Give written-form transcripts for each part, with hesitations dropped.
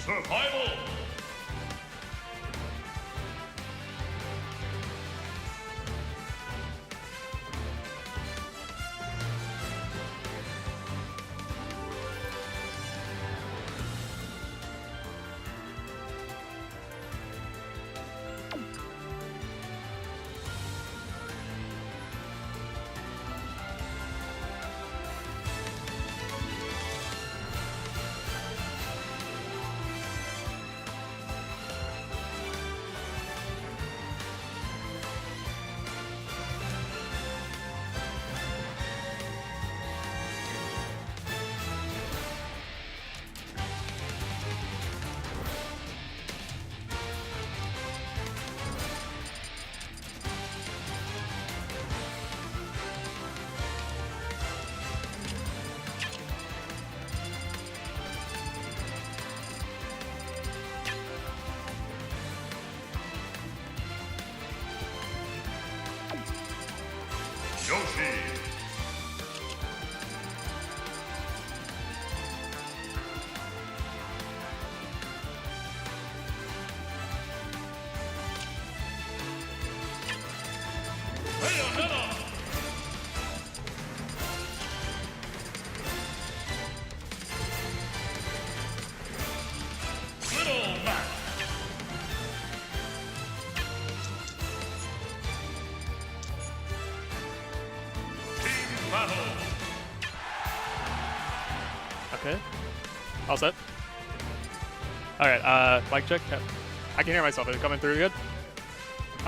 Survival! Yoshi! Bayonetta! Little Mac! Team Battle! Okay. All set. All right, mic check. I can hear myself. Is it coming through good?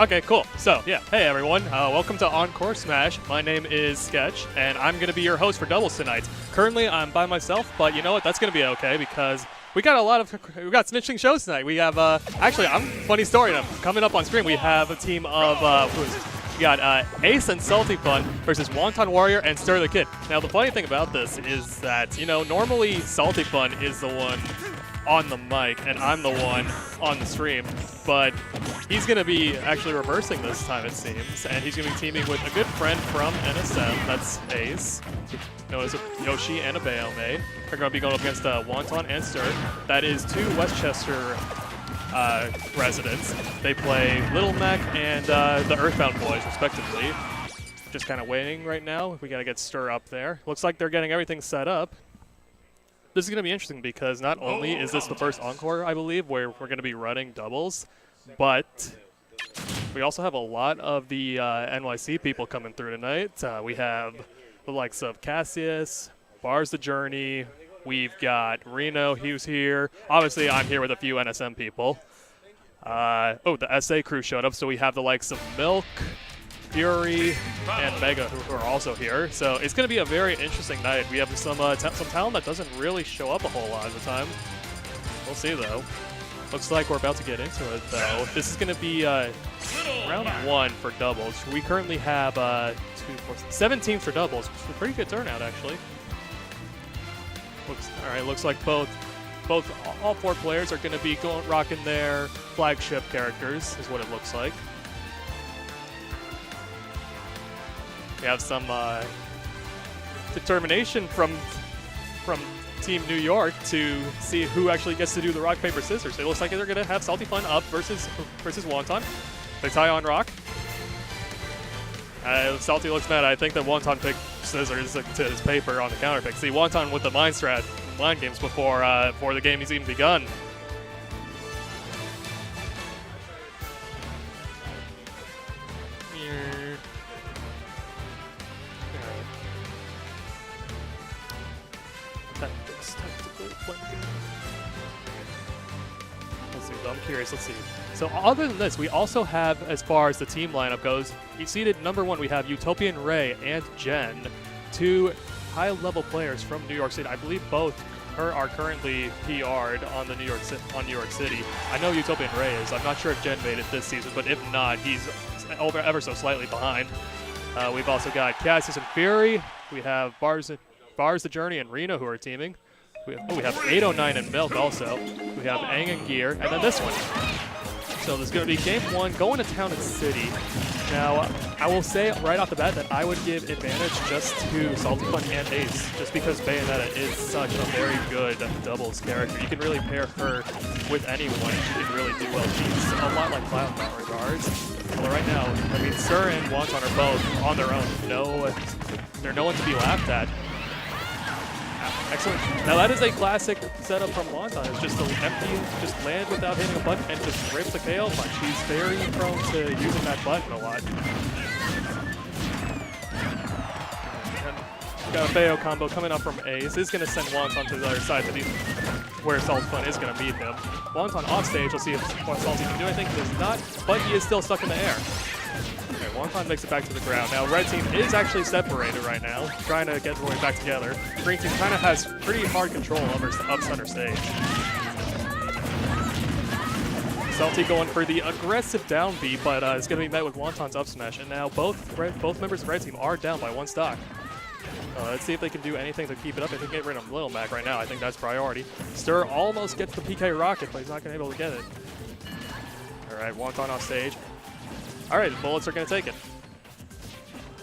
Okay, cool. So, yeah. Hey, everyone. Welcome to Encore Smash. My name is Sketch, and I'm going to be your host for doubles tonight. Currently, I'm by myself, but you know what? That's going to be okay because we got some interesting shows tonight. We have, actually, funny story. Coming up on stream, we have a team of, we got Ace and Salty Fun versus Wonton Warrior and Stir the Kid. Now, the funny thing about this is that, you know, normally Salty Fun is the one on the mic, and I'm the one on the stream, but he's going to be actually reversing this time, it seems, and he's going to be teaming with a good friend from NSM, that's Ace, known as Yoshi and a Bayome. They're going to be going up against Wonton and Stir. That is two Westchester residents. They play Little Mac and the Earthbound Boys, respectively. Just kind of waiting right now. We got to get Stir up there. Looks like they're getting everything set up. This is going to be interesting because not only is this the first Encore, I believe, where we're going to be running doubles, but we also have a lot of the NYC people coming through tonight. We have the likes of Cassius, Bars the Journey, we've got Reno, who's here. Obviously, I'm here with a few NSM people. The SA crew showed up, so we have the likes of Milk, Fury, and Mega who are also here. So it's going to be a very interesting night. We have some talent that doesn't really show up a whole lot of the time. We'll see, though. Looks like we're about to get into it, though. This is going to be round 1 for doubles. We currently have 7 teams for doubles. It's a pretty good turnout, actually. Looks like all 4 players are going to be rocking their flagship characters, is what it looks like. We have some determination from Team New York to see who actually gets to do the rock, paper, scissors. It looks like they're going to have Salty Fun up versus Wonton. They tie on rock. Salty looks mad. I think that Wonton picked scissors to his paper on the counter pick. See, Wonton with the mind games before the game has even begun. I'm curious. Let's see. So other than this, we also have, as far as the team lineup goes, seated number 1, we have Utopian Ray and Jen, 2 high-level players from New York City. I believe both are currently PR'd on New York City. I know Utopian Ray is. I'm not sure if Jen made it this season, but if not, he's ever so slightly behind. We've also got Cassius and Fury. We have Bars the Journey and Reno who are teaming. We have 809 and Milk also. We have Aang and Gear, and then this one. So there's going to be game 1 going to Town and City. Now, I will say right off the bat that I would give advantage just to Salty Fun and Ace, just because Bayonetta is such a very good doubles character. You can really pair her with anyone. She can really do well. She's a lot like Cloud in that regards. Well, right now, I mean, Sir and Wonton are both on their own. They're no one to be laughed at. Excellent. Now that is a classic setup from Wonton. It's just just land without hitting a button and just rips the KO punch. He's very prone to using that button a lot. And got a Bayo combo coming up from Ace. This is going to send Wonton to the other side where Salty Fun is going to meet him. Wonton off stage. We'll see if Salty can do anything. He does not, but he is still stuck in the air. Okay, Wonton makes it back to the ground. Now, red team is actually separated right now, trying to get everyone back together. Green team kind of has pretty hard control up center stage. Salty going for the aggressive down B, but it's going to be met with Wonton's up smash. And now both members of red team are down by 1 stock. Let's see if they can do anything to keep it up. If they can get rid of Little Mac right now, I think that's priority. Stir almost gets the PK Rocket, but he's not going to be able to get it. All right, Wonton off stage. All right, the bullets are going to take it.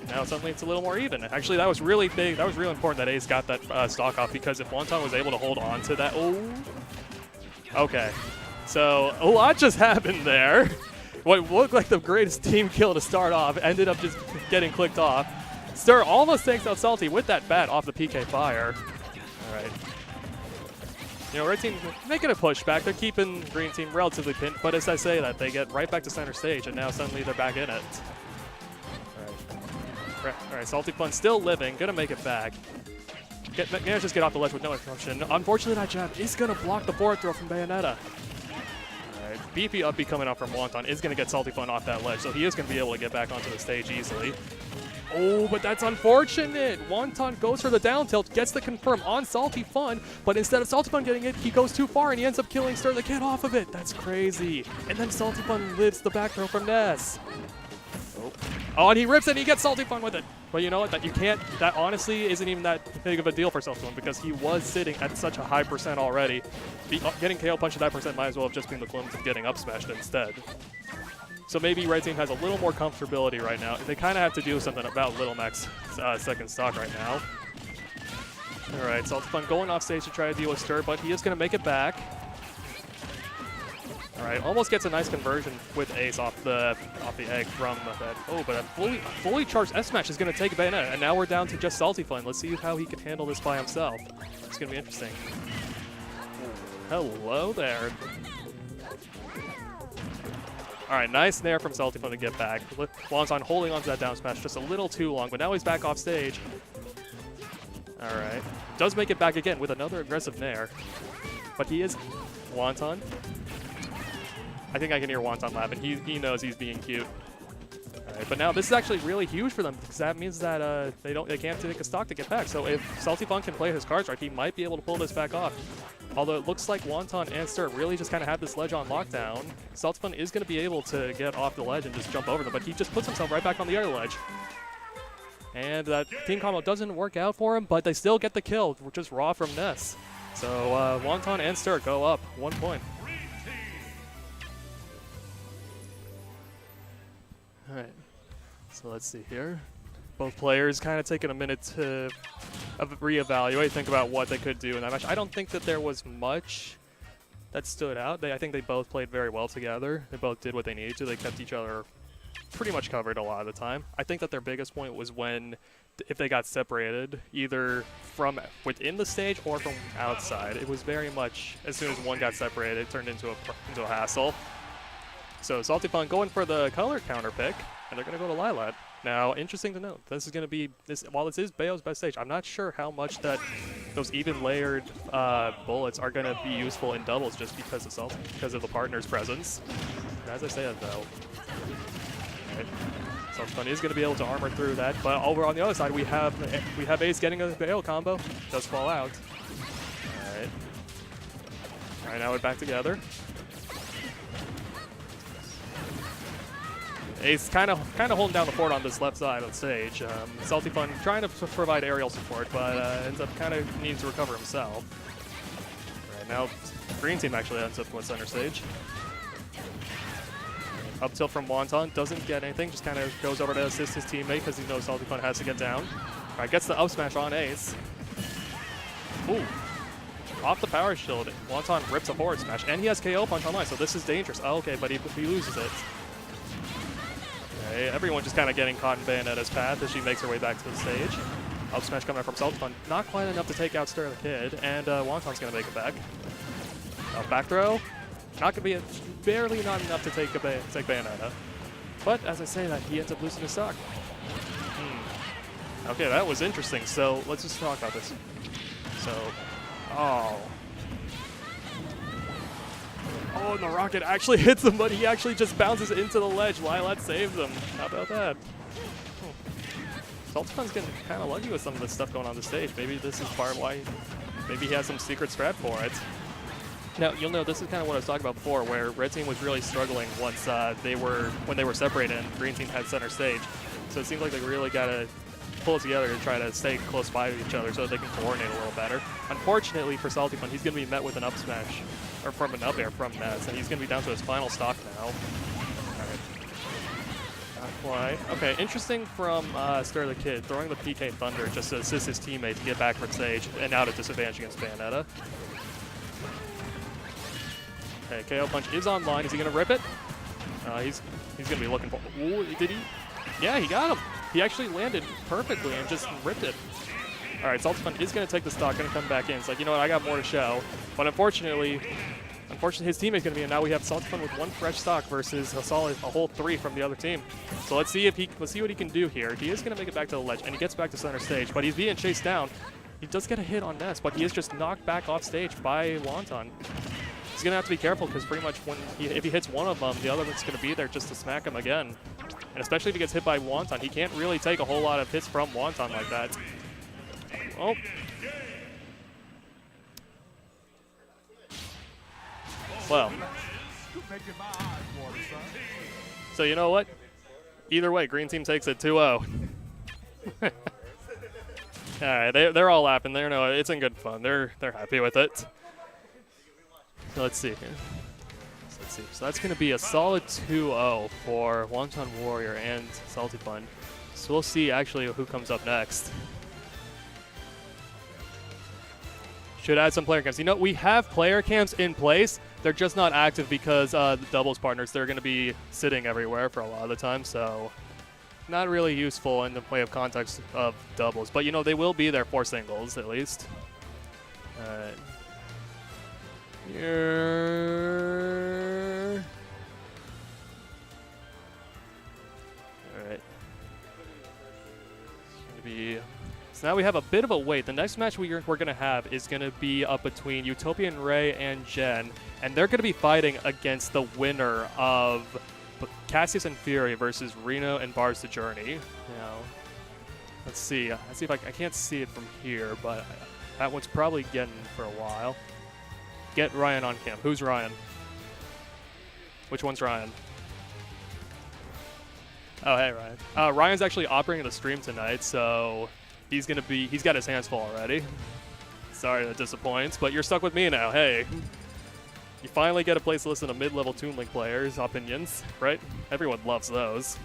Now suddenly it's a little more even. Actually, that was really big. That was really important that Ace got that stock off, because if Wonton was able to hold on to that... Oh. Okay. So a lot just happened there. What looked like the greatest team kill to start off ended up just getting clicked off. Stir almost takes out Salty with that bat off the PK fire. All right. You know, red team making a pushback. They're keeping green team relatively pinned, but as I say that, they get right back to center stage, and now suddenly they're back in it. All right, Salty Fun still living, gonna make it back. manages to get off the ledge with no interruption. Unfortunately, that jab is going to block the forward throw from Bayonetta. Alright, beefy uppy coming out from Wonton is going to get Salty Fun off that ledge, so he is going to be able to get back onto the stage easily. Oh, but that's unfortunate. Wonton goes for the down tilt, gets the confirm on Salty Fun, but instead of Salty Fun getting it, he goes too far and he ends up killing Stir the Kid off of it. That's crazy. And then Salty Fun lives the back throw from Ness. Oh, and he rips it and he gets Salty Fun with it. But you know what? That honestly isn't even that big of a deal for Salty Fun because he was sitting at such a high percent already. Getting KO punched at that percent might as well have just been the equivalent of getting up smashed instead. So maybe Red Team has a little more comfortability right now. They kind of have to do something about Little Mac's second stock right now. All right, Salty Fun going off stage to try to deal with Stir, but he is going to make it back. All right, almost gets a nice conversion with Ace off the egg from that. Oh, but a fully charged S smash is going to take Bayonetta, and now we're down to just Salty Fun. Let's see how he can handle this by himself. It's going to be interesting. Hello there. All right, nice nair from Salty Fun to get back. Wonton holding onto that down smash just a little too long, but now he's back off stage. All right, does make it back again with another aggressive nair, but he is Wonton. I think I can hear Wonton laughing. He knows he's being cute. All right, but now this is actually really huge for them because that means that they can't take a stock to get back. So if Salty Fun can play his cards right, he might be able to pull this back off. Although it looks like Wonton and Stir really just kind of have this ledge on lockdown. Salty Fun is going to be able to get off the ledge and just jump over them, but he just puts himself right back on the other ledge. And that team combo doesn't work out for him, but they still get the kill, just raw from Ness. So Wonton and Stir go up 1 point. All right, so let's see here. Both players kind of taking a minute to reevaluate, think about what they could do in that match. I don't think that there was much that stood out. I think they both played very well together. They both did what they needed to. They kept each other pretty much covered a lot of the time. I think that their biggest point was if they got separated, either from within the stage or from outside. It was very much, as soon as one got separated, it turned into a hassle. So Salty Fun going for the color counter pick, and they're going to go to Lilat. Now, interesting to note, this is going to be, while this is Bayo's best stage, I'm not sure how much those even layered bullets are going to be useful in doubles just because of the partner's presence. As I said, though, right, Salty Fun is going to be able to armor through that, but over on the other side, we have Ace getting a Bayo combo. Does fall out. All right. All right, now we're back together. Ace kind of holding down the fort on this left side of the stage. Salty Fun trying to provide aerial support, but ends up kind of needs to recover himself. Right now, Green Team actually ends up with center stage. Up tilt from Wonton, doesn't get anything, just kind of goes over to assist his teammate because he knows Salty Fun has to get down. All right, gets the up smash on Ace. Ooh. Off the power shield, Wonton rips a forward smash, and he has KO punch online, so this is dangerous. Oh, okay, but he loses it. Everyone just kind of getting caught in Bayonetta's path as she makes her way back to the stage. Up smash coming out from Salty Fun. Not quite enough to take out Stir the Kid, and Wonton's going to make it back. Back throw. Not going to be barely not enough to take Bayonetta. But as I say that, he ends up losing his stock. Okay, that was interesting. So let's just talk about this. So, oh, and the rocket actually hits him, but he actually just bounces into the ledge. Lilat saved him. How about that? Salty Fun's getting kind of lucky with some of this stuff going on the stage. Maybe this is part of why, maybe he has some secret strat for it. Now, you'll know this is kind of what I was talking about before, where Red Team was really struggling once when they were separated and Green Team had center stage. So it seems like they really got to pull it together to try to stay close by to each other so that they can coordinate a little better. Unfortunately for Salty Fun, he's going to be met with an up smash, or from an up air from Ness, and he's going to be down to his final stock now. Not quite. Okay, interesting from Stir the Kid, throwing the PK Thunder just to assist his teammate to get back from stage and out at disadvantage against Bayonetta. Okay, KO punch is online. Is he going to rip it? He's going to be looking for. Ooh, did he? Yeah, he got him. He actually landed perfectly and just ripped it. All right, Salty Fun is going to take the stock, going to come back in. It's like, you know what, I got more to show. But unfortunately, his teammate's going to be in. Now we have Salty Fun with one fresh stock versus a whole 3 from the other team. So let's see what he can do here. He is going to make it back to the ledge, and he gets back to center stage, but he's being chased down. He does get a hit on Ness, but he is just knocked back off stage by Wonton. He's gonna have to be careful because pretty much if he hits one of them, the other one's gonna be there just to smack him again. And especially if he gets hit by Wonton, he can't really take a whole lot of hits from Wonton like that. Oh. Well. So you know what? Either way, green team takes it 2-0. All right, they're all laughing. They know it's in good fun. They're happy with it. So let's see here. So that's going to be a solid 2-0 for Wonton Warrior and Salty Fun. So we'll see actually who comes up next. Should add some player camps. You know, we have player camps in place. They're just not active because the doubles partners, they're going to be sitting everywhere for a lot of the time. So not really useful in the way of context of doubles. But, you know, they will be there for singles at least. All right. Here. All right. It's going to be. So now we have a bit of a wait. The next match we're going to have is going to be up between Utopian Ray and Jen, and they're going to be fighting against the winner of Cassius and Fury versus Reno and Bars the Journey. You know, let's see. If I can't see it from here, but that one's probably getting for a while. Get Ryan on cam. Who's Ryan? Which one's Ryan? Oh, hey, Ryan. Ryan's actually operating the stream tonight, so he's got his hands full already. Sorry that disappoints, but you're stuck with me now. Hey, you finally get a place to listen to mid-level Toon Link players' opinions, right? Everyone loves those.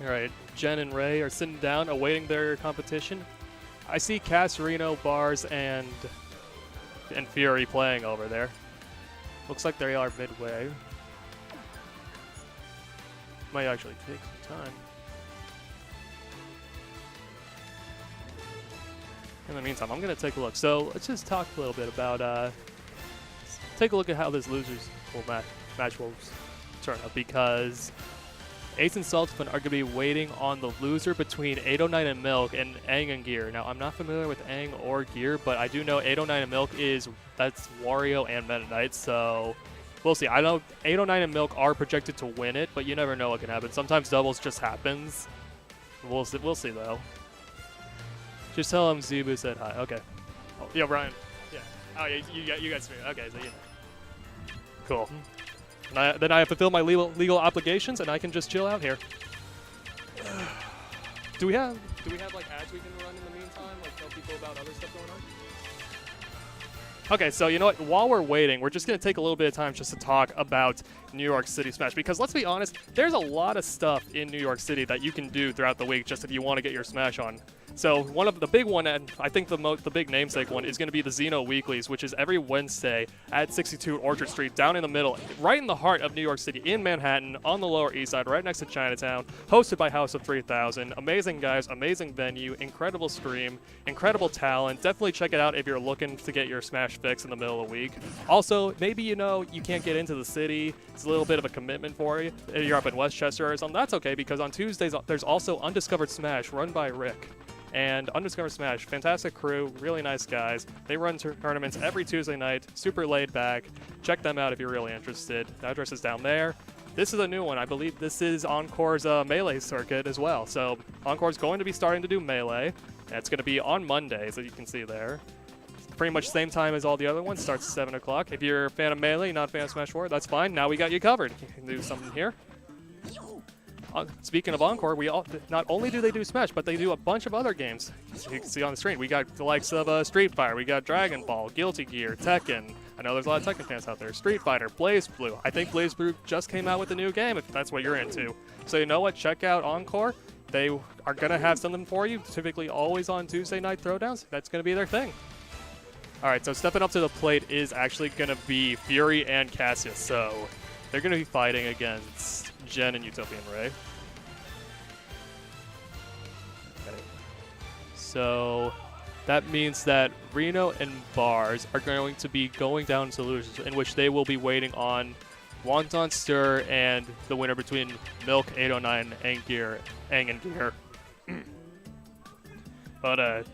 All right, Jen and Ray are sitting down, awaiting their competition. I see Cass, Reno, Bars, and Fury playing over there. Looks like they are midway. Might actually take some time. In the meantime, I'm going to take a look. So let's just talk a little bit about, take a look at how this losers match will turn out, because Ace and Saltfun are going to be waiting on the loser between 809 and Milk and Aang and Gear. Now, I'm not familiar with Aang or Gear, but I do know 809 and Milk that's Wario and Meta Knight, so we'll see. I know 809 and Milk are projected to win it, but you never know what can happen. Sometimes doubles just happens. We'll see though. Just tell him Zebu said hi. Okay. Oh, yeah, Brian. Yeah. Oh, yeah, you guys see me. Okay, so you know. Cool. And then I fulfill my legal obligations, and I can just chill out here. Do we have like ads we can run in the meantime? Like tell people about other stuff going on? Okay, so you know what? While we're waiting, we're just going to take a little bit of time just to talk about New York City Smash. Because let's be honest, there's a lot of stuff in New York City that you can do throughout the week just if you want to get your Smash on. So one of the big one, and I think the big namesake one, is going to be the Xeno Weeklies, which is every Wednesday at 62 Orchard Street, down in the middle, right in the heart of New York City, in Manhattan, on the Lower East Side, right next to Chinatown, hosted by House of 3000. Amazing guys, amazing venue, incredible stream, incredible talent. Definitely check it out if you're looking to get your Smash fix in the middle of the week. Also, maybe you can't get into the city. It's a little bit of a commitment for you. If you're up in Westchester or something, that's okay, because on Tuesdays there's also Undiscovered Smash run by Rick. And Undiscovered Smash, fantastic crew, really nice guys. They run tournaments every Tuesday night, super laid back. Check them out if you're really interested. The address is down there. This is a new one. I believe this is Encore's Melee circuit as well. So Encore's going to be starting to do Melee. And it's going to be on Mondays, as you can see there. It's pretty much same time as all the other ones. Starts at 7 o'clock. If you're a fan of Melee, not a fan of Smash 4, that's fine. Now we got you covered. You can do something here. Speaking of Encore, not only do they do Smash, but they do a bunch of other games. As you can see on the screen, we got the likes of Street Fighter, we got Dragon Ball, Guilty Gear, Tekken. I know there's a lot of Tekken fans out there. Street Fighter, Blaze Blue. I think Blaze Blue just came out with a new game, if that's what you're into. So you know what? Check out Encore. They are going to have something for you, typically always on Tuesday night throwdowns. That's going to be their thing. All right, so stepping up to the plate is actually going to be Fury and Cassius. So they're going to be fighting against Jen and Utopian Ray. Okay. So that means that Reno and Bars are going to be going down to losers, in which they will be waiting on Wonton Stir and the winner between Milk 809 and Aang and Gear. But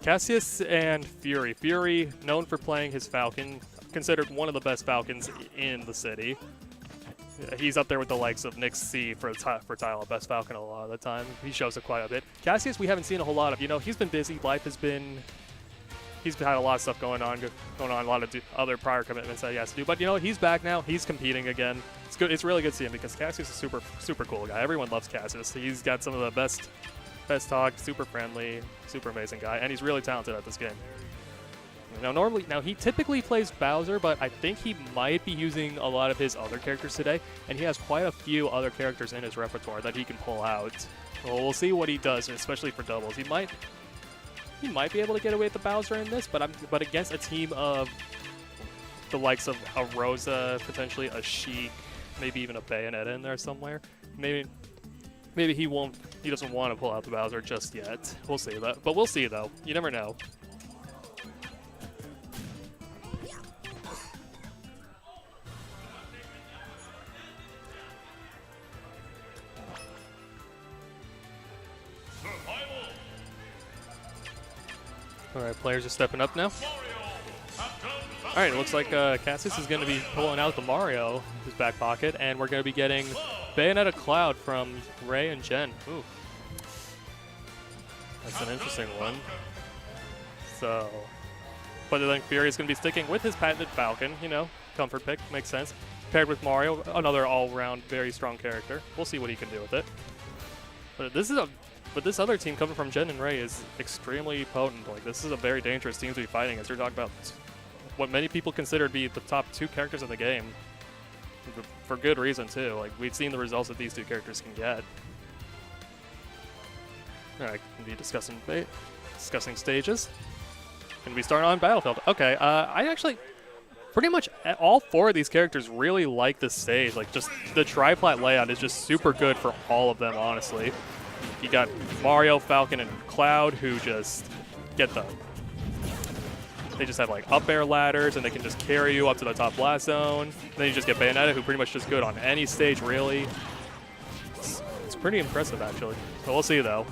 Cassius and Fury. Fury, known for playing his Falcon, considered one of the best Falcons in the city. He's up there with the likes of Nick C for title best Falcon a lot of the time. He shows it quite a bit. Cassius, we haven't seen a whole lot of. You know, he's been busy. Life has been. He's had a lot of stuff going on, a lot of other prior commitments that he has to do. But you know, he's back now. He's competing again. It's good. It's really good to see him because Cassius is a super cool guy. Everyone loves Cassius. He's got some of the best talk, super friendly, super amazing guy, and he's really talented at this game. Now he typically plays Bowser, but I think he might be using a lot of his other characters today, and he has quite a few other characters in his repertoire that he can pull out. Well, we'll see what he does, especially for doubles. He might be able to get away with the Bowser in this, but against a team of the likes of a Rosa, potentially a Sheik, maybe even a Bayonetta in there somewhere. Maybe he doesn't want to pull out the Bowser just yet. We'll see that, but we'll see though. You never know. Alright, players are stepping up now. Alright, it looks like Cassius is going to be pulling out the Mario in his back pocket, and we're going to be getting Bayonetta Cloud from Ray and Jen. Ooh. That's an interesting one. So, but I think Fury is going to be sticking with his patented Falcon, you know, comfort pick, makes sense. Paired with Mario, another all-round very strong character. We'll see what he can do with it. But this other team coming from Jen and Ray is extremely potent. Like, this is a very dangerous team to be fighting as you're talking about what many people consider to be the top two characters in the game. For good reason, too. Like, we've seen the results that these two characters can get. Alright, can be discussing stages. Can we start on Battlefield? Okay, I actually... Pretty much all four of these characters really like this stage. Like, just the triplat layout is just super good for all of them, honestly. You got Mario, Falcon, and Cloud who just they just have like up air ladders and they can just carry you up to the top blast zone. And then you just get Bayonetta who pretty much just good on any stage really. It's pretty impressive actually. So we'll see though.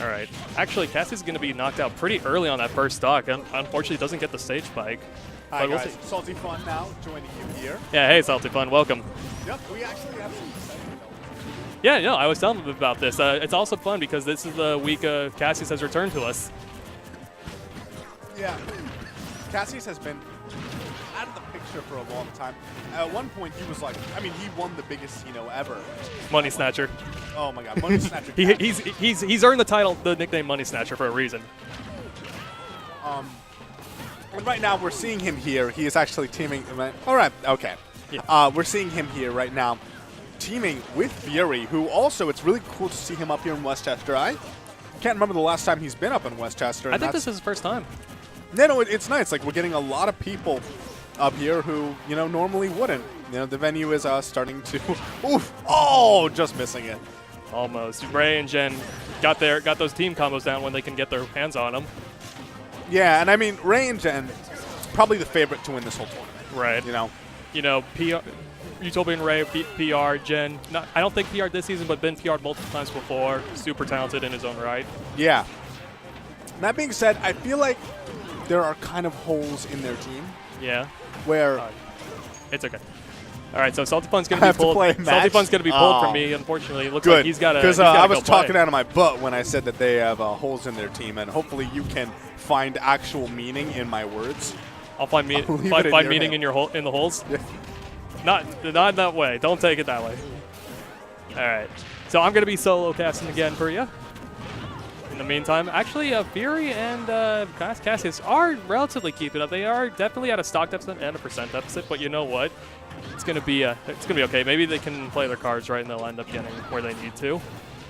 Alright. Actually, Cassie's going to be knocked out pretty early on that first stock and unfortunately doesn't get the stage spike. Hi but guys, Salty Fun now joining you here. Yeah, hey Salty Fun, welcome. Yep, we actually have some exciting notes. Yeah, no, I was telling them about this. It's also fun because this is the week Cassius has returned to us. Yeah, Cassius has been out of the picture for a long time. At one point, he was like, I mean, he won the biggest, ever. Money Snatcher. Oh my God, Money Snatcher. he's earned the nickname Money Snatcher for a reason. And right now, we're seeing him here. He is actually teaming. All right, okay. Yeah. We're seeing him here right now, teaming with Fury, who also, it's really cool to see him up here in Westchester. I can't remember the last time he's been up in Westchester. I think this is his first time. No, it's nice. Like, we're getting a lot of people up here who, normally wouldn't. The venue is starting to, oof, oh, just missing it. Almost. Ray and Jen got those team combos down when they can get their hands on them. Yeah, and I mean, Ray and Jen, probably the favorite to win this whole tournament. Right. PR, Utopian Ray beat PR, Jen. I don't think PR this season, but been PR'd multiple times before. Super talented in his own right. Yeah. That being said, I feel like there are kind of holes in their team. Yeah. Where it's okay. All right, so Salty Fun's gonna be pulled. Salty Fun's gonna be pulled from me. Unfortunately, it looks like he's got to. Because I was talking out of my butt when I said that they have holes in their team, and hopefully you can find actual meaning in my words. I'll find meaning in the holes. Yeah. Not in that way. Don't take it that way. All right, so I'm gonna be solo casting again for you. In the meantime, actually, Fury and Cassius are relatively keeping up. They are definitely at a stock deficit and a percent deficit, but you know what? It's gonna be okay. Maybe they can play their cards right, and they'll end up getting where they need to.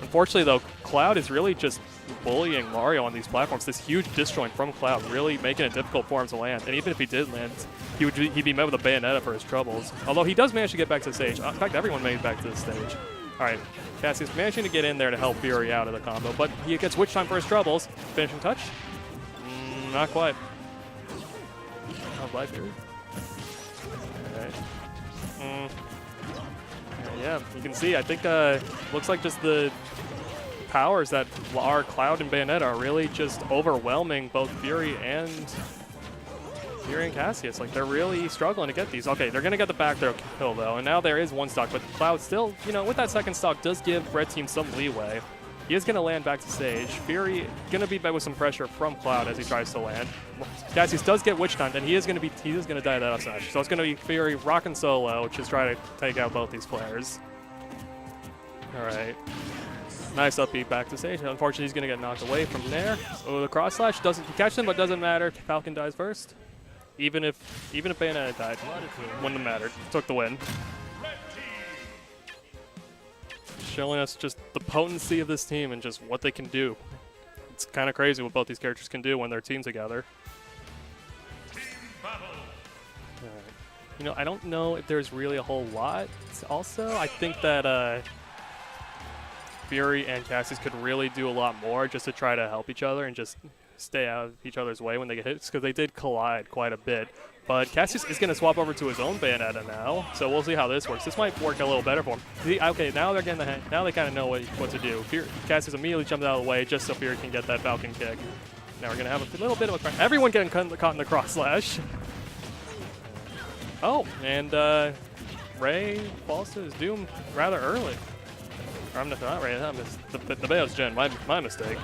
Unfortunately, though, Cloud is really just bullying Mario on these platforms. This huge disjoint from Cloud, really making it difficult for him to land. And even if he did land, he'd be met with a Bayonetta for his troubles. Although he does manage to get back to the stage. In fact, everyone made it back to the stage. All right, Cassius managing to get in there to help Fury out of the combo, but he gets Witch Time for his troubles. Finishing touch? Not quite. Oh, bye, Fury. All right. Yeah, you can see, I think, looks like just the powers that are Cloud and Bayonetta are really just overwhelming both Fury and Cassius. Like, they're really struggling to get these. Okay, they're going to get the back throw kill, though, and now there is one stock, but Cloud still, you know, with that second stock does give Red Team some leeway. He is going to land back to stage. Fury going to be met with some pressure from Cloud as he tries to land. Cassius does get Witch Timed, and he is going to die that up smash. So it's going to be Fury rocking solo, which is trying to take out both these players. All right. Nice upbeat back to stage. Unfortunately, he's going to get knocked away from there. Oh, the cross slash doesn't catch him, but doesn't matter. Falcon dies first. Even if Bayonetta died, wouldn't have mattered. Took the win. Showing us just the potency of this team and just what they can do. It's kind of crazy what both these characters can do when they're teamed together. You know, I don't know if there's really a whole lot. Also, I think that Fury and Cassius could really do a lot more just to try to help each other and just stay out of each other's way when they get hit, because they did collide quite a bit. But Cassius is going to swap over to his own Bayonetta now, so we'll see how this works. This might work a little better for him. See, okay, now they're getting the hang. Now they kind of know what to do. Cassius immediately jumps out of the way just so Fury can get that Falcon kick. Now we're going to have a little bit of a everyone getting caught in the cross slash. Oh, and Ray falls to his doom rather early. Or I'm not Ray. The Bayo's Gen. My mistake.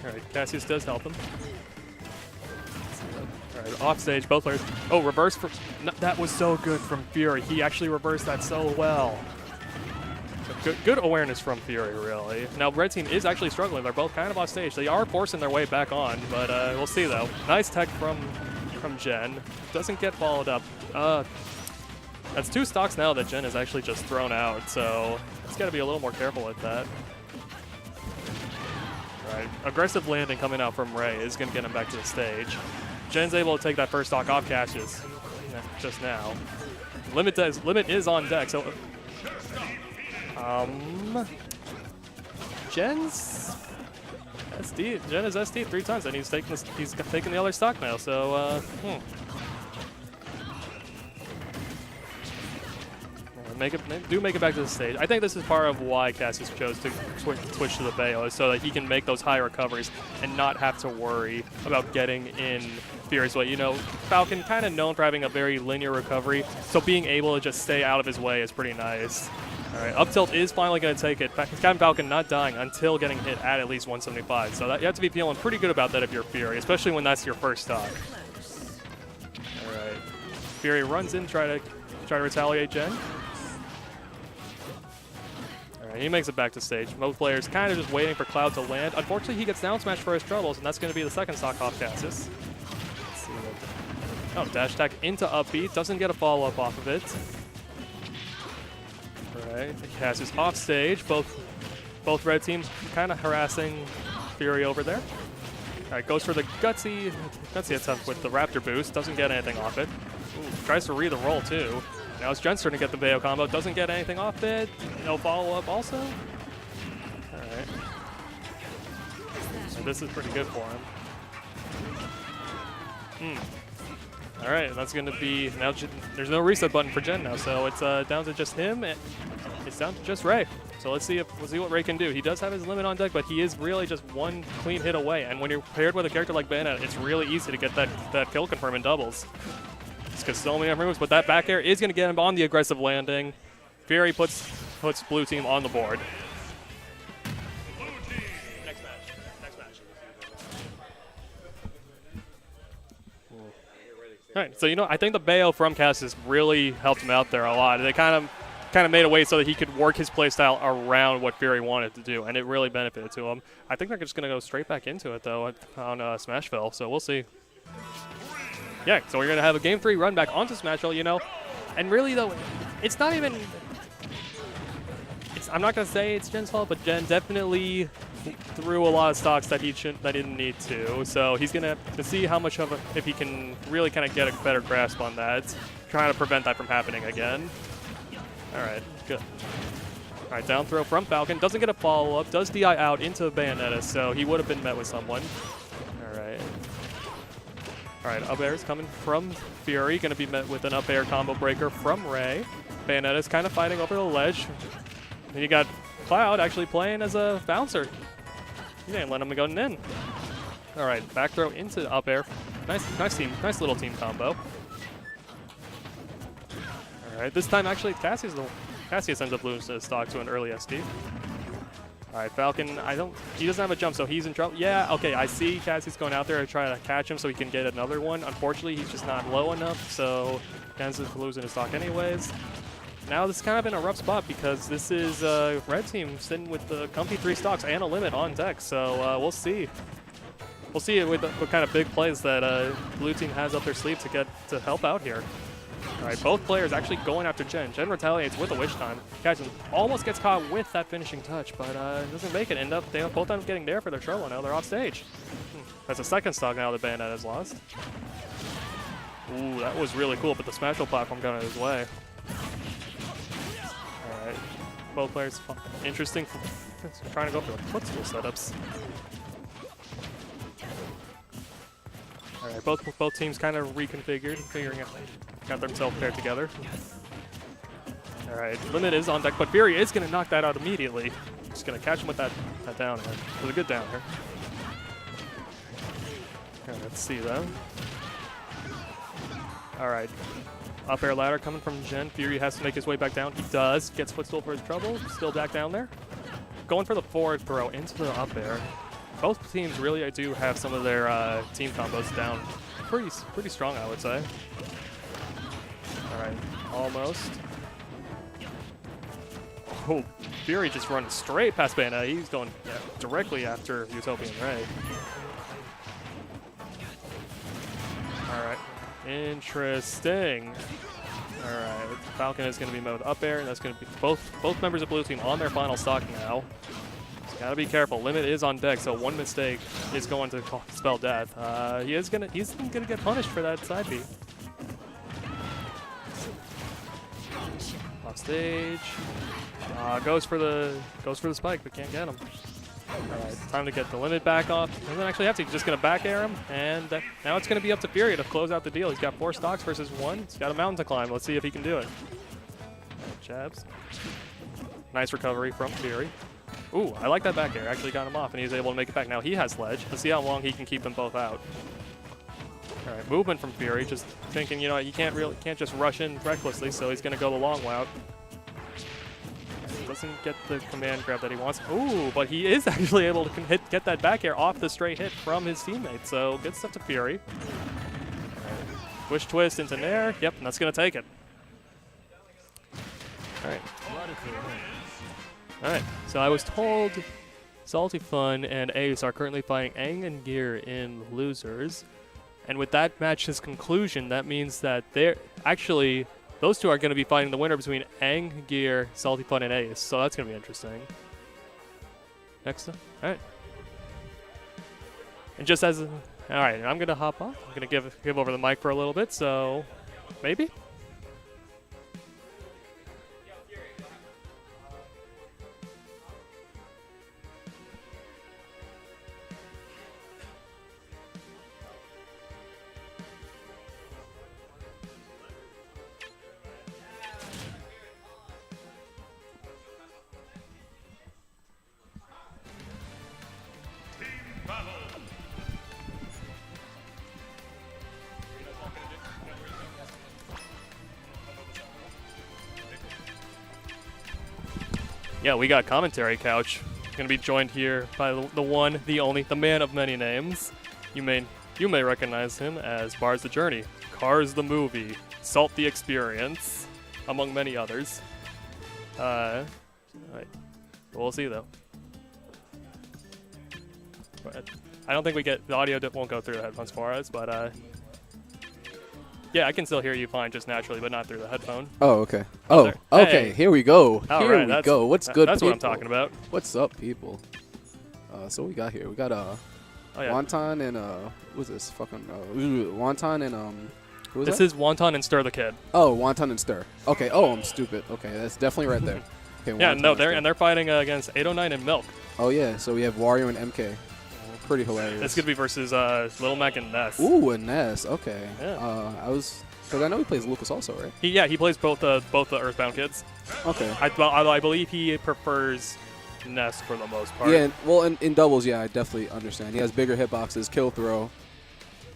Alright, Cassius does help him. Alright, off stage, both players. Oh, reverse from. No, that was so good from Fury. He actually reversed that so well. So good awareness from Fury, really. Now, Red Team is actually struggling. They're both kind of off stage. They are forcing their way back on, but we'll see, though. Nice tech from Jen. Doesn't get followed up. That's 2 stocks now that Jen has actually just thrown out, so he's got to be a little more careful with that. Right. Aggressive landing coming out from Ray is going to get him back to the stage. Jen's able to take that first stock off Cassius just now. Limit is on deck, so Jen is SD 3 times, and he's taking the other stock now. So make it back to the stage. I think this is part of why Cassius chose to switch to the Bayo, is so that he can make those high recoveries and not have to worry about getting in Fury's way. You know, Falcon kind of known for having a very linear recovery, so being able to just stay out of his way is pretty nice. All right, up tilt is finally going to take it. Captain Falcon not dying until getting hit at least 175. So that, you have to be feeling pretty good about that if you're Fury, especially when that's your first stock. All right, Fury runs in, try to retaliate Jen. He makes it back to stage. Both players kind of just waiting for Cloud to land. Unfortunately, he gets down smash for his troubles, and that's going to be the second stock off Cassius. Oh, dash attack into upbeat. Doesn't get a follow-up off of it. All right, Cassius off stage. Both red teams kind of harassing Fury over there. All right, goes for the gutsy attempt with the Raptor boost. Doesn't get anything off it. Ooh, tries to read the roll, too. Now it's Jen's turn to get the Bayo combo. Doesn't get anything off it. No follow-up also. All right. So this is pretty good for him. All right, and that's going to be... Now there's no reset button for Jen now, so it's down to just him. And it's down to just Ray. So let's see what Ray can do. He does have his limit on deck, but he is really just one clean hit away. And when you're paired with a character like Bayonetta, it's really easy to get that kill confirm in doubles. Because so many moves, but that back air is going to get him on the aggressive landing. Fury puts blue team on the board. Next match. All right, so I think the Bayo from Cassius really helped him out there a lot. They kind of made a way so that he could work his playstyle around what Fury wanted to do, and it really benefited to him. I think they're just going to go straight back into it though on Smashville, so we'll see. Yeah, so we're going to have a Game 3 run back onto Smashville, And really, though, it's not even... I'm not going to say it's Jen's fault, but Jen definitely threw a lot of stocks that he didn't need to. So he's going to have to see how much if he can really kind of get a better grasp on that, trying to prevent that from happening again. All right, good. All right, down throw from Falcon. Doesn't get a follow-up. Does DI out into Bayonetta, so he would have been met with someone. All right. All right, up air is coming from Fury. Going to be met with an up air combo breaker from Ray. Bayonetta's kind of fighting over the ledge. And you got Cloud actually playing as a bouncer. You didn't let him go in. All right, back throw into up air. Nice little team combo. All right, this time actually Cassius ends up losing his stock to an early SD. All right, Falcon, he doesn't have a jump, so he's in trouble. Yeah, okay, I see Cassius going out there to try to catch him so he can get another one. Unfortunately, he's just not low enough, so Kansas is losing his stock anyways. Now this is kind of in a rough spot because this is red team sitting with the comfy 3 stocks and a limit on deck, so we'll see. We'll see what kind of big plays that blue team has up their sleeve to help out here. All right, both players actually going after Jen. Jen retaliates with a Wish Time. Catches almost gets caught with that finishing touch, but doesn't make it. They both end up getting there for their trouble. Now they're off stage. That's a second stock now the Bandit has lost. Ooh, that was really cool, but the Smashville platform got in his way. All right, both players interesting. Trying to go for the footstool setups. All right, both teams kind of reconfigured, figuring out, got themselves paired together. All right, Limit is on deck, but Fury is going to knock that out immediately. Just going to catch him with that down air. It was a good down air. All right, let's see though. All right, up air ladder coming from Jen. Fury has to make his way back down. He does. Gets footstool for his trouble. Still back down there. Going for the forward throw into the up air. Both teams really do have some of their team combos down pretty strong, I would say. All right, almost. Oh, Fury just running straight past Bayonetta. He's going directly after Utopian Ray. All right, interesting. All right, Falcon is going to be mowed up air, and that's going to be both members of blue team on their final stock now. Gotta be careful. Limit is on deck, so one mistake is going to spell death. He's gonna get punished for that side B. Off stage. Goes for the spike, but can't get him. All right, time to get the Limit back off. Doesn't actually have to. He's just gonna back air him, and now it's gonna be up to Fury to close out the deal. He's got 4 stocks versus 1. He's got a mountain to climb. Let's see if he can do it. Jabs. Nice recovery from Fury. Ooh, I like that back air. Actually got him off, and he was able to make it back. Now he has ledge. Let's see how long he can keep them both out. All right, movement from Fury. Just thinking, you know, you can't just rush in recklessly, so he's going to go the long route. Doesn't get the command grab that he wants. Ooh, but he is actually able to get that back air off the straight hit from his teammate. So good stuff to Fury. Right. Wish twist into Nair. Yep, and that's going to take it. All right. Alright, so I was told Salty Fun and Ace are currently fighting Aang and Gear in losers. And with that match's conclusion, that means that those two are going to be fighting the winner between Aang, Gear, Salty Fun, and Ace. So that's going to be interesting. Next up. Alright. And just as... Alright, I'm going to hop off. I'm going to give over the mic for a little bit, so... Maybe? Yeah, we got Commentary Couch. Going to be joined here by the one, the only, the man of many names. You may recognize him as Bars the Journey, Cars the Movie, Salt the Experience, among many others. Right. We'll see though. But I don't think the audio won't go through the headphones for us, but yeah, I can still hear you fine just naturally, but not through the headphone. Oh, okay. Oh, okay. Hey. Here we go. Here we go. What's good, That's people? what I'm talking about. What's up, people? So what we got here? We got Wonton and what's this? Fucking Wonton and who was This that? is Wonton and Stir the Kid. Oh, Wonton and Stir. Okay. Oh, I'm stupid. Okay, that's definitely right there. Okay. Yeah, Wonton no, and Stir. they're fighting against 809 and Milk. Oh yeah. So we have Wario and MK. Pretty hilarious. This could be versus Little Mac and Ness. Ooh, and Ness. Okay. Yeah. I was Because I know he plays Lucas also, right? He plays both the Earthbound kids. Okay. I believe he prefers Ness for the most part. Yeah, well, in doubles, yeah, I definitely understand. He has bigger hitboxes, kill throw.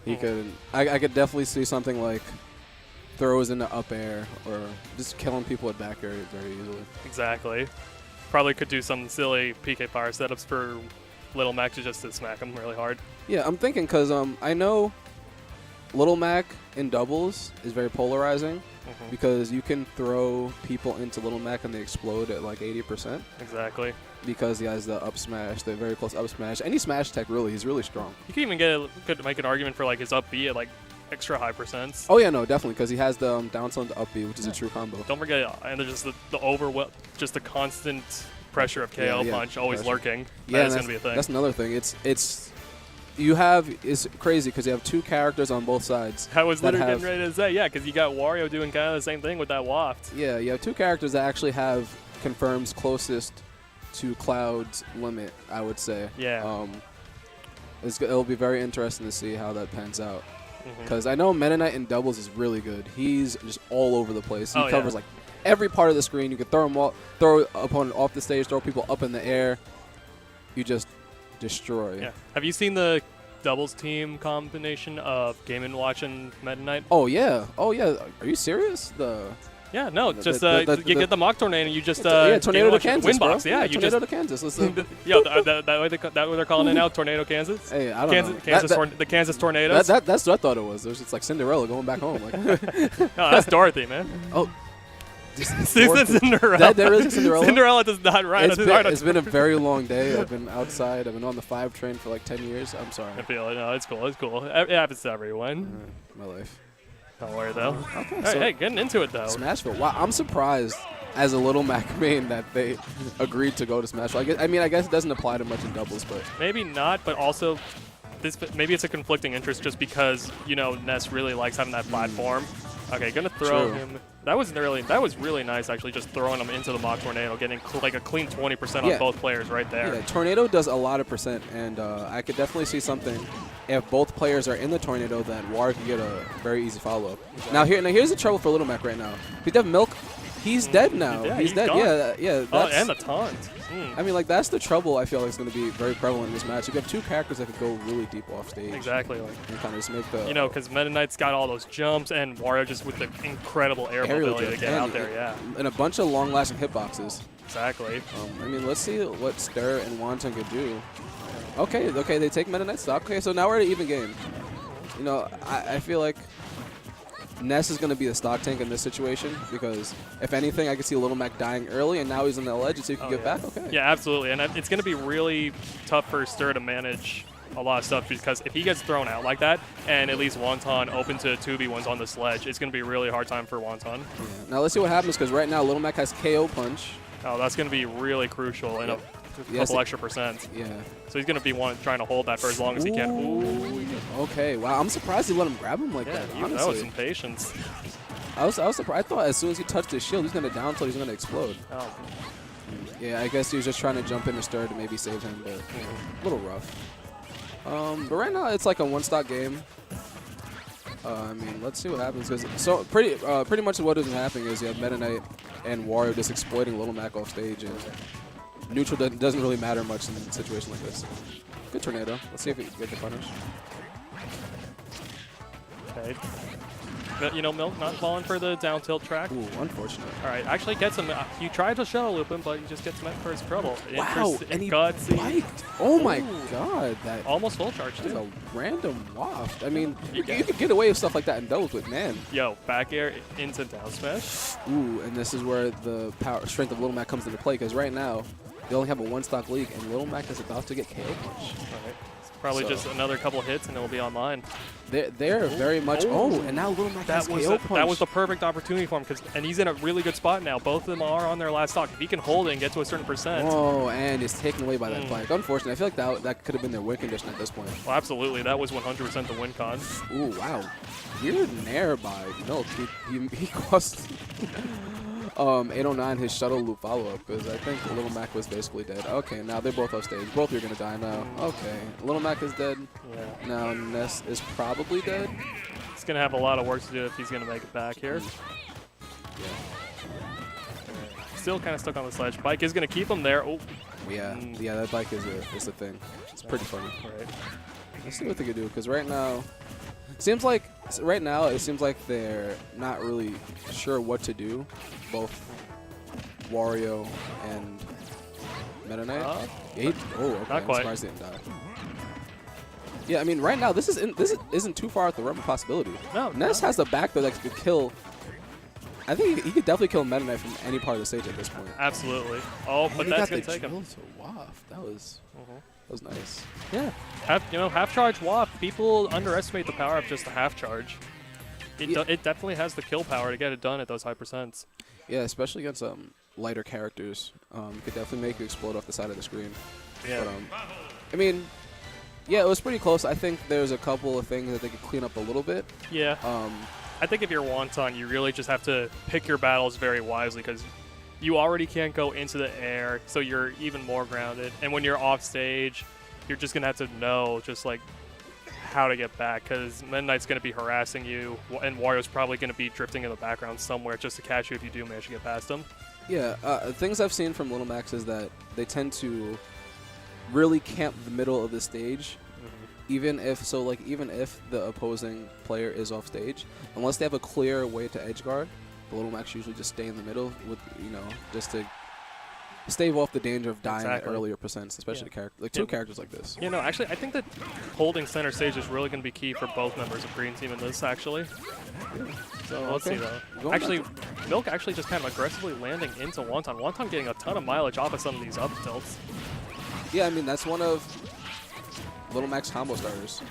He could. I could definitely see something like throws in the up air or just killing people at back air very easily. Exactly. Probably could do some silly PK fire setups for Little Mac just to smack him really hard. Yeah, I'm thinking because I know Little Mac in doubles is very polarizing because you can throw people into Little Mac and they explode at like 80%. Exactly. Because he has the up smash, the very close up smash. Any smash tech, really, he's really strong. You can even could make an argument for like his up B at like extra high percents. Oh yeah, no, definitely, because he has the down tilt to up B, which is a true combo. Don't forget, and there's just just the constant pressure of KO punch always lurking. Yeah, that's gonna be a thing. That's another thing. It's crazy because you have two characters on both sides. I was literally getting ready to say, yeah, because you got Wario doing kind of the same thing with that waft. Yeah, you have two characters that actually have confirms closest to Cloud's limit, I would say. Yeah. It'll be very interesting to see how that pans out. Because I know Meta Knight in doubles is really good. He's just all over the place. He covers like every part of the screen. You can throw him throw opponent off the stage, throw people up in the air. You just destroy. Yeah. Have you seen the doubles team combination of Game & Watch and Meta Knight? Oh yeah. Oh yeah. Are you serious? Yeah, no, you get the mock tornado and you just tornado to Kansas, Winbox. bro. Yeah, you tornado just to Kansas. that way they're calling it now, Tornado Kansas. Hey, I don't know. The Kansas Tornadoes. That's what I thought it was. It was just like Cinderella going back home. Like. No, that's Dorothy, man. Oh. Cinderella. There is a Cinderella. Cinderella does not ride. It's been a very long day. I've been outside. I've been on the 5 train for like 10 years. I'm sorry. I feel it. No, it's cool. It's cool. It happens to everyone. My life. Don't worry though. Okay, all right, hey, getting into it though. Smashville. Wow, I'm surprised as a Little Mac main that they agreed to go to Smashville. I guess it doesn't apply to much in doubles, but maybe not. But also, maybe it's a conflicting interest just because Ness really likes having that platform. Okay, gonna throw him. That was really nice actually, just throwing him into the mock tornado, getting like a clean 20% on both players right there. Yeah, tornado does a lot of percent, and I could definitely see something. If both players are in the tornado, that Wario can get a very easy follow-up. Exactly. Now here's the trouble for Little Mac right now. If he doesn't milk, he's dead now. Yeah, he's dead. Gone. Yeah. Oh, and the taunt. I mean, like, that's the trouble I feel like is going to be very prevalent in this match. You have two characters that could go really deep off stage. Exactly. And kind of just make the... because Meta Knight's got all those jumps, and Wario just with the incredible air mobility to get out there, yeah. And a bunch of long-lasting hitboxes. Exactly. I mean, let's see what Stir and Wonton could do. Okay, they take Meta Knight stock. Okay, so now we're at an even game. I feel like Ness is going to be the stock tank in this situation because, if anything, I could see Little Mac dying early, and now he's on the ledge, so he can get back. Okay. Yeah, absolutely. And it's going to be really tough for Stir to manage a lot of stuff because if he gets thrown out like that, and at least Wonton open to 2v1s on the sledge, it's going to be a really hard time for Wonton. Yeah. Now let's see what happens because right now Little Mac has KO punch. Oh, that's going to be really crucial in a couple extra percent. Yeah. So he's going to be trying to hold that for as long as he can. Ooh. Okay. Wow. I'm surprised he let him grab him like that. Honestly. That was some patience. I was surprised. I thought as soon as he touched his shield, he's going to down tilt. He's going to explode. Oh. Yeah. I guess he was just trying to jump in the Stir to maybe save him, but a little rough. But right now it's like a one-stock game. I mean, let's see what happens. So pretty much what is happening is you have Meta Knight and Wario just exploiting Little Mac off stage, and neutral doesn't really matter much in a situation like this. Good tornado. Let's see if he can get the punish. Okay. Milk not falling for the down tilt track. Ooh, unfortunate. All right, actually gets him. You tried to shuttle loop him, but he just gets met for his trouble. Wow, and he biked. Oh my god, that almost full charge too. That's a random waft. I mean, you could get away with stuff like that in doubles, but man. Yo, back air into down smash. Ooh, and this is where the strength of Little Mac comes into play because right now they only have a one-stock league, and Little Mac is about to get KO punch. All right. Probably just another couple hits and it'll be online. They're very much. Oh, and now Little Mac has KO punch. That was the perfect opportunity for him and he's in a really good spot now. Both of them are on their last stock. If he can hold it and get to a certain percent. Oh, and it's taken away by that bike. Unfortunately, I feel like that could have been their win condition at this point. Well, absolutely. That was 100% the win con. Ooh, wow. Weird nair by Milk. He cost 809 his shuttle loop follow-up because I think Little Mac was basically dead. Okay, now they're both off stage. Both of you are going to die now. Okay, Little Mac is dead. Yeah. Now Ness is probably dead. He's going to have a lot of work to do if he's going to make it back here. Yeah. Still kind of stuck on the sledge. Bike is going to keep him there. Oh. Yeah, yeah, that bike is a thing. It's pretty funny. Right. Let's see what they can do, because right now, it seems like they're not really sure what to do. Both Wario and Meta Knight. Yeah, okay. Not quite. I'm surprised he didn't die. Yeah, I mean, right now this isn't too far out the realm of possibility. No. Ness has the back though that could kill. I think he could definitely kill Meta Knight from any part of the stage at this point. Absolutely. Oh, but that's going to take him. That was nice. Yeah. Half charge waft. People underestimate the power of just a half charge. It definitely has the kill power to get it done at those high percents. Yeah, especially against lighter characters. Could definitely make you explode off the side of the screen. Yeah. But, I mean, yeah, it was pretty close. I think there's a couple of things that they could clean up a little bit. Yeah. I think if you're Wonton, you really just have to pick your battles very wisely because you already can't go into the air, so you're even more grounded. And when you're off stage, you're just going to have to know just like how to get back because Meta Knight's going to be harassing you, and Wario's probably going to be drifting in the background somewhere just to catch you if you do manage to get past him. Yeah, things I've seen from Little Max is that they tend to really camp the middle of the stage. Even if the opposing player is off stage, unless they have a clear way to edge guard, the Little Max usually just stay in the middle with just to stave off the danger of dying at earlier percents, especially the character two characters like this. You know, actually, I think that holding center stage is really going to be key for both members of Green Team in this. Actually, so let's see though. Actually, Milk actually just kind of aggressively landing into Wonton. Wonton getting a ton of mileage off of some of these up tilts. Yeah, I mean that's one of Little Max combo starters.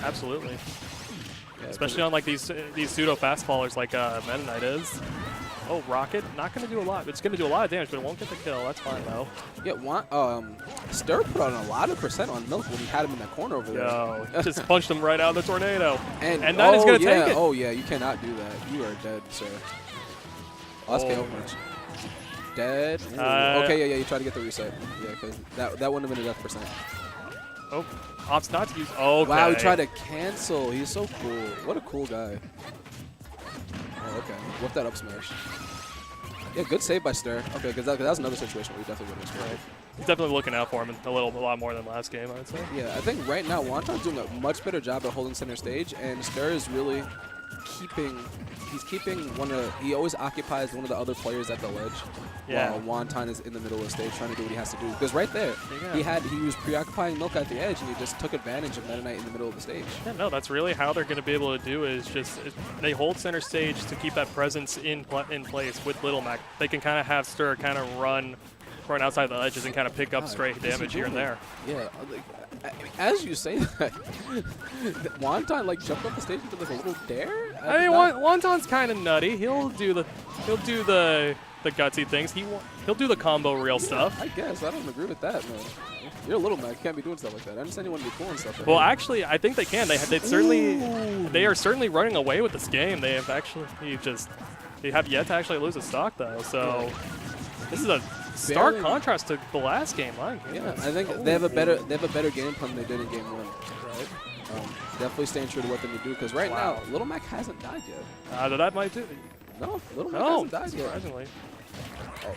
Absolutely. Yeah, especially on like these pseudo fast fallers like Meta Knight is. Oh, Rocket, not going to do a lot. It's going to do a lot of damage, but it won't get the kill. That's fine though. Yeah, Stir put on a lot of percent on Milk when he had him in that corner over there. Yo, just punched him right out of the tornado. And that is going to take it. Oh yeah, you cannot do that. You are dead, sir. Last KO punch. Dead. Okay, yeah, you try to get the reset. Yeah, because that wouldn't have been a death percent. Oh, opts not to use. Okay. Wow, he tried to cancel. He's so cool. What a cool guy. Oh, okay. Whip that up smash. Yeah, good save by Stir. Okay, because that was another situation where we definitely would have scored. He's definitely looking out for him a lot more than last game, I would say. Yeah, I think right now Wonton's doing a much better job at holding center stage, and Stir is really he always occupies one of the other players at the ledge. Yeah. While Wonton is in the middle of the stage trying to do what he has to do. Because right there, he was preoccupying Milk at the edge, and he just took advantage of Meta Knight in the middle of the stage. Yeah, no, that's really how they're going to be able to do is just they hold center stage to keep that presence in place with Little Mac. They can kind of have Stir kind of run outside the edges and kind of pick up straight damage here and there. Yeah, as you say that, Wonton like jumped off the stage into like a little dare. I mean, Wonton's kind of nutty. He'll do the gutsy things. He'll do the combo real stuff. I guess I don't agree with that, man. You're a Little Mac. You can't be doing stuff like that. I understand you want to be cool and stuff. Well, actually, I think they can. They are certainly running away with this game. They have yet to actually lose a stock though. So this is a stark contrast to the last game, right? Yeah, I think they have a better game plan than they did in game one. Right. Definitely staying true to what they need to do because right now Little Mac hasn't died yet. That might do. No, Little Mac hasn't died yet. Surprisingly. Oh.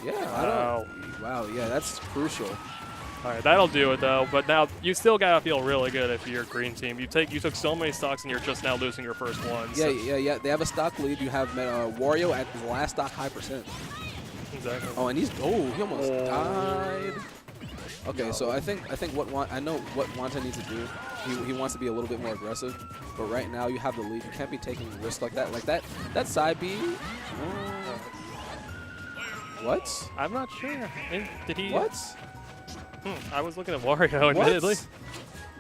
Yeah. Wow. Yeah, that's crucial. All right, that'll do it though. But now you still gotta feel really good if you're Green Team. You took so many stocks and you're just now losing your first one. Yeah. They have a stock lead. You have Wario at the last stock high percent. Exactly. Oh, and he almost died. Okay, so I know what Wonton needs to do. He wants to be a little bit more aggressive, but right now you have the lead. You can't be taking risks like that. Like that side B. What? I'm not sure. Did he? What? I was looking at Wario, admittedly.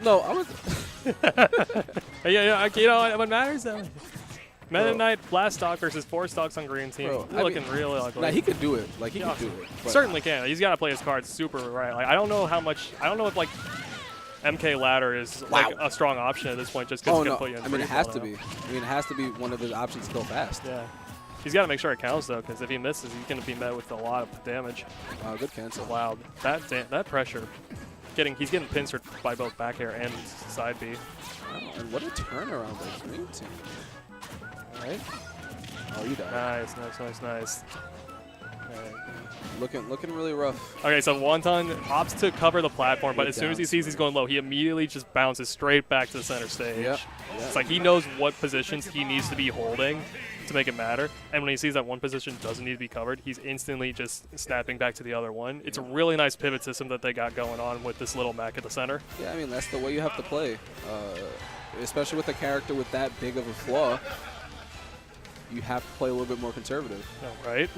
No, I was. yeah. You know what matters though. Meta Knight blast stock versus 4 stocks on Green Team. Looking really ugly. Nah, he could do it. Like he could do it. Certainly can. He's got to play his cards super right. Like I don't know if like MK ladder is like a strong option at this point just because it's gonna put you in. I mean, it has to be. It has to be one of his options to go fast. Yeah. He's got to make sure it counts though, because if he misses, he's gonna be met with a lot of damage. Good cancel. Wow, that pressure. he's getting pincered by both back air and side B. Wow, and what a turnaround by green team. All right. Oh, you died. Nice. Looking really rough. Okay, so Wonton opts to cover the platform, but as soon as he sees he's going low, he immediately just bounces straight back to the center stage. Yep. It's like he knows what positions he needs to be holding to make it matter, and when he sees that one position doesn't need to be covered, he's instantly just snapping back to the other one. It's a really nice pivot system that they got going on with this little Mac at the center. Yeah, I mean, that's the way you have to play, especially with a character with that big of a flaw. You have to play a little bit more conservative. Oh, right?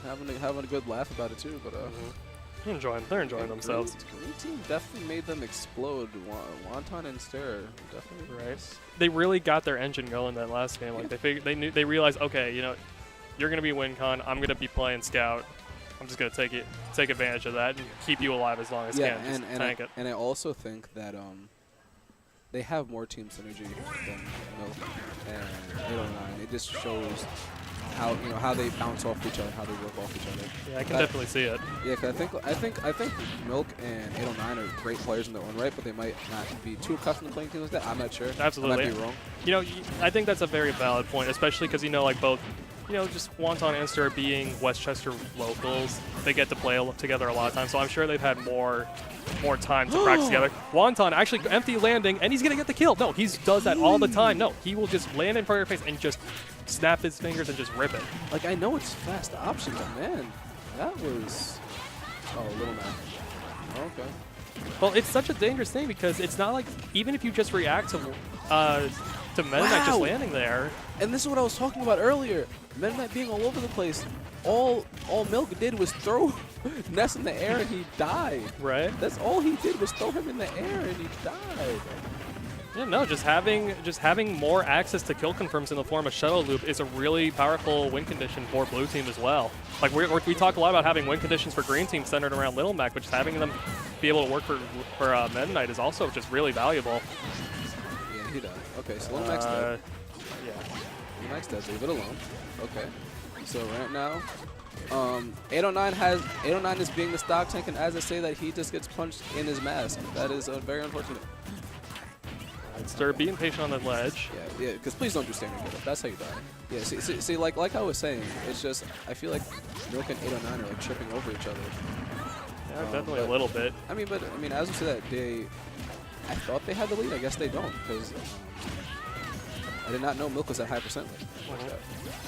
Having a good laugh about it too, but they're enjoying themselves. Green team definitely made them explode. Wonton and Stir definitely. Right. They really got their engine going that last game. Like they realized, okay, you know, you're gonna be WinCon, I'm gonna be playing Scout. I'm just gonna take advantage of that and keep you alive as long as I can. Tank it. And I also think that they have more team synergy than Milk and 809. It just shows how they bounce off each other, how they work off each other. Yeah, I can definitely see it. Yeah, cause I think Milk and 809 are great players in their own right, but they might not be too accustomed to playing teams like that. I'm not sure. Absolutely. I might be wrong. You know, I think that's a very valid point, especially because like both, just Wonton and Stir being Westchester locals, they get to play together a lot of times. So I'm sure they've had more time to practice together. Wonton actually empty landing, and he's gonna get the kill. No, he does that all the time. No, he will just land in front of your face and just snap his fingers and just rip it. Like, I know it's fast option, but man, that was Little Mac. Okay. Well, it's such a dangerous thing because it's not like even if you just react to Meta Knight just landing there. And this is what I was talking about earlier. Meta Knight being all over the place. All Milk did was throw Ness in the air and he died. Right. That's all he did was throw him in the air and he died. Yeah, no, just having more access to kill confirms in the form of shuttle loop is a really powerful win condition for blue team as well. Like we talk a lot about having win conditions for green team centered around Little Mac, but just having them be able to work for Meta Knight is also just really valuable. Yeah, he died. Okay, so Little Mac's dead. Yeah. Little Mac's dead, so leave it alone. Okay. So right now, 809 is being the stock tank, and as I say that, he just gets punched in his mask. That is very unfortunate. Stir being patient on the ledge. Yeah, because please don't do standing get up. That's how you die. Yeah, see, like I was saying, it's just I feel like Milk and 809 are like tripping over each other. Yeah, definitely a little bit. I mean, as we said that, I thought they had the lead. I guess they don't, because I did not know Milk was at high percent.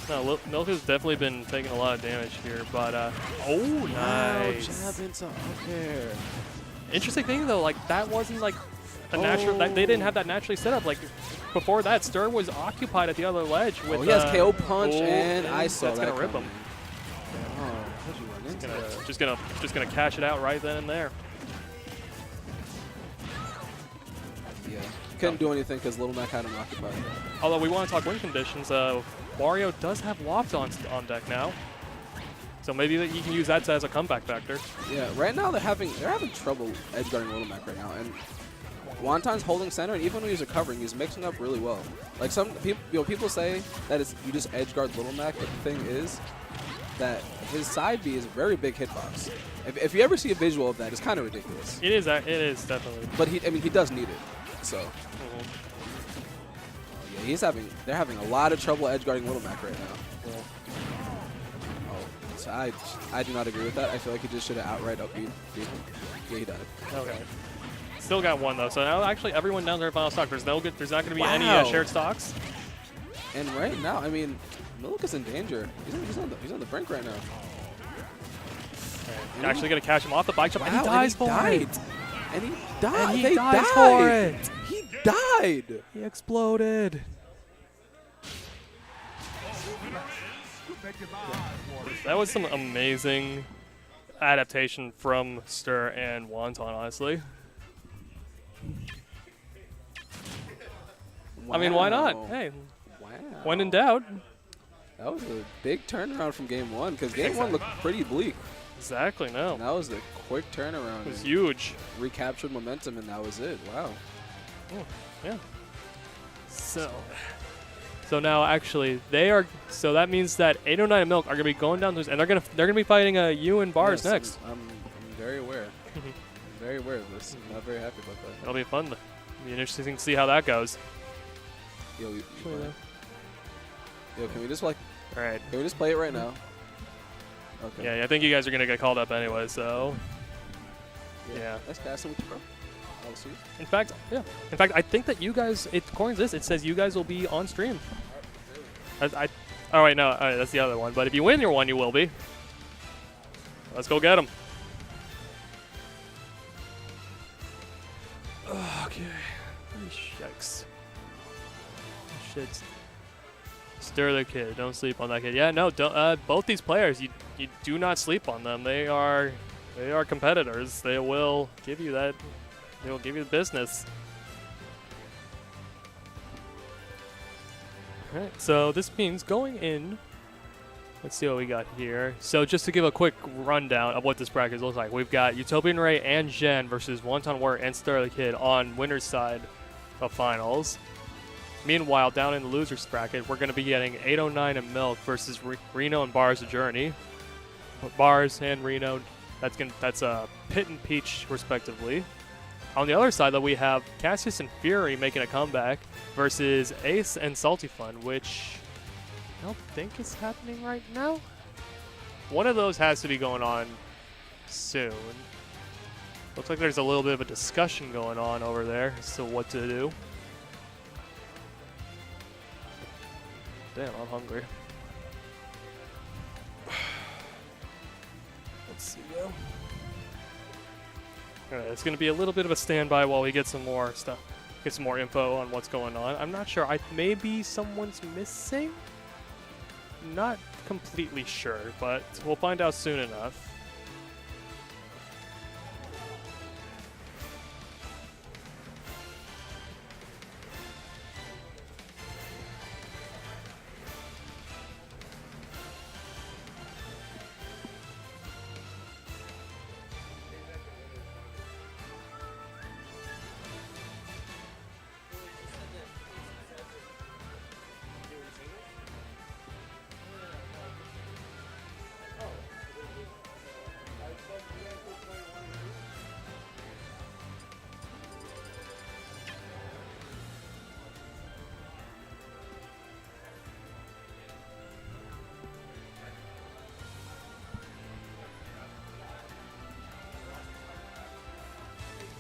No, Milk has definitely been taking a lot of damage here, but oh, nice. Jab into up air. Interesting thing though, like that wasn't like a natural. They didn't have that naturally set up. Like before that, Stir was occupied at the other ledge with. He has KO punch, and I saw that's gonna rip him. Oh, how'd you run into that? Just gonna cash it out right then and there. Yeah, couldn't do anything because Little Mac had him occupied. Although we want to talk win conditions, Wario does have Loft on deck now, so maybe that you can use that as a comeback factor. Yeah, right now they're having trouble edge guarding Little Mac right now, and Wonton's holding center, and even when he's recovering, he's mixing up really well. Like some people, people say that you just edge guard Little Mac, but the thing is that his side B is a very big hitbox. If you ever see a visual of that, it's kind of ridiculous. It is definitely. But he does need it. So. Yeah, they're having a lot of trouble edge guarding Little Mac right now. Yeah. Oh, so I do not agree with that. I feel like he just should have outright upbeat. Yeah, he died. Okay. Still got one though. So now actually everyone down there final stock. There's not going to be any shared stocks. And right now, I mean, Milk is in danger. He's on the brink right now. You're actually going to catch him off the bike jump, and he dies for it. And he died. And he dies for it. He died. He exploded. That was some amazing adaptation from Stir and Wonton, honestly. Wow. I mean, why not? Hey, wow. When in doubt. That was a big turnaround from game one, because game one looked pretty bleak. Exactly, no. And that was a quick turnaround. It was huge. Recaptured momentum, and that was it. Wow. Oh, yeah. So now actually so that means that 809 and Milk are gonna be going down those, and they're gonna be fighting you and Bars next. I'm very aware. very aware of this. I'm not very happy about that. It'll be fun. It'll be interesting to see how that goes. Yo, can we just like? All right. Can we just play it right now? Okay. Yeah, I think you guys are gonna get called up anyway. So. Yeah. Nice passing with you, bro. I'll see you. In fact, yeah. In fact, I think that you guys. According to this, it says you guys will be on stream. Oh wait, no. All right, that's the other one. But if you win your one, you will be. Let's go get him. Okay. Shucks. Shit. Stir the kid. Don't sleep on that kid. Yeah, no. Don't. Both these players, you do not sleep on them. They are competitors. They will give you that. They will give you the business. All right. So this means going in. Let's see what we got here. So just to give a quick rundown of what this bracket looks like, we've got Utopian Ray and Jen versus Wonton Wort and Star the Kid on winner's side of finals. Meanwhile, down in the losers bracket, we're going to be getting 809 and Milk versus Reno and Bars of Journey. Bars and Reno, that's Pit and Peach respectively. On the other side, though, we have Cassius and Fury making a comeback versus Ace and Salty Fun, which I don't think is happening right now. One of those has to be going on soon. Looks like there's a little bit of a discussion going on over there as to what to do. Damn, I'm hungry. Let's see, though. Alright, it's going to be a little bit of a standby while we get some more stuff, get some more info on what's going on. I'm not sure. Maybe someone's missing? Not completely sure, but we'll find out soon enough.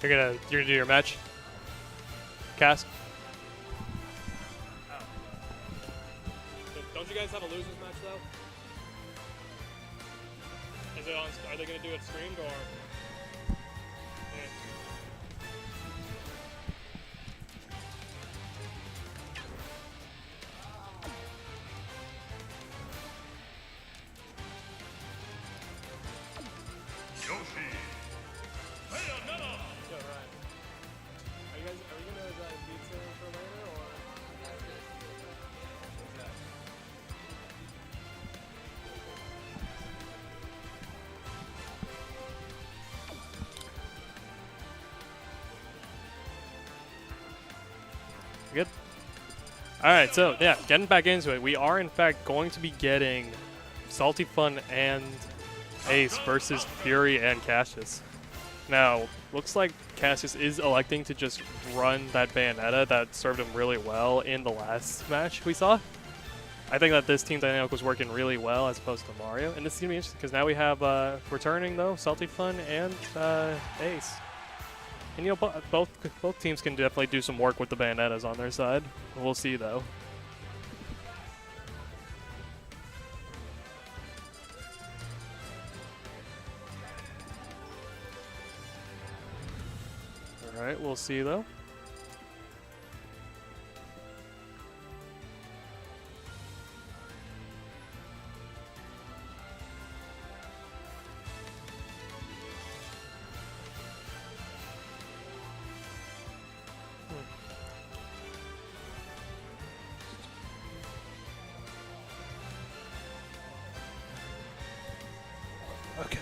You're gonna do your match, Cass? Oh. Don't you guys have a losers match though? Is it on? Are they gonna do it streamed or? Good. All right, so yeah, getting back into it, we are in fact going to be getting Salty Fun and Ace versus Fury and Cassius. Now, looks like Cassius is electing to just run that Bayonetta that served him really well in the last match we saw. I think that this team dynamic was working really well as opposed to Mario, and this is gonna be interesting because now we have returning though Salty Fun and Ace. And you know, both teams can definitely do some work with the Bayonettas on their side. We'll see though. All right, we'll see though. Okay.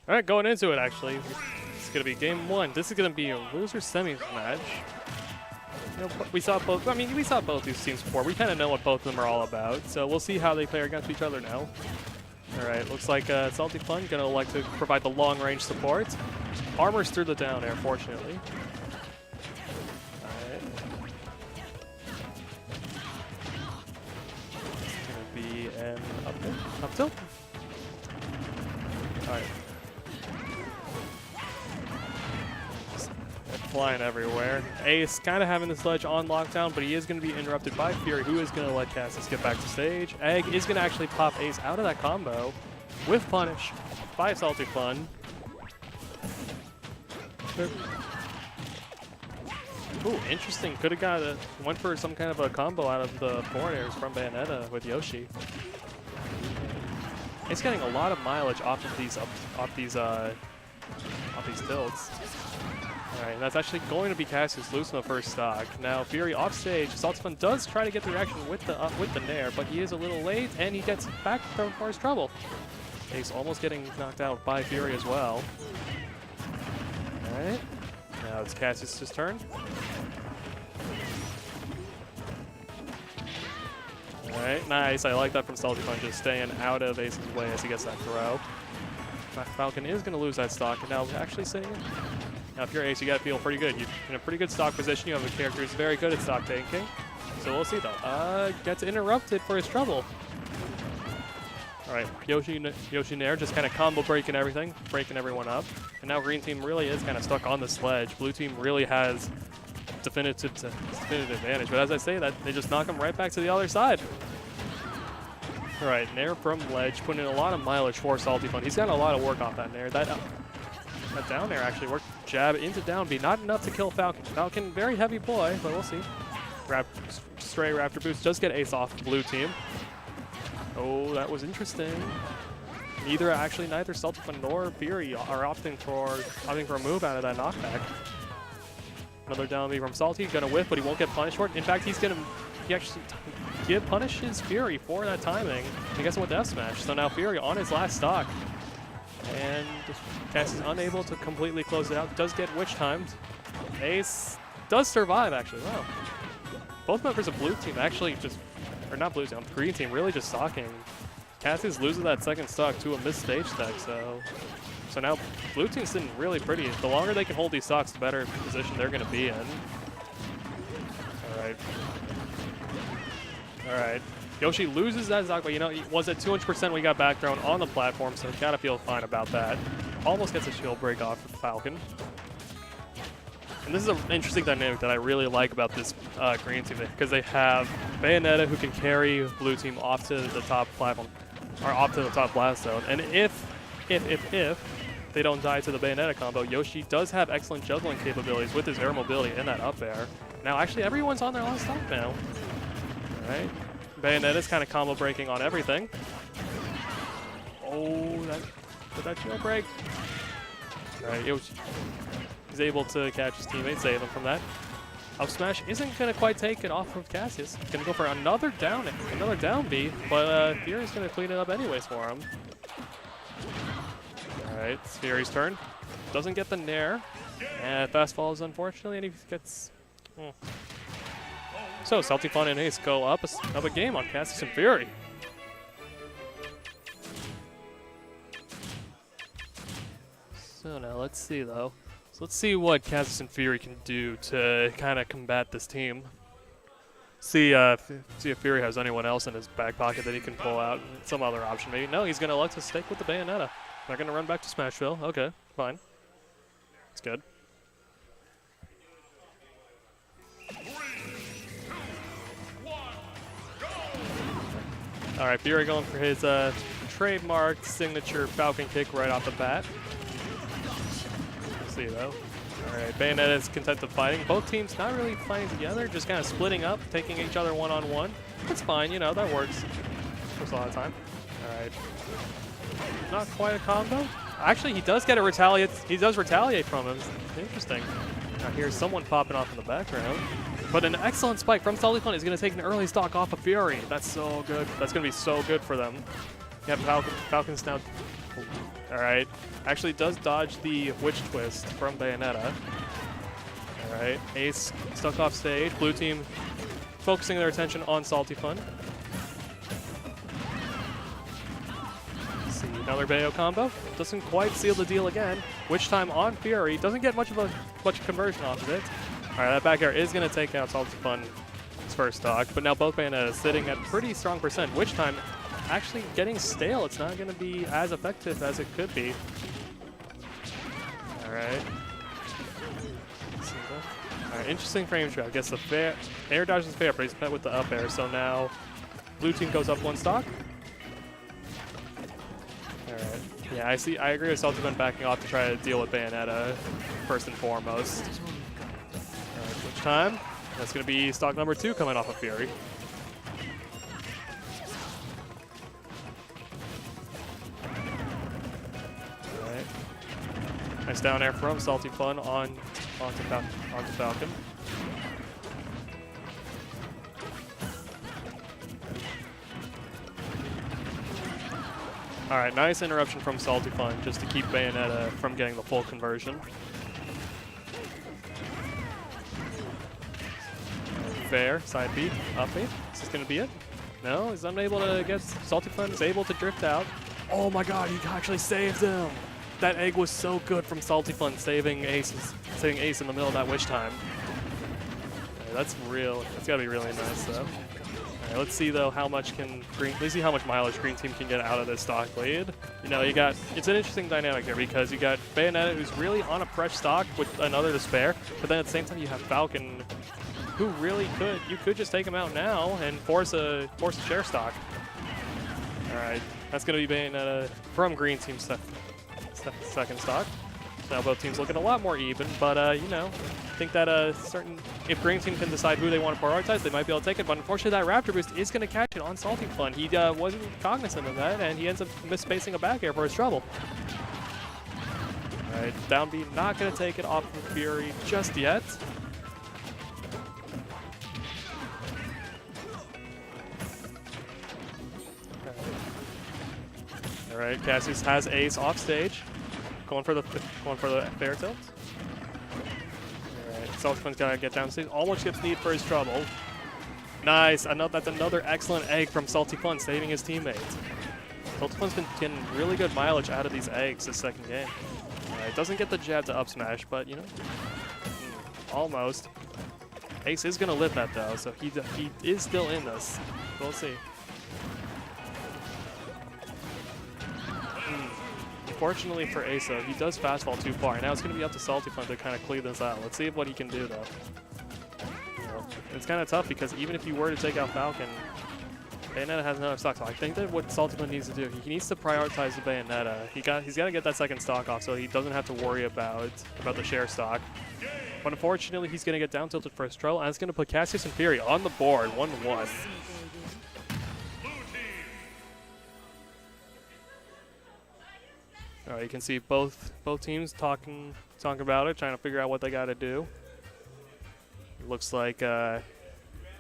All right, going into it actually. going to be game 1. This is going to be a loser semis match. You know, we saw both. I mean, we saw both these teams before. We kind of know what both of them are all about. So we'll see how they play against each other now. All right, looks like Salty Fun going to like to provide the long-range support. Armor's through the down air, fortunately. All right. It's going to be an up tilt. All right. Flying everywhere. Ace kind of having this ledge on lockdown, but he is going to be interrupted by Fury, who is going to let Cassius get back to stage. Egg is going to actually pop Ace out of that combo with punish by Salty Fun. Ooh, interesting. Could have got went for some kind of a combo out of the forward airs from Bayonetta with Yoshi. He's getting a lot of mileage off of these tilts. Alright, that's actually going to be Cassius losing the first stock. Now Fury off stage. Salty Fun does try to get the reaction with the nair, but he is a little late and he gets back for his trouble. Ace almost getting knocked out by Fury as well. Alright. Now it's Cassius' turn. Alright, nice. I like that from Salty Fun, just staying out of Ace's way as he gets that throw. Falcon is going to lose that stock, and now actually sitting in. Now, if you're Ace, you got to feel pretty good. You're in a pretty good stock position. You have a character who's very good at stock tanking. So we'll see, though. Gets interrupted for his trouble. All right, Yoshi Nair just kind of combo breaking everything, breaking everyone up. And now Green Team really is kind of stuck on the sledge. Blue Team really has definitive advantage. But as I say that, they just knock him right back to the other side. All right, Nair from ledge, putting in a lot of mileage for Salty Fun. He's got a lot of work off that Nair. That down air actually worked. Jab into down B, not enough to kill Falcon. Falcon, very heavy boy, but we'll see. Stray Raptor Boost does get Ace off Blue Team. Oh, that was interesting. Neither Salty Fun nor Fury are opting for a move out of that knockback. Another down B from Salty, gonna whiff, but he won't get punished for it. In fact, he actually punishes Fury for that timing. He gets him with the F smash. So now Fury on his last stock. And Cass is unable to completely close it out. Does get witch timed. Ace does survive, actually. Wow. Both members of Blue Team actually just, or not Blue Team, Green Team really just stalking. Cassius loses that second stock to a missed stage tech, so now Blue Team's sitting really pretty. The longer they can hold these stocks, the better position they're going to be in. All right. Yoshi loses that stock, but you know, he was at 200% when he got back thrown on the platform, so gotta feel fine about that. Almost gets a shield break off with Falcon. And this is an interesting dynamic that I really like about this Green Team, because they have Bayonetta who can carry Blue Team off to the top platform, or off to the top blast zone. And if they don't die to the Bayonetta combo, Yoshi does have excellent juggling capabilities with his air mobility and that up air. Now, actually, everyone's on their last stock now. All right. Bayonetta's kind of combo breaking on everything. Oh, that shield break. All right, he's able to catch his teammate, save him from that. Up smash isn't going to quite take it off of Cassius. He's going to go for another down B, but Fury's going to clean it up anyways for him. All right, it's Fury's turn. Doesn't get the nair. And fast falls, unfortunately, and he gets... So, Salty Fun and Ace go up a game on Cassius and Fury. So now let's see though. So let's see what Cassius and Fury can do to kind of combat this team. See if Fury has anyone else in his back pocket that he can pull out. Some other option maybe. No, he's going to elect to stick with the Bayonetta. They're going to run back to Smashville. Okay, fine. It's good. All right, Fury going for his trademark signature Falcon kick right off the bat. We'll see though. All right, Bayonetta is content with fighting. Both teams not really fighting together, just kind of splitting up, taking each other one-on-one. That's fine, you know, that works. Works a lot of time. All right. Not quite a combo. Actually, he does get a retaliate. He does retaliate from him. Interesting. Now here's someone popping off in the background. But an excellent spike from Salty Fun is going to take an early stock off of Fury. That's so good. That's going to be so good for them. Yeah, Falcon's now All right. Actually does dodge the Witch Twist from Bayonetta. All right. Ace stuck off stage. Blue team focusing their attention on Salty Fun. Let's see, another Bayo combo. Doesn't quite seal the deal again. Witch time on Fury. Doesn't get much conversion off of it. All right, that back air is going to take out Salty Fun's first stock, but now both Bayonetta sitting at pretty strong %. Witch time actually getting stale. It's not going to be as effective as it could be. All right. All right, interesting frame trap. I guess the air dodge is fair, but he's met with the up air. So now blue team goes up 1 stock. All right. Yeah, I agree with Salty Fun backing off to try to deal with Bayonetta first and foremost. All right, switch time. That's going to be stock number 2 coming off of Fury. All right. Nice down air from Salty Fun onto Falcon. All right, nice interruption from Salty Fun just to keep Bayonetta from getting the full conversion. Fair, side B, up B. Is this going to be it? No, he's unable to get Salty Fun is able to drift out. Oh my god, he actually saved him. That egg was so good from Salty Fun, saving Ace in the middle of that Witch time. Okay, that's got to be really nice though. All right, let's see though how much let's see how much mileage Green Team can get out of this stock lead. You know, it's an interesting dynamic here because you got Bayonetta who's really on a fresh stock with another to spare, but then at the same time you have Falcon who really you could just take him out now and force a share stock. All right, that's going to be Bayonetta from Green Team's second stock. So now both teams looking a lot more even, but you know, I think that if Green Team can decide who they want to prioritize, they might be able to take it. But unfortunately, that Raptor Boost is going to catch it on Salty Fun. He wasn't cognizant of that, and he ends up misspacing a back air for his trouble. All right, down B not going to take it off of Fury just yet. All right, Cassius has Ace off stage, going for the fair tilt. All right, Salty Fun's gotta get down stage. Almost gets need for his trouble. Nice. That's another excellent egg from Salty Fun, saving his teammates. Salty Fun's been getting really good mileage out of these eggs this second game. All right, doesn't get the jab to up smash, but you know, almost. Ace is gonna live that though, so he is still in this. We'll see. Unfortunately for Ace, though, he does fastball too far. Now it's going to be up to Salty Fun to kind of clear this out. Let's see what he can do, though. You know, it's kind of tough because even if you were to take out Falcon, Bayonetta has another stock. So I think that what Salty Fun needs to do, he needs to prioritize the Bayonetta. He's got to get that second stock off so he doesn't have to worry about the share stock. But unfortunately, he's going to get down tilted for his troll, and it's going to put Cassius and Fury on the board, 1-1. All right, you can see both teams talking about it, trying to figure out what they got to do. It looks like, yeah,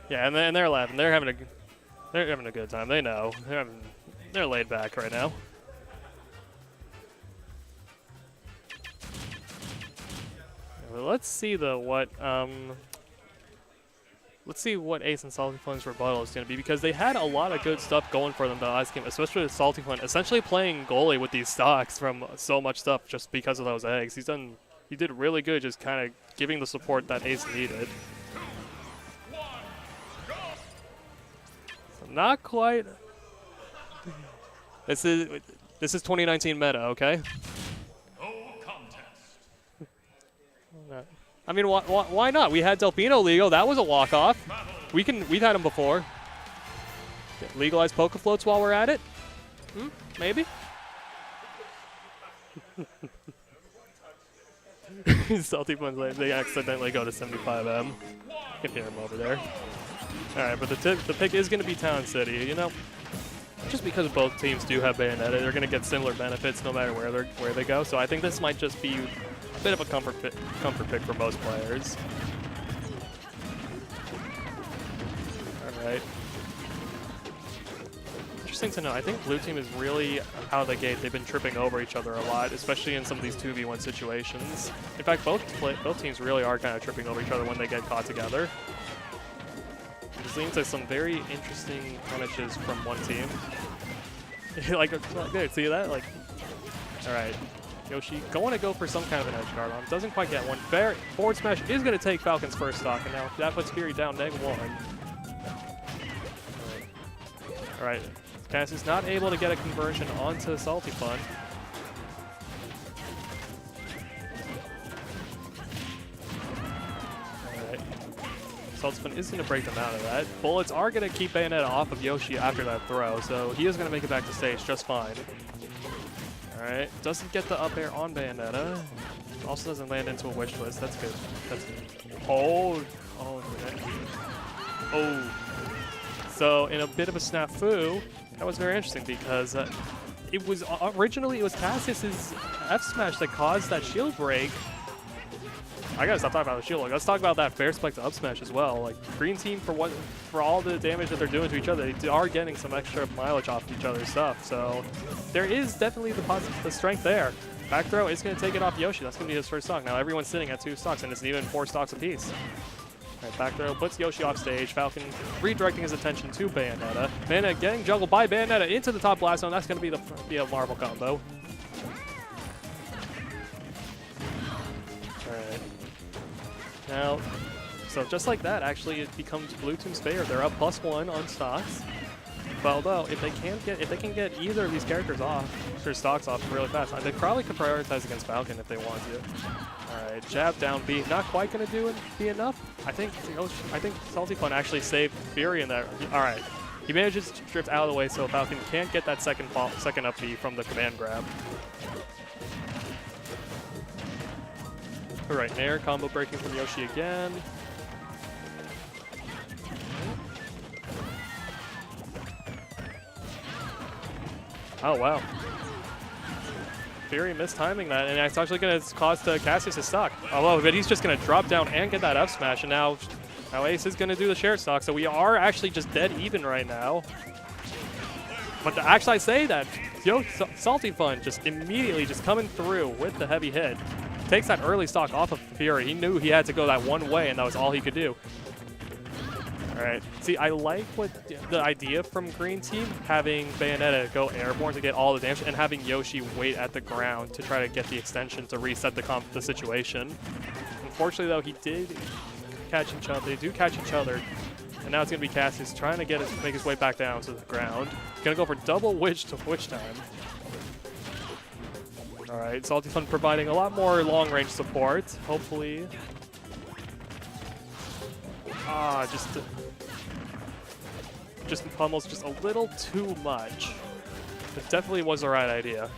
and they're laughing. They're having a good time. They know they're laid back right now. Well, let's see though what Ace and Salty Fun's rebuttal is going to be, because they had a lot of good stuff going for them the last game, especially with Salty Fun essentially playing goalie with these stocks from so much stuff just because of those eggs. He did really good just kind of giving the support that Ace needed. So not quite. This is 2019 meta, okay? No contest. I mean, why not? We had Delfino legal. That was a walk-off. We've had him before. Legalize poker floats while we're at it? Maybe? Salty Fun's, they accidentally go to 75M. You can hear him over there. All right, but the pick is going to be Town City. You know, just because both teams do have Bayonetta, they're going to get similar benefits no matter where they go. So I think this might just be a bit of a comfort pick for most players. All right. interesting to know. I think blue team is really out of the gate. They've been tripping over each other a lot, especially in some of these 2v1 situations. In fact, both teams really are kind of tripping over each other when they get caught together. This leads to some very interesting punishes from one team. like, dude, see that? Like, all right. Yoshi going to go for some kind of an edge guard on. Doesn't quite get one. Forward smash is going to take Falcon's first stock, and now that puts Fury down -1. All right. Cass is not able to get a conversion onto Salty Fun. All right. Salty Fun is going to break them out of that. Bullets are going to keep Bayonetta off of Yoshi after that throw, so he is going to make it back to stage just fine. Alright, doesn't get the up air on Bayonetta. Also doesn't land into a witch twist. That's good. That's good. Oh. So in a bit of a snafu, that was very interesting because it was originally it was Cassius's F smash that caused that shield break. I gotta stop talking about the shield. Like, let's talk about that fair spike to up smash as well. Like green team for all the damage that they're doing to each other, they are getting some extra mileage off each other's stuff. So there is definitely the strength there. Back throw is gonna take it off Yoshi. That's gonna be his first stock. Now everyone's sitting at 2 stocks, and it's even 4 stocks apiece. All right, back throw puts Yoshi off stage. Falcon redirecting his attention to Bayonetta. Bayonetta getting juggled by Bayonetta into the top blast zone. That's gonna be a Marvel combo. Now, so just like that, actually, it becomes blue team's favor. They're up +1 on stocks. But although, if they can get either of these characters off, their stocks off really fast, they probably could prioritize against Falcon if they want to. All right, jab down B, not quite gonna be enough. I think Salty Fun actually saved Fury in that. All right, he manages to drift out of the way so Falcon can't get that second up B from the command grab. All right, Nair combo breaking from Yoshi again. Oh, wow. Fury mistiming that, and it's actually going to cause Cassius to stock. Oh, but he's just going to drop down and get that F smash, and now Ace is going to do the shared stock, so we are actually just dead even right now. But actually, I say that, Salty Fun just immediately just coming through with the heavy hit. Takes that early stock off of Fury. He knew he had to go that one way, and that was all he could do. All right. See, I like the idea from Green Team, having Bayonetta go airborne to get all the damage, and having Yoshi wait at the ground to try to get the extension to reset the situation. Unfortunately, though, he did catch each other. They do catch each other, and now it's going to be Cassius trying to make his way back down to the ground. Going to go for double witch to witch time. All right, Salty Fun providing a lot more long-range support, hopefully. Just pummels just a little too much. It definitely was the right idea.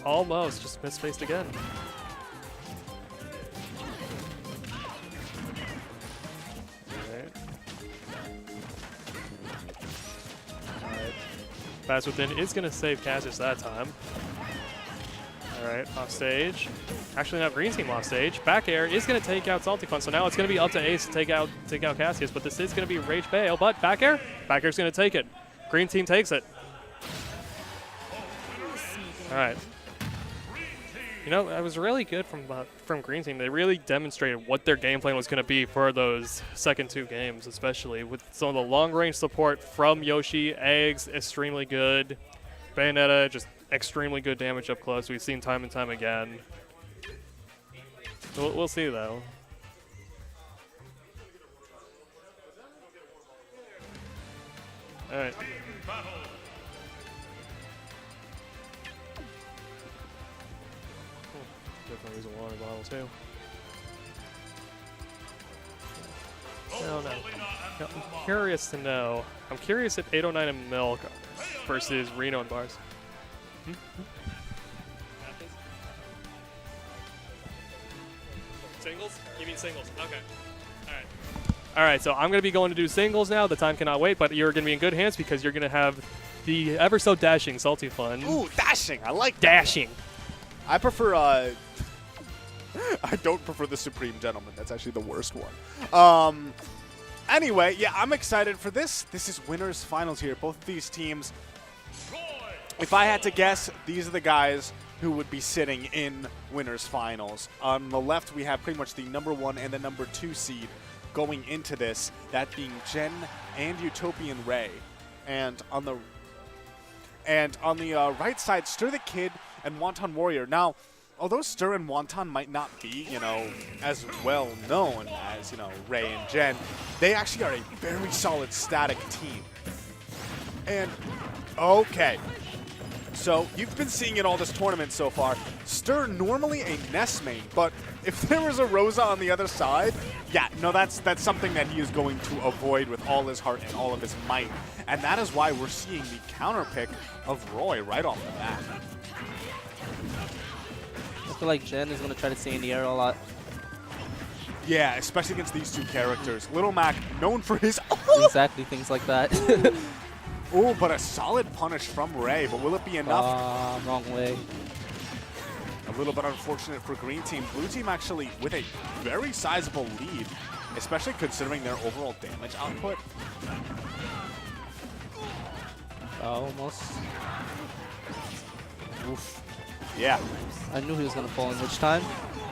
Almost, just misspaced again. Pass within is going to save Cassius that time. All right, off stage. Actually, not Green Team off stage. Back air is going to take out Salty Fun, so now it's going to be up to Ace to take out Cassius, but this is going to be Rage Bail, but back air's going to take it. Green Team takes it. All right. You know, that was really good from Green Team. They really demonstrated what their game plan was going to be for those second 2 games, especially with some of the long-range support from Yoshi. Eggs, extremely good. Bayonetta, just extremely good damage up close. We've seen time and time again. We'll see, though. All right. Definitely use a water bottle too. No. I'm curious to know. I'm curious if 809 and Milk versus Reno and Bars. Singles? You mean singles? Okay. Alright. Alright, so I'm going to be going to do singles now. The time cannot wait, but you're going to be in good hands because you're going to have the ever so dashing Salty Fun. Ooh, dashing. I like dashing. I prefer I don't prefer the Supreme Gentleman. That's actually the worst one. Anyway, yeah, I'm excited for this. This is winners finals here. Both of these teams, if I had to guess, these are the guys who would be sitting in winners finals. On the left, we have pretty much the #1 and the #2 seed going into this, that being Jen and Utopian Ray. And on the right side, Stir the Kid and Wonton Warrior. Now, although Stir and Wonton might not be, as well known as, Ray and Jen, they actually are a very solid static team. And, okay. So, you've been seeing in all this tournament so far, Stir normally a Ness main, but if there was a Rosa on the other side, yeah, no, that's something that he is going to avoid with all his heart and all of his might. And that is why we're seeing the counter pick of Roy right off the bat. I feel like Jen is going to try to stay in the air a lot. Yeah, especially against these two characters. Little Mac, known for his... Exactly, things like that. Oh, but a solid punish from Ray, but will it be enough? Wrong way. A little bit unfortunate for Green Team. Blue Team actually with a very sizable lead, especially considering their overall damage output. Almost. Oof. Yeah. I knew he was going to fall in which time.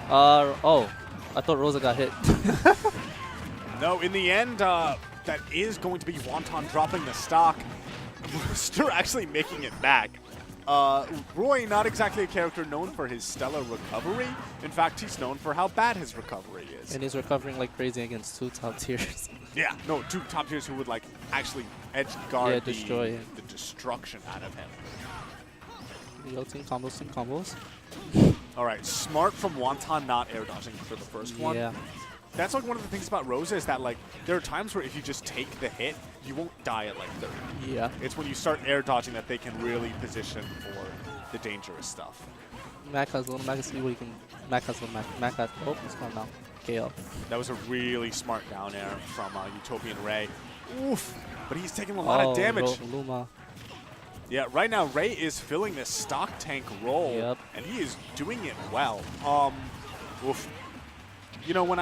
Oh, I thought Rosa got hit. No, in the end, that is going to be Wonton dropping the stock. Rooster actually making it back. Roy, not exactly a character known for his stellar recovery. In fact, he's known for how bad his recovery is. And he's recovering like crazy against 2 top tiers. Yeah, no, 2 top tiers who would like actually edge guard destroy the destruction out of him. Yo, team combos. All right, smart from Wonton not air dodging for the first one. Yeah. That's like one of the things about Rosa is that like there are times where if you just take the hit, you won't die at like 30. Yeah. It's when you start air dodging that they can really position for the dangerous stuff. Mac has little Mac. See what he can. Mac has little Mac. Mac has. Oh, it's gone now. KO. That was a really smart down air from Utopian Ray. Oof. But he's taking a lot of damage. Luma. Yeah, right now Ray is filling this stock tank role. Yep. And he is doing it well. Oof. You know, when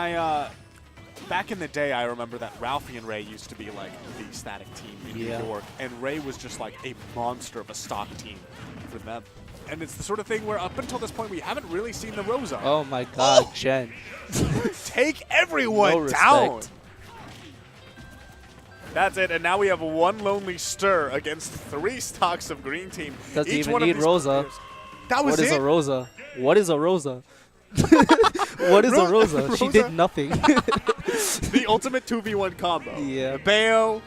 back in the day, I remember that Ralphie and Ray used to be like the static team in New York, and Ray was just like a monster of a stock team for them. And it's the sort of thing where up until this point, we haven't really seen the Rosa. Oh my God, Jen. Take everyone down. That's it, and now we have one lonely Stir against 3 stocks of Green Team. Doesn't even need Rosa. That was What is it? a Rosa? What is a Rosa? What is a Rosa? She did nothing. The ultimate 2v1 combo. Yeah. Bayo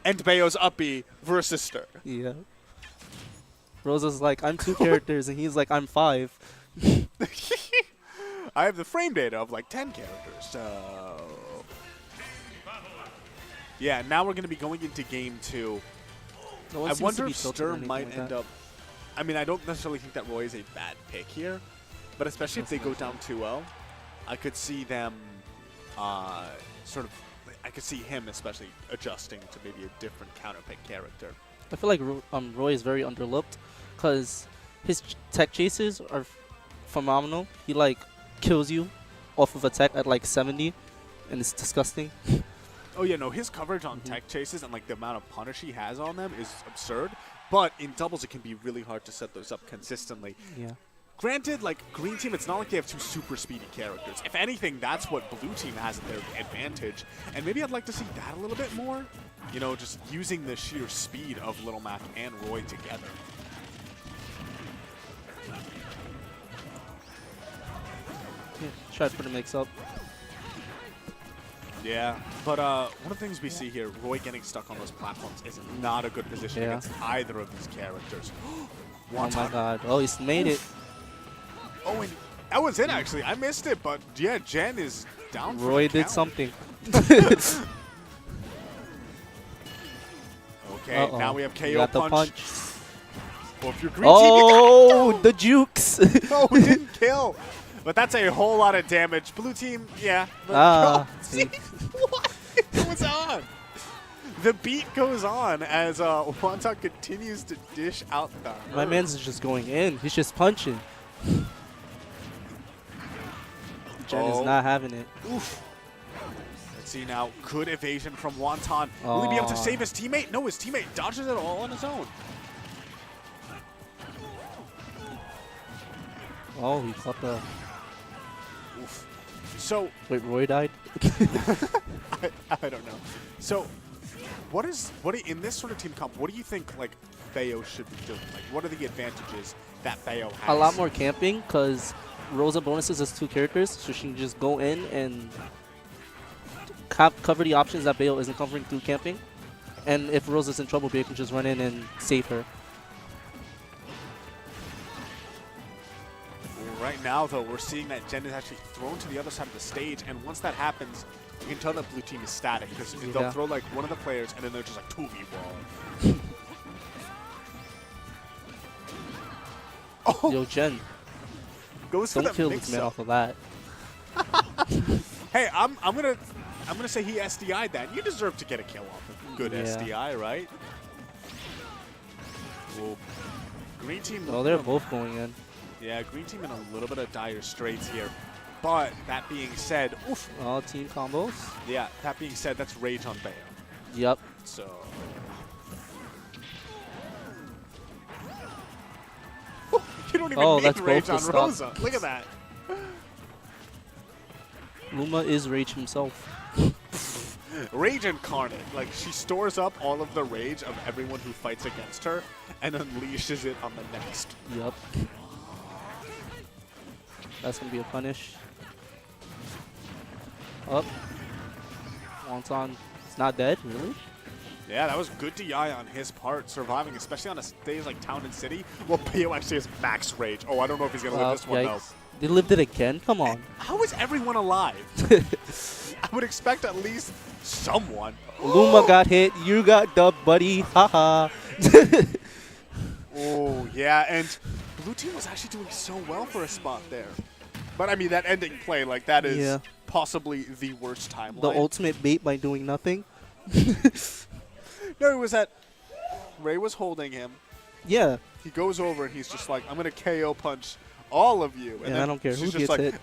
and Bayo's up B versus Stir. Yeah. Rosa's like, I'm 2 characters, and he's like, I'm 5. I have the frame data of like 10 characters, so... Yeah, now we're going to be going into game 2. I wonder if Stir might end up... I mean, I don't necessarily think that Roy is a bad pick here, but especially if they go down 2-0, I could see them I could see him especially adjusting to maybe a different counterpick character. I feel like Roy is very underlooked because his tech chases are phenomenal. He like kills you off of a tech at like 70, and it's disgusting. Oh yeah, no, his coverage on tech chases and like the amount of punish he has on them is absurd. But in doubles, it can be really hard to set those up consistently. Yeah. Granted, like Green Team, it's not like they have 2 super speedy characters. If anything, that's what Blue Team has at their advantage. And maybe I'd like to see that a little bit more. You know, just using the sheer speed of Little Mac and Roy together. Yeah, try to put a mix up. Yeah, but one of the things we see here, Roy getting stuck on those platforms is not a good position against either of these characters. Oh my God. Oh, he's made it. Oh, and that was it, actually. I missed it, but yeah, Jen is down for Roy the did count. something. Okay, now we have KO got the punch. Well, if you're Green Oh, the jukes. No, we didn't kill. But that's a whole lot of damage. Blue Team, yeah. See, what goes on? The beat goes on as Wonton continues to dish out the hurt. My man's just going in. He's just punching. Jen is not having it. Oof. Let's see now. Good evasion from Wonton. Will he be able to save his teammate? No, his teammate dodges it all on his own. Oh, he caught the... Oof. So... Wait, Roy died? I don't know. So, in this sort of team comp, what do you think, like, Bayo should be doing? Like, what are the advantages that Bayo has? A lot more camping, because Rosa bonuses as 2 characters, so she can just go in and cover the options that Bayo isn't covering through camping. And if Rosa's in trouble, Bayo can just run in and save her. Right now, though, we're seeing that Jen is actually thrown to the other side of the stage, and once that happens, you can tell that blue team is static, because they'll throw, like, one of the players, and then they're just like 2v1. Oh! Yo, Jen, Goes for don't the kill this man off of that. Hey, I'm gonna say he SDI'd that. You deserve to get a kill off of good SDI, right? Well, green team. Oh, they're both going in. Yeah, green team in a little bit of dire straits here. But that being said, oof. Oh, team combos. Yeah, that being said, that's rage on Bayo. Yep. So. You don't even need rage on Rosa. Look at that. Luma is Rage himself. Rage incarnate. Like, she stores up all of the rage of everyone who fights against her and unleashes it on the next. Yep. That's going to be a punish. Up. Wonton is not dead, really? Yeah, that was good DI on his part, surviving, especially on a stage like Town and City. Well, Bayo actually has max rage. Oh, I don't know if he's going to live this one, though. They lived it again? Come on. How is everyone alive? I would expect at least someone. Luma got hit. You got dubbed, buddy. Haha. Oh, yeah, and blue team was actually doing so well for a spot there. But, I mean, that ending play, like, that is possibly the worst timeline. The ultimate bait by doing nothing. No, it was that Ray was holding him. Yeah. He goes over and he's just like, I'm going to KO punch all of you. And then I don't care who gets hit.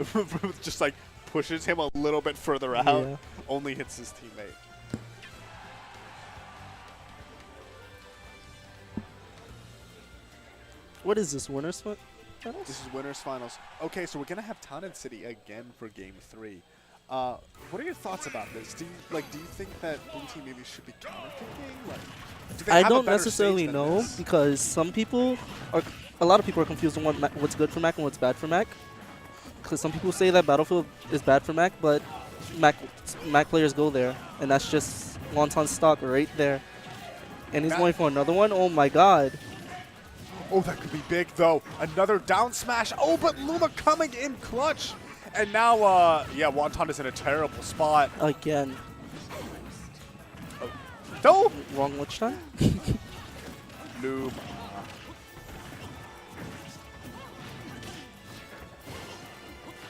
Just like pushes him a little bit further out. Yeah. Only hits his teammate. What is this, Winners Finals? This is Winners Finals. Okay, so we're going to have Town and City again for Game 3. What are your thoughts about this? Do you think that blue team maybe should be counterpicking? Like, do they I have a don't better necessarily stage than know this? because a lot of people are confused on what's good for Mac and what's bad for Mac. Because some people say that Battlefield is bad for Mac, but Mac players go there, and that's just Wonton stock right there. And he's going for another one. Oh my God! Oh, that could be big though. Another down smash. Oh, but Luma coming in clutch. And now, yeah, Wonton is in a terrible spot. Again. Oh. No! Wrong which time? Luma.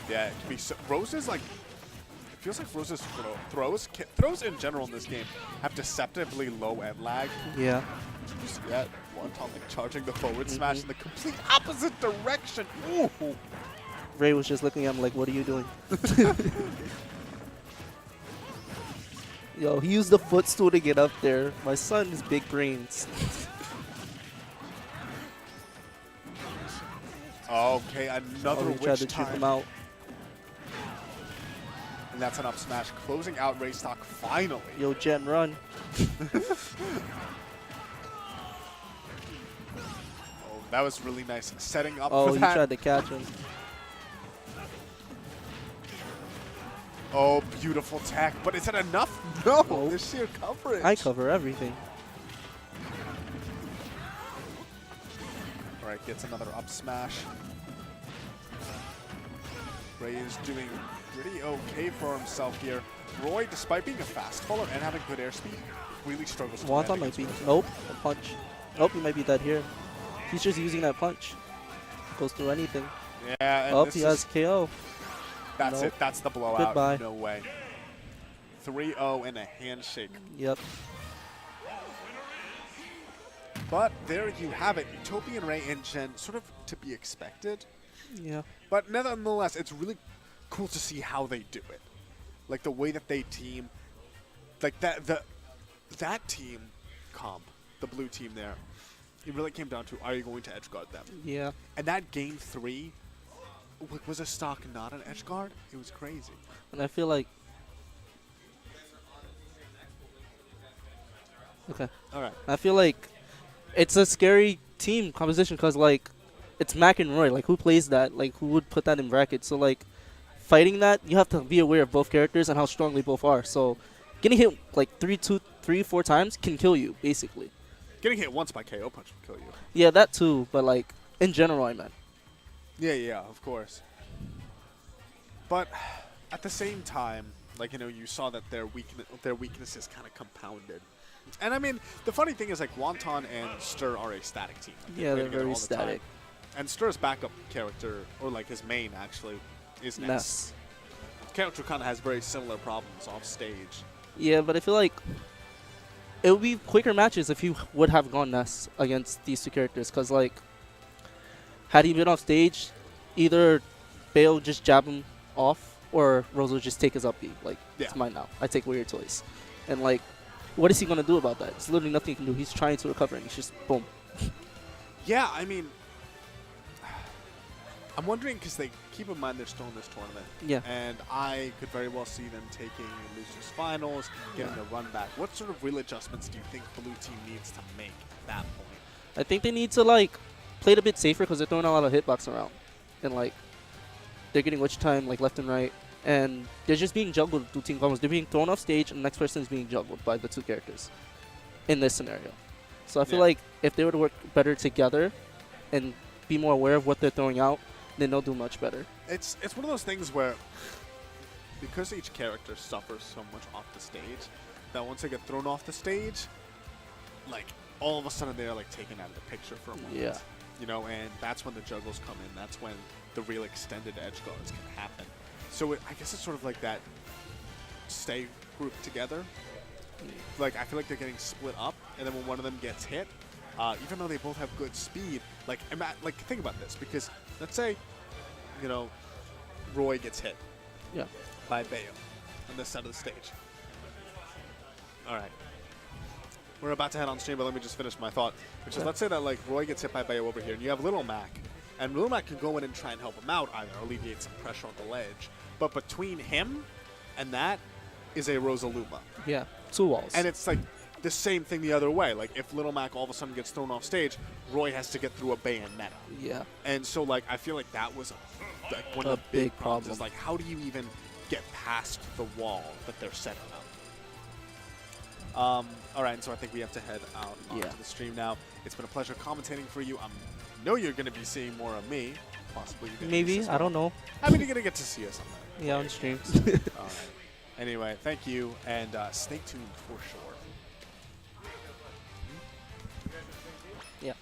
Yeah, it could be so. Rose's like. It feels like Rose's throws in general in this game have deceptively low end lag. Yeah. Just yet, Wonton like charging the forward smash in the complete opposite direction. Ooh. Ray was just looking at him like, what are you doing? Yo, he used the footstool to get up there. My son is big brains. Okay, another he tried to witch juke time. him out. And that's an up smash, closing out Ray stock finally. Yo, Jen, run. Oh, that was really nice. Setting up Oh, for he that. tried to catch him. Oh, beautiful tech. But is it enough? No, Nope. the sheer coverage. I cover everything. All right, gets another up smash. Ray is doing pretty okay for himself here. Roy, despite being a fast faller and having good airspeed, really struggles to land Wonton might against be. Rosa. Nope, a punch. Nope, he might be dead here. He's just using that punch. Goes through anything. Yeah, and Oh, this he is, has KO. that's Nope. it. That's the blowout. Goodbye. No way. 3-0 and a handshake. Yep. But there you have it. Utopian Ray and Jen, sort of to be expected. Yeah. But nonetheless, it's really cool to see how they do it. Like the way that they team, like that team comp, the blue team there, it really came down to, are you going to edge guard them? Yeah. And that game 3 was a stock not an edge guard. It was crazy. And I feel like. Okay. All right. I feel like it's a scary team composition because, like, it's Mac and Roy. Like, who plays that? Like, who would put that in brackets? So, like, fighting that, you have to be aware of both characters and how strong they both are. So, getting hit, like, 4 times can kill you, basically. Getting hit once by KO punch will kill you. Yeah, that too. But, like, in general, I meant. Yeah, of course. But at the same time, like, you know, you saw that their weaknesses kind of compounded. And I mean, the funny thing is, like, Wonton and Stir are a static team. Like, Yeah, they're play together very all the static. time. And Stir's backup character, or like his main actually, is Ness. Character kind of has very similar problems off stage. Yeah, but I feel like it would be quicker matches if you would have gone Ness against these two characters. Because, like, had he been off stage, either Bale just jab him off or Rose will just take his up B. Like, it's mine now. I take away your toys. And, like, what is he going to do about that? It's literally nothing he can do. He's trying to recover, and he's just boom. Yeah, I mean, I'm wondering because they keep in mind they're still in this tournament. Yeah. And I could very well see them taking losers finals, getting a run back. What sort of real adjustments do you think blue team needs to make at that point? I think they need to, like, play it a bit safer because they're throwing a lot of hitbox around. And, like, they're getting witch time, like, left and right. And they're just being juggled through team combos. They're being thrown off stage, and the next person is being juggled by the two characters in this scenario. So I feel like if they were to work better together and be more aware of what they're throwing out, then they'll do much better. It's one of those things where, because each character suffers so much off the stage, that once they get thrown off the stage, like, all of a sudden they're, like, taken out of the picture for a moment. Yeah. You know, and that's when the juggles come in. That's when the real extended edge guards can happen. So I guess it's sort of like that stay grouped together. Like, I feel like they're getting split up, and then when one of them gets hit, even though they both have good speed, like think about this, because let's say, you know, Roy gets hit by Bayo on this side of the stage. All right. We're about to head on stream, but let me just finish my thought, which is, let's say that, like, Roy gets hit by Bayo over here, and you have Little Mac, and Little Mac can go in and try and help him out, either alleviate some pressure on the ledge. But between him and that is a Rosaluma. Yeah, 2 walls. And it's like the same thing the other way. Like, if Little Mac all of a sudden gets thrown off stage, Roy has to get through a bayonetta. Yeah. And so, like, I feel like that was one of the big problems. Is, like, how do you even get past the wall that they're setting up? All right, and so I think we have to head out onto the stream now. It's been a pleasure commentating for you. I know you're going to be seeing more of me. Possibly. Maybe. I don't know. I mean, you're going to get to see us on that. Yeah, on streams. All right. Anyway, thank you, and stay tuned for sure. Yeah.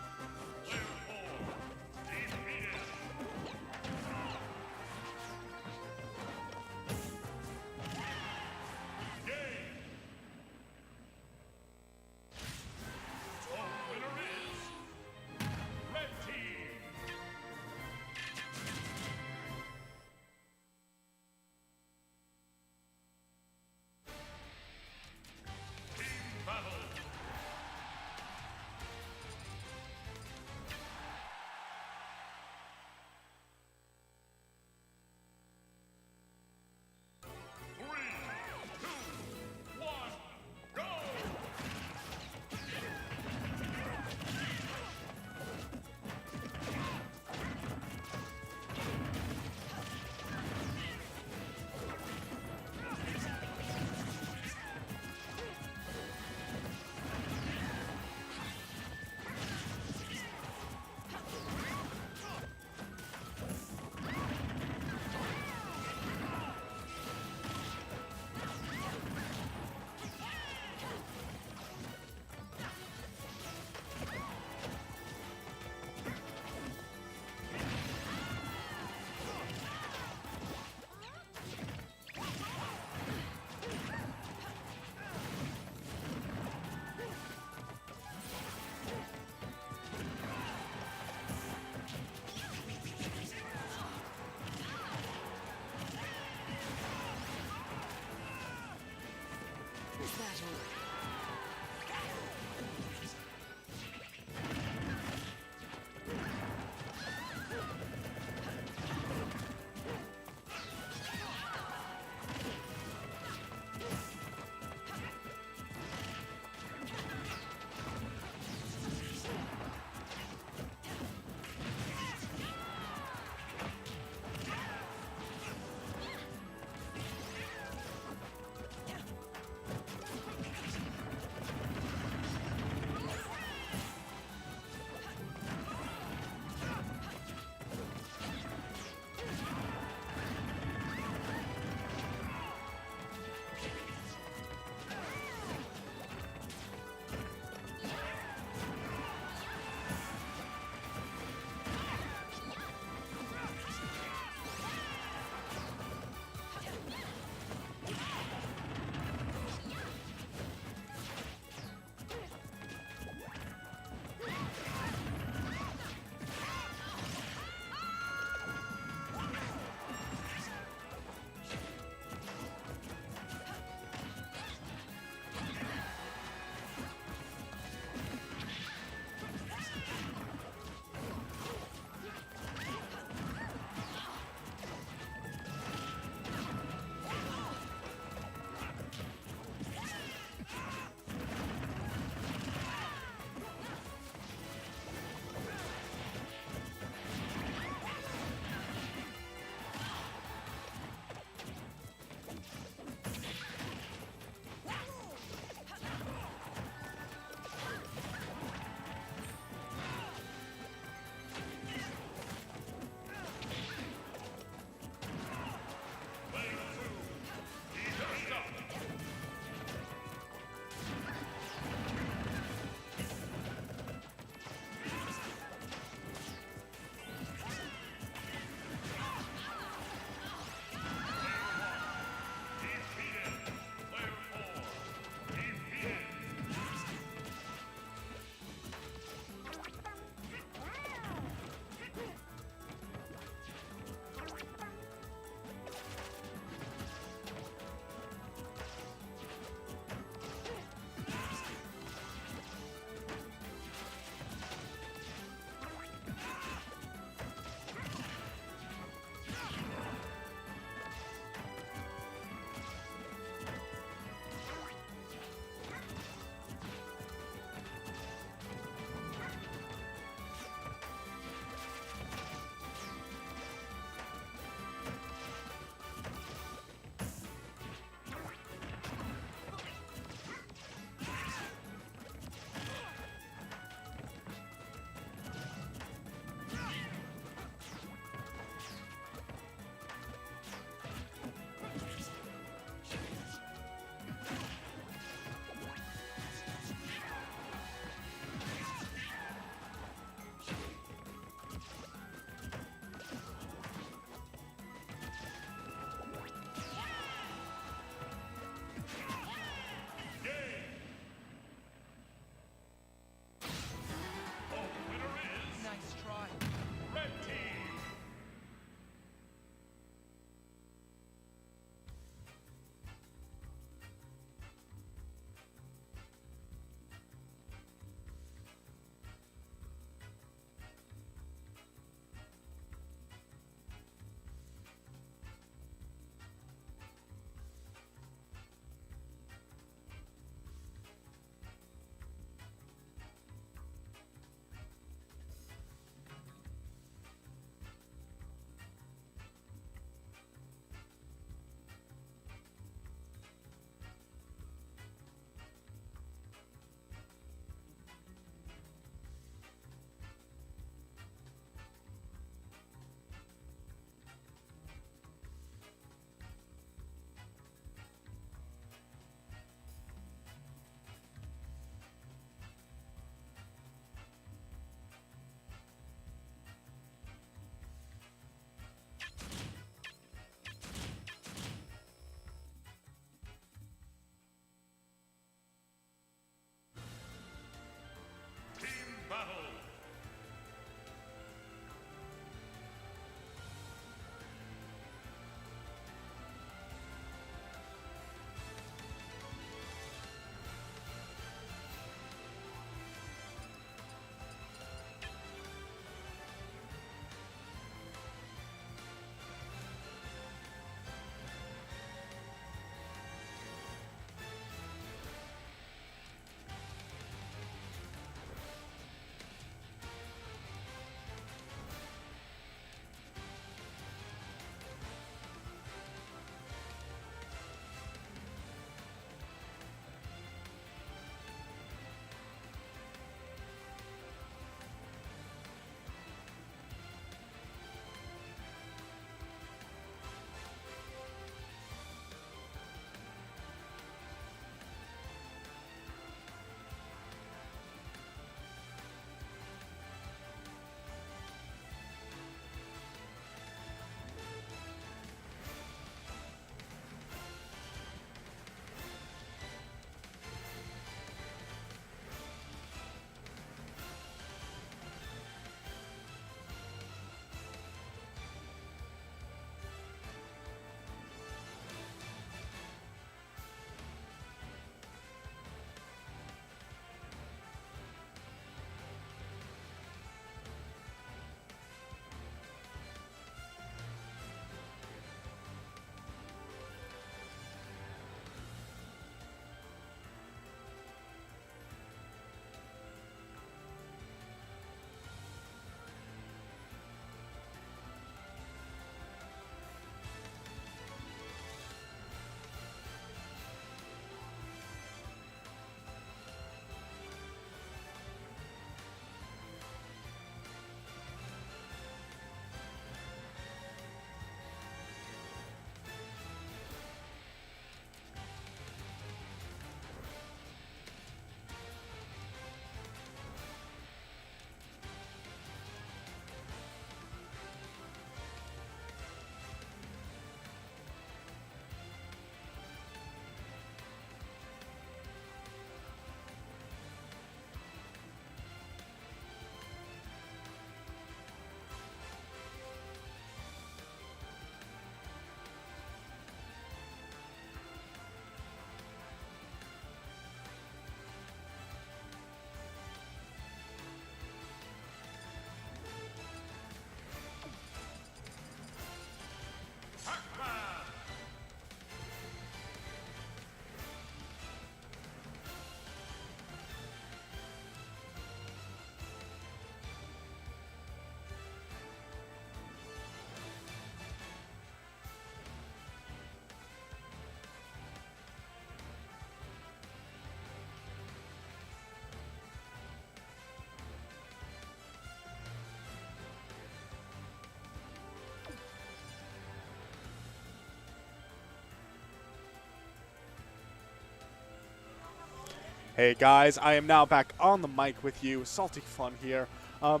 Hey guys, I am now back on the mic with you. Salty Fun here. I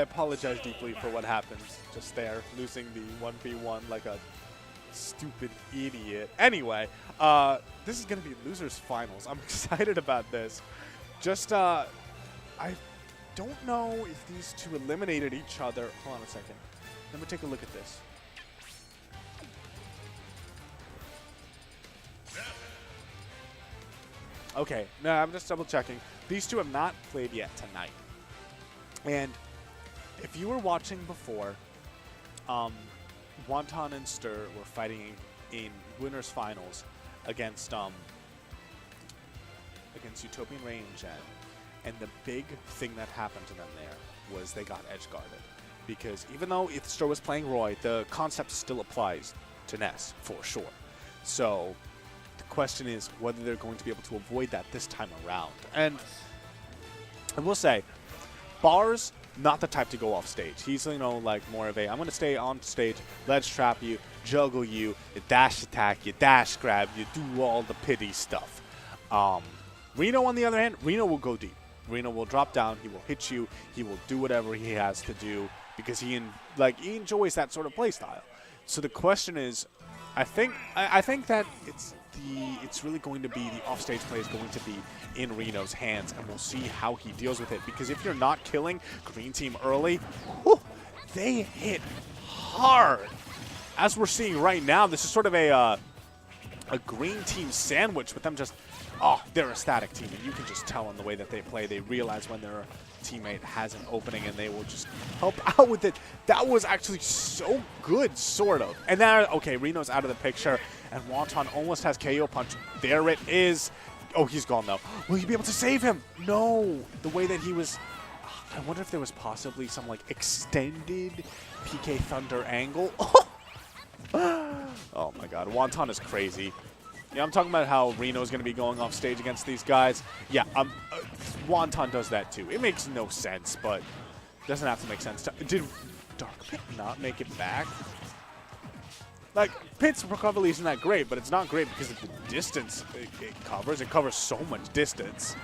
apologize deeply for what happened just there, losing the 1v1 like a stupid idiot. Anyway, this is going to be Losers Finals. I'm excited about this. Just, I don't know if these two eliminated each other. Hold on a second. Let me take a look at this. Okay, no, I'm just double checking. These two have not played yet tonight. And if you were watching before, Wonton and Stir were fighting in winners finals against Utopian Rain and Gen. And the big thing that happened to them there was they got edge guarded. Because even though Stir was playing Roy, the concept still applies to Ness for sure. So the question is whether they're going to be able to avoid that this time around. And I will say, Bar's not the type to go off stage. He's, you know, like more of a, I'm going to stay on stage, ledge trap you, juggle you, you dash attack, you dash grab, you do all the pity stuff. Reno, on the other hand, Reno will go deep. Reno will drop down, he will hit you, he will do whatever he has to do because he enjoys that sort of play style. So the question is, I think that it's really going to be the offstage play is going to be in Reno's hands, and we'll see how he deals with it. Because if you're not killing Green Team early, whew, they hit hard. As we're seeing right now, this is sort of a Green Team sandwich with them just, they're a static team, and you can just tell in the way that they play. They realize when their teammate has an opening, and they will just help out with it. That was actually so good, sort of. And now, okay, Reno's out of the picture, and Wonton almost has KO punch. There it is. Oh, he's gone, though. Will he be able to save him? No. The way that he was... I wonder if there was possibly some, like, extended PK Thunder angle. Oh, my God. Wonton is crazy. Yeah, I'm talking about how Reno's going to be going off stage against these guys. Yeah, Wonton does that too. It makes no sense, but it doesn't have to make sense. Did Dark Pit not make it back? Like, Pit's recovery isn't that great, but it's not great because of the distance it covers. It covers so much distance.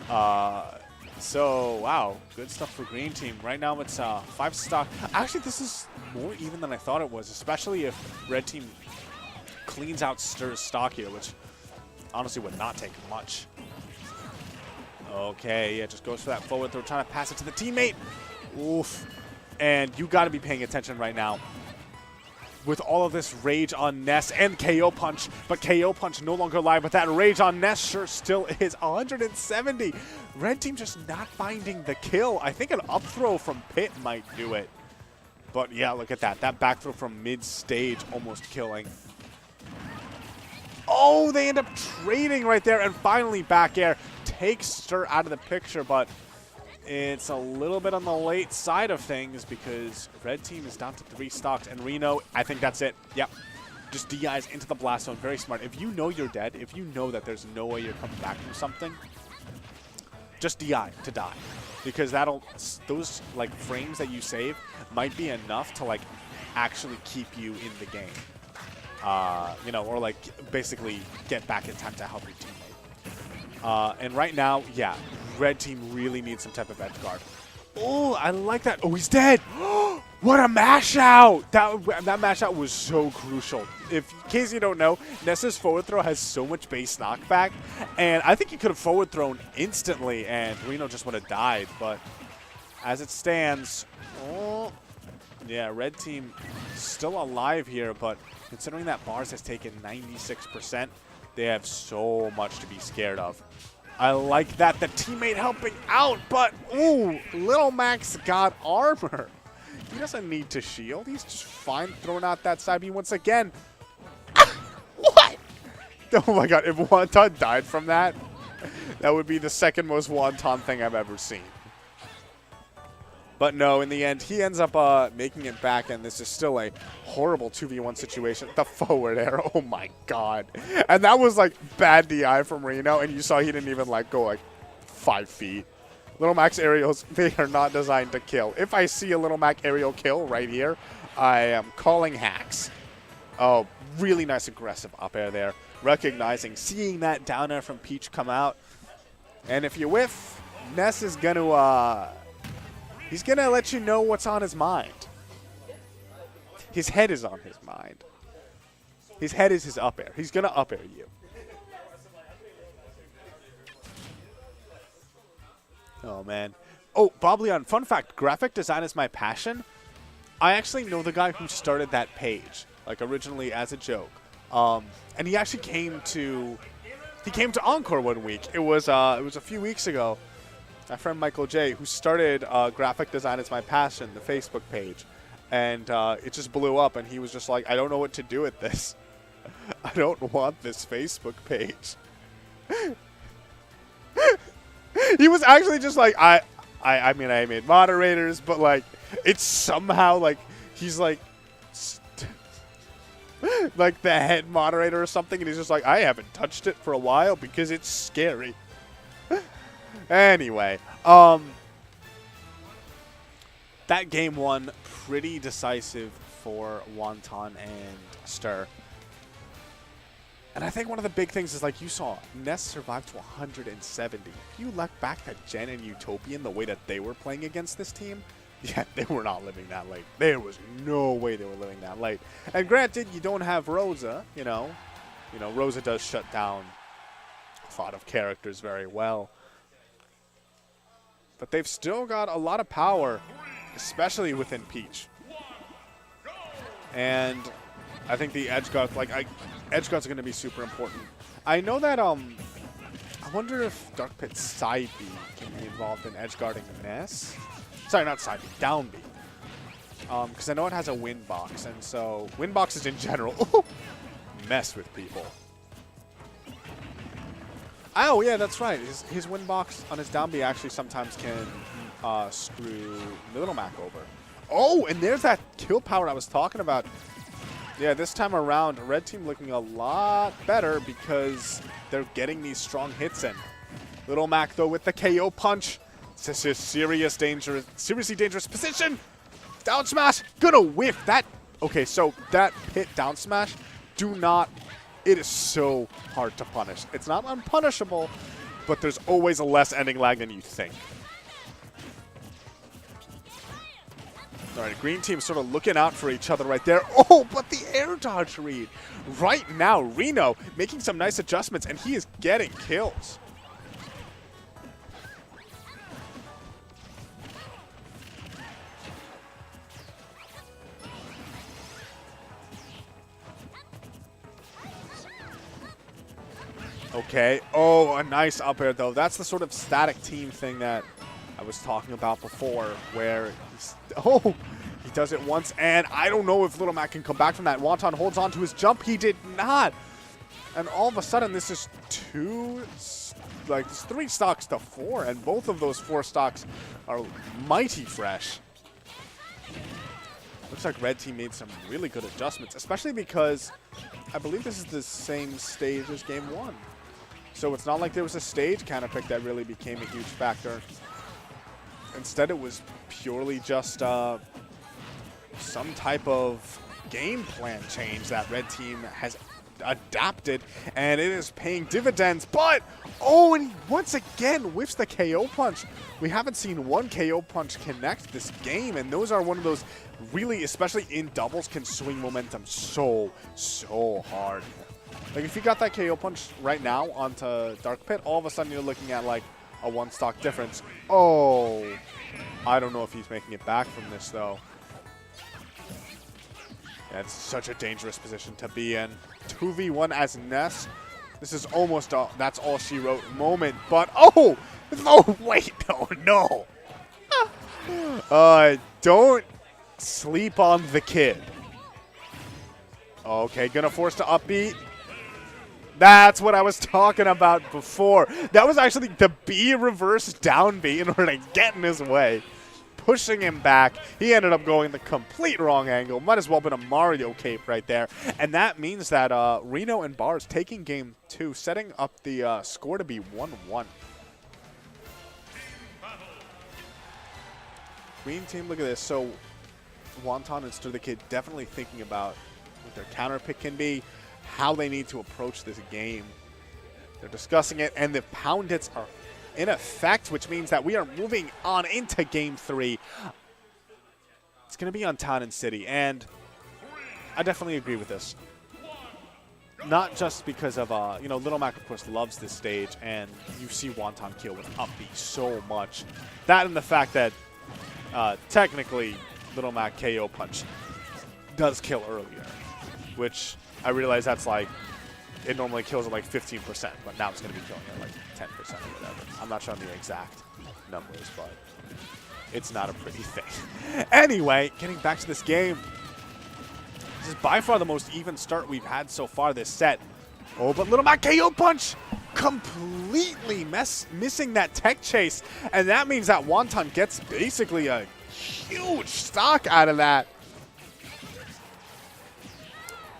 So, wow, good stuff for Green Team. Right now it's 5 stock. Actually, this is more even than I thought it was, especially if Red Team cleans out Stir's stock here, which honestly would not take much. Okay, yeah, just goes for that forward throw, trying to pass it to the teammate. Oof. And you got to be paying attention right now with all of this rage on Ness and KO punch, but KO punch no longer live, but that rage on Ness sure still is 170. Red Team just not finding the kill. I think an up throw from Pit might do it. But yeah, look at that. That back throw from mid-stage almost killing. Oh, they end up trading right there, and finally back air takes Stir out of the picture, but it's a little bit on the late side of things because Red Team is down to 3 stocks, and Reno, I think that's it. Yep. Just DIs into the blast zone. Very smart. If you know you're dead, if you know that there's no way you're coming back from something, just DI to die. Because those like frames that you save might be enough to like actually keep you in the game. You know, or like basically get back in time to help your teammate. And right now, yeah, Red Team really needs some type of edge guard. Oh, I like that. Oh, he's dead. What a mash out. That mash out was so crucial. In case you don't know, Ness's forward throw has so much base knockback, and I think he could have forward thrown instantly, and Reno just would have died. But as it stands, yeah, Red Team still alive here, but considering that Bars has taken 96%, they have so much to be scared of. I like that. The teammate helping out, but ooh, Little Max got armor. He doesn't need to shield. He's just fine throwing out that side B once again. What? Oh my God, if Wonton died from that, that would be the second most Wonton thing I've ever seen. But no, in the end, he ends up making it back, and this is still a horrible 2v1 situation. The forward air, oh my God. And that was like bad DI from Reno, and you saw he didn't even like go like 5 feet. Little Max aerials, they are not designed to kill. If I see a Little Mac aerial kill right here, I am calling hacks. Oh, really nice aggressive up air there recognizing, seeing that down air from Peach come out. And if you whiff, Ness is going to, he's going to let you know what's on his mind. His head is on his mind. His head is his up air. He's going to up air you. Oh, man. Oh, Bob Leon, fun fact, graphic design is my passion. I actually know the guy who started that page, like originally as a joke. And he actually came to Encore one week. It was a few weeks ago. My friend Michael J, who started graphic design is my passion, the Facebook page. And it just blew up, and he was just like, I don't know what to do with this. I don't want this Facebook page. He was actually just like, I mean, I made moderators, but like, it's somehow like, he's like, like the head moderator or something, and he's just like, I haven't touched it for a while because it's scary. Anyway, that game one, pretty decisive for Wonton and Stir. And I think one of the big things is, like you saw, Ness survived to 170. If you look back at Gen and Utopian, the way that they were playing against this team, yeah, they were not living that late. There was no way they were living that late. And granted, you don't have Rosa, you know. Rosa does shut down a lot of characters very well. But they've still got a lot of power, especially within Peach. And I think the edge guards, edge guards are going to be super important. I know that, I wonder if Dark Pit side B can be involved in edge guarding Ness. Sorry, not side B, down B. Because I know it has a win box, and so win boxes in general mess with people. Oh, yeah, that's right. His win box on his down B actually sometimes can screw Little Mac over. Oh, and there's that kill power I was talking about. Yeah, this time around, Red Team looking a lot better because they're getting these strong hits in. Little Mac, though, with the KO punch. This is seriously dangerous position. Down smash, gonna whiff that. Okay, so that pit down smash, it is so hard to punish. It's not unpunishable, but there's always a less ending lag than you think. All right, green team sort of looking out for each other right there. Oh, but the air dodge read. Right now, Reno making some nice adjustments, and he is getting kills. Okay. Oh, a nice up air, though. That's the sort of static team thing that I was talking about before, where he does it once, and I don't know if Little Mac can come back from that. Wonton holds on to his jump. He did not. And all of a sudden, this is it's 3 stocks to 4, and both of those 4 stocks are mighty fresh. Looks like Red Team made some really good adjustments, especially because I believe this is the same stage as Game 1. So it's not like there was a stage counter pick that really became a huge factor. Instead, it was purely just some type of game plan change that Red Team has adapted, and it is paying dividends. But, oh, and he once again whiffs the KO punch. We haven't seen one KO punch connect this game, and those are one of those really, especially in doubles, can swing momentum so hard. Like, if you got that KO punch right now onto Dark Pit, all of a sudden you're looking at, like, a 1 stock difference. Oh, I don't know if he's making it back from this, though. Yeah, it's such a dangerous position to be in. 2v1 as Ness. This is almost a that's all she wrote moment, but oh wait, no. Don't sleep on the kid. Okay, gonna force to upbeat. That's what I was talking about before. That was actually the B reverse down B in order to get in his way. Pushing him back. He ended up going the complete wrong angle. Might as well have been a Mario cape right there. And that means that Reno and Bars taking game 2, setting up the score to be 1-1. Green team, look at this. So Wonton and Stir the Kid definitely thinking about what their counter pick can be, how they need to approach this game. They're discussing it, and the pound hits are in effect, which means that we are moving on into Game 3. It's going to be on Town and City, and I definitely agree with this. Not just because of, you know, Little Mac, of course, loves this stage, and you see Wonton kill with up B so much. That and the fact that technically Little Mac KO punch does kill earlier, which I realize that's like, it normally kills at like 15%, but now it's going to be killing at like 10% or whatever. I'm not sure on the exact numbers, but it's not a pretty thing. Anyway, getting back to this game. This is by far the most even start we've had so far this set. Oh, but Little Mac KO punch completely missing that tech chase. And that means that Wonton gets basically a huge stock out of that.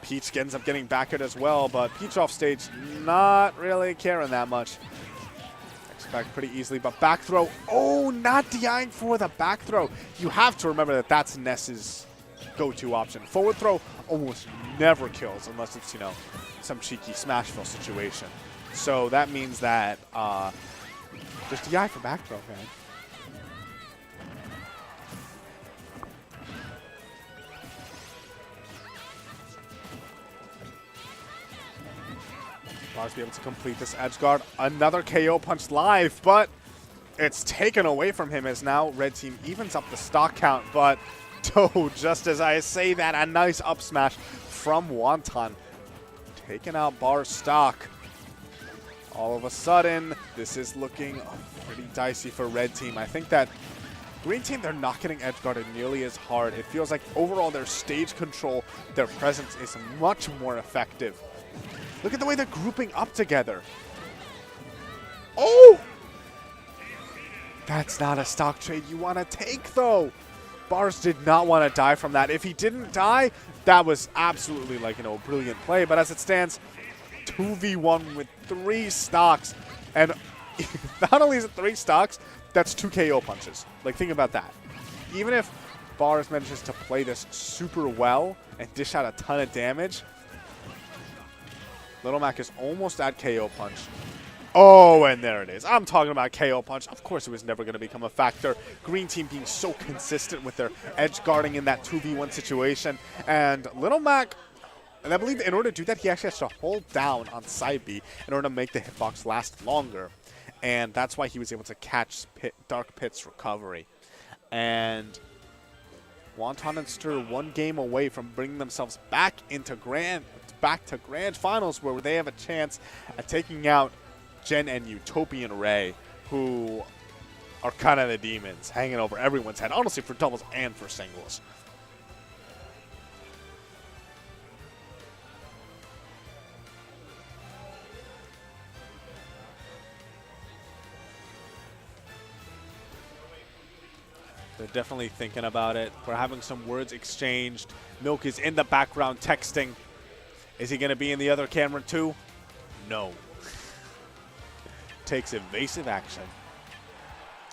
Peach ends up getting back as well, but Peach off stage not really caring that much. Back pretty easily, but back throw. Oh, not DIing for the back throw. You have to remember that that's Ness's go-to option. Forward throw almost never kills unless it's, you know, some cheeky Smashville situation. So that means that just DI for back throw, man. Bars be able to complete this edge guard. Another KO punch live, but it's taken away from him as now Red Team evens up the stock count. But oh, just as I say that, a nice up smash from Wonton. Taking out Bar's stock. All of a sudden, this is looking pretty dicey for Red Team. I think that Green Team, they're not getting edge guarded nearly as hard. It feels like overall their stage control, their presence is much more effective. Look at the way they're grouping up together. Oh! That's not a stock trade you want to take, though. Bars did not want to die from that. If he didn't die, that was absolutely, like, you know, a brilliant play. But as it stands, 2v1 with 3 stocks. And not only is it 3 stocks, that's 2 KO punches. Like, think about that. Even if Bars manages to play this super well and dish out a ton of damage, Little Mac is almost at KO punch. Oh, and there it is. I'm talking about KO punch. Of course, it was never going to become a factor. Green Team being so consistent with their edge guarding in that 2v1 situation. And Little Mac, and I believe in order to do that, he actually has to hold down on side B in order to make the hitbox last longer. And that's why he was able to catch Dark Pit's recovery. And Wonton and Stir 1 game away from bringing themselves back to grand finals, where they have a chance at taking out Jen and Utopian Ray, who are kind of the demons hanging over everyone's head, honestly, for doubles and for singles. They're definitely thinking about it. We're having some words exchanged. Milk is in the background texting. Is he going to be in the other camera too? No. Takes evasive action.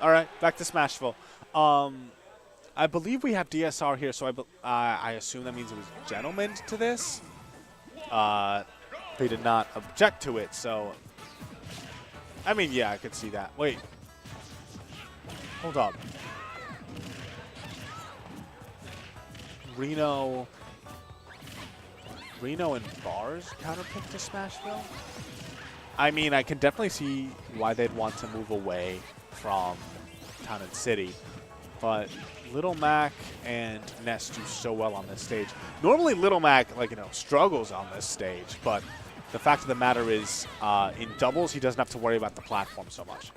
All right, back to Smashville. I believe we have DSR here, so I assume that means it was gentlemen to this. They did not object to it, so I mean, yeah, I could see that. Wait. Hold up. Reno and Bars counterpick to Smashville? I mean, I can definitely see why they'd want to move away from Town and City, but Little Mac and Ness do so well on this stage. Normally Little Mac, like, you know, struggles on this stage, but the fact of the matter is, in doubles, he doesn't have to worry about the platform so much.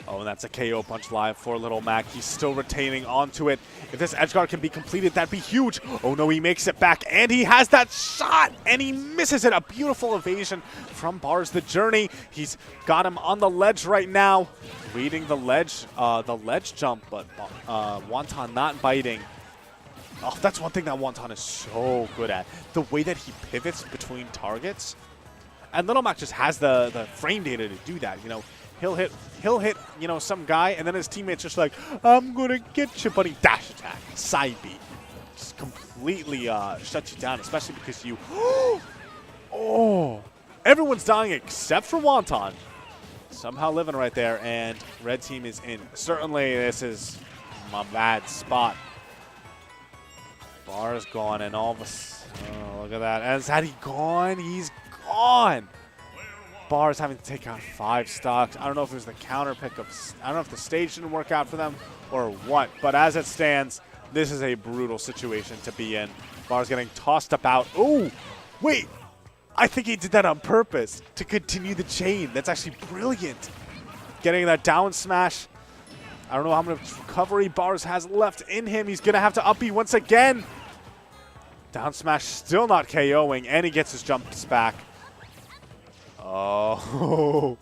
Oh, and that's a KO punch live for Little Mac. He's still retaining onto it. If this edgeguard can be completed, that'd be huge. Oh no, he makes it back, and he has that shot, and he misses it. A beautiful evasion from Bars the Journey. He's got him on the ledge right now, reading the ledge jump, but Wonton not biting. Oh, that's one thing that Wonton is so good at. The way that he pivots between targets. And Little Mac just has the frame data to do that, you know. He'll hit, you know, some guy, and then his teammate's just like, I'm gonna get you, buddy. Dash attack, side B. just completely shuts you down, especially because you... Oh! Everyone's dying except for Wonton. Somehow living right there, and red team is in. Certainly, this is my bad spot. Bar's gone, and all of us. Oh, look at that. And is that he gone? He's gone. Bar's having to take out 5 stocks. I don't know if it was the counter pick of. I don't know if the stage didn't work out for them or what. But as it stands, this is a brutal situation to be in. Bar's getting tossed about. Oh, wait. I think he did that on purpose to continue the chain. That's actually brilliant. Getting that down smash. I don't know how much recovery Bars has left in him. He's going to have to up B once again. Down smash still not KOing, and he gets his jumps back. Oh.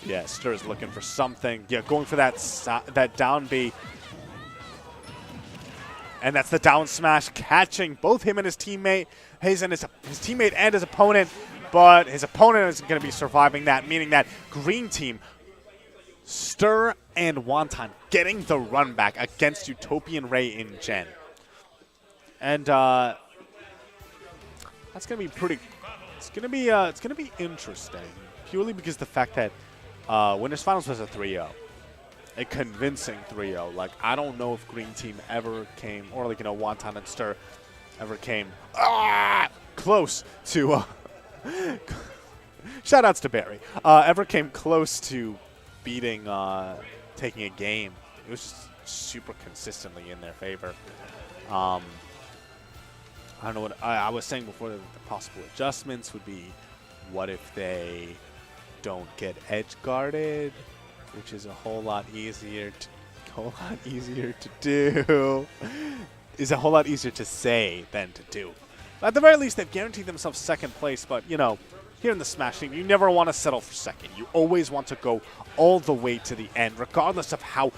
Yeah, Stir is looking for something. Yeah, going for that down B. And that's the down smash, catching both him and his teammate. His teammate and his opponent. But his opponent is going to be surviving that, meaning that green team, Stir and Wonton, getting the run back against Utopian Ray in Gen. And that's going to be pretty... It's going to be interesting, purely because the fact that Winners Finals was a 3-0. A convincing 3-0. Like, I don't know if Green Team ever came, or like, you know, Wonton and Stir ever came close to, shout outs to Barry, ever came close to beating, taking a game. It was just super consistently in their favor. I don't know what, I was saying before that the possible adjustments would be, what if they don't get edge guarded? Which is a whole lot easier to do. Is a whole lot easier to say than to do. But at the very least, they've guaranteed themselves second place. But, you know, here in the Smash team, you never want to settle for second. You always want to go all the way to the end, regardless of how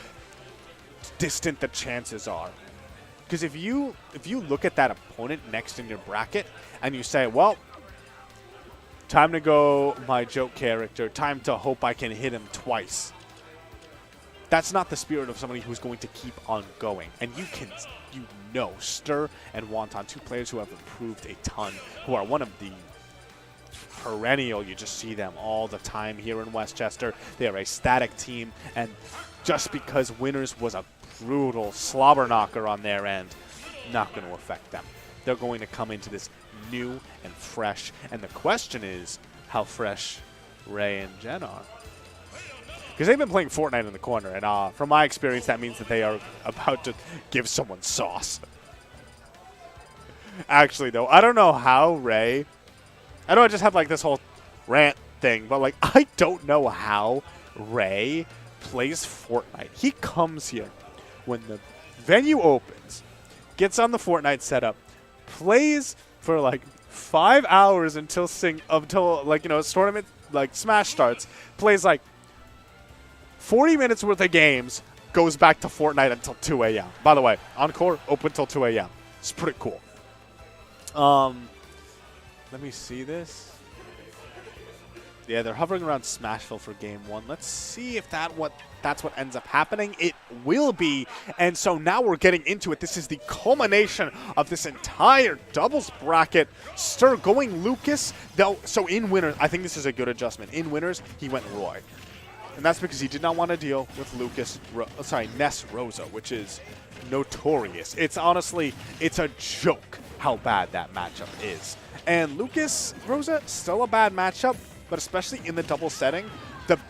distant the chances are. Because if you look at that opponent next in your bracket and you say, well, time to go my joke character, time to hope I can hit him twice. That's not the spirit of somebody who's going to keep on going. And you know, Stir and Wonton, 2 players who have improved a ton, who are one of the perennial, you just see them all the time here in Westchester. They are a static team, and just because Winners was a brutal slobber knocker on their end, not going to affect them. They're going to come into this new and fresh, and the question is how fresh Ray and Jen are. Because they've been playing Fortnite in the corner, and from my experience, that means that they are about to give someone sauce. Actually, though, I don't know how Ray... I know I just had, like, this whole rant thing, but, like, I don't know how Ray plays Fortnite. He comes here when the venue opens, gets on the Fortnite setup, plays for, like, 5 hours until, like, you know, his tournament, like, Smash starts, plays, like, 40 minutes worth of games, goes back to Fortnite until 2 a.m. By the way, Encore open till 2 a.m. It's pretty cool. Let me see this. Yeah, they're hovering around Smashville for game 1. Let's see if that's what ends up happening. It will be. And so now we're getting into it. This is the culmination of this entire doubles bracket. Stir going Lucas. So in winners, I think this is a good adjustment. In winners, he went Roy. And that's because he did not want to deal with Ness Rosa, which is notorious. It's honestly, it's a joke how bad that matchup is. And Lucas Rosa, still a bad matchup, but especially in the double setting, there